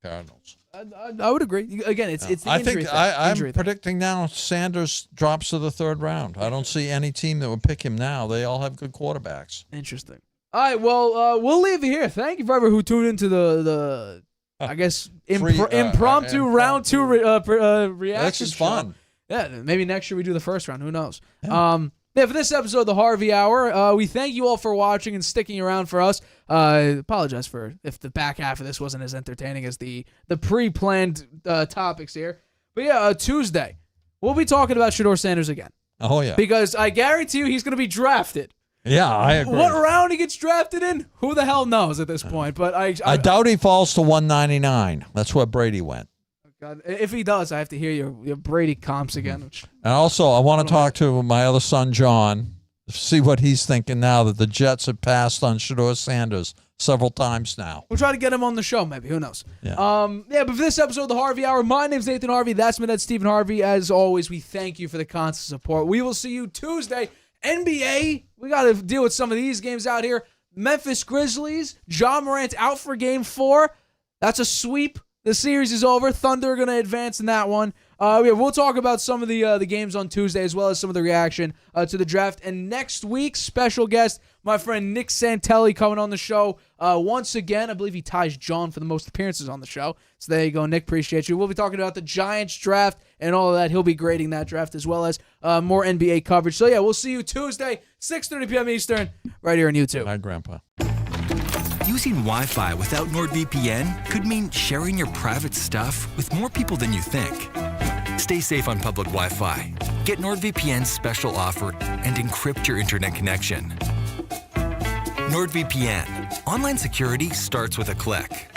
Cardinals. I would agree. Again, it's the injury thing. I'm predicting now Sanders drops to the third round. I don't see any team that would pick him now. They all have good quarterbacks. Interesting. All right, well, we'll leave it here. Thank you for everyone who tuned into the I guess, impromptu round two reaction. This is fun. Yeah, maybe next year we do the first round. Who knows? Yeah. For this episode of the Harvey Hour, we thank you all for watching and sticking around for us. Apologize for if the back half of this wasn't as entertaining as the pre-planned topics here. But yeah, Tuesday, we'll be talking about Shedeur Sanders again. Oh, yeah. Because I guarantee you he's going to be drafted. Yeah, I agree. What round he gets drafted in? Who the hell knows at this point? But I doubt he falls to 199. That's where Brady went. God, if he does, I have to hear your Brady comps again. And also, I want to talk to my other son, John, see what he's thinking now that the Jets have passed on Shedeur Sanders several times now. We'll try to get him on the show, maybe. Who knows? Yeah. But for this episode of the Harvey Hour, my name's Nathan Harvey. That's my dad, Stephen Harvey. As always, we thank you for the constant support. We will see you Tuesday. NBA, we got to deal with some of these games out here. Memphis Grizzlies, Ja Morant out for Game 4. That's a sweep. The series is over. Thunder are going to advance in that one. We'll talk about some of the games on Tuesday as well as some of the reaction to the draft. And next week, special guest, my friend Nick Santelli coming on the show once again. I believe he ties John for the most appearances on the show. So there you go, Nick. Appreciate you. We'll be talking about the Giants draft and all of that. He'll be grading that draft as well as more NBA coverage. So yeah, we'll see you Tuesday, 6:30 p.m. Eastern, right here on YouTube. Hi, Grandpa. Using Wi-Fi without NordVPN could mean sharing your private stuff with more people than you think. Stay safe on public Wi-Fi. Get NordVPN's special offer and encrypt your internet connection. NordVPN. Online security starts with a click.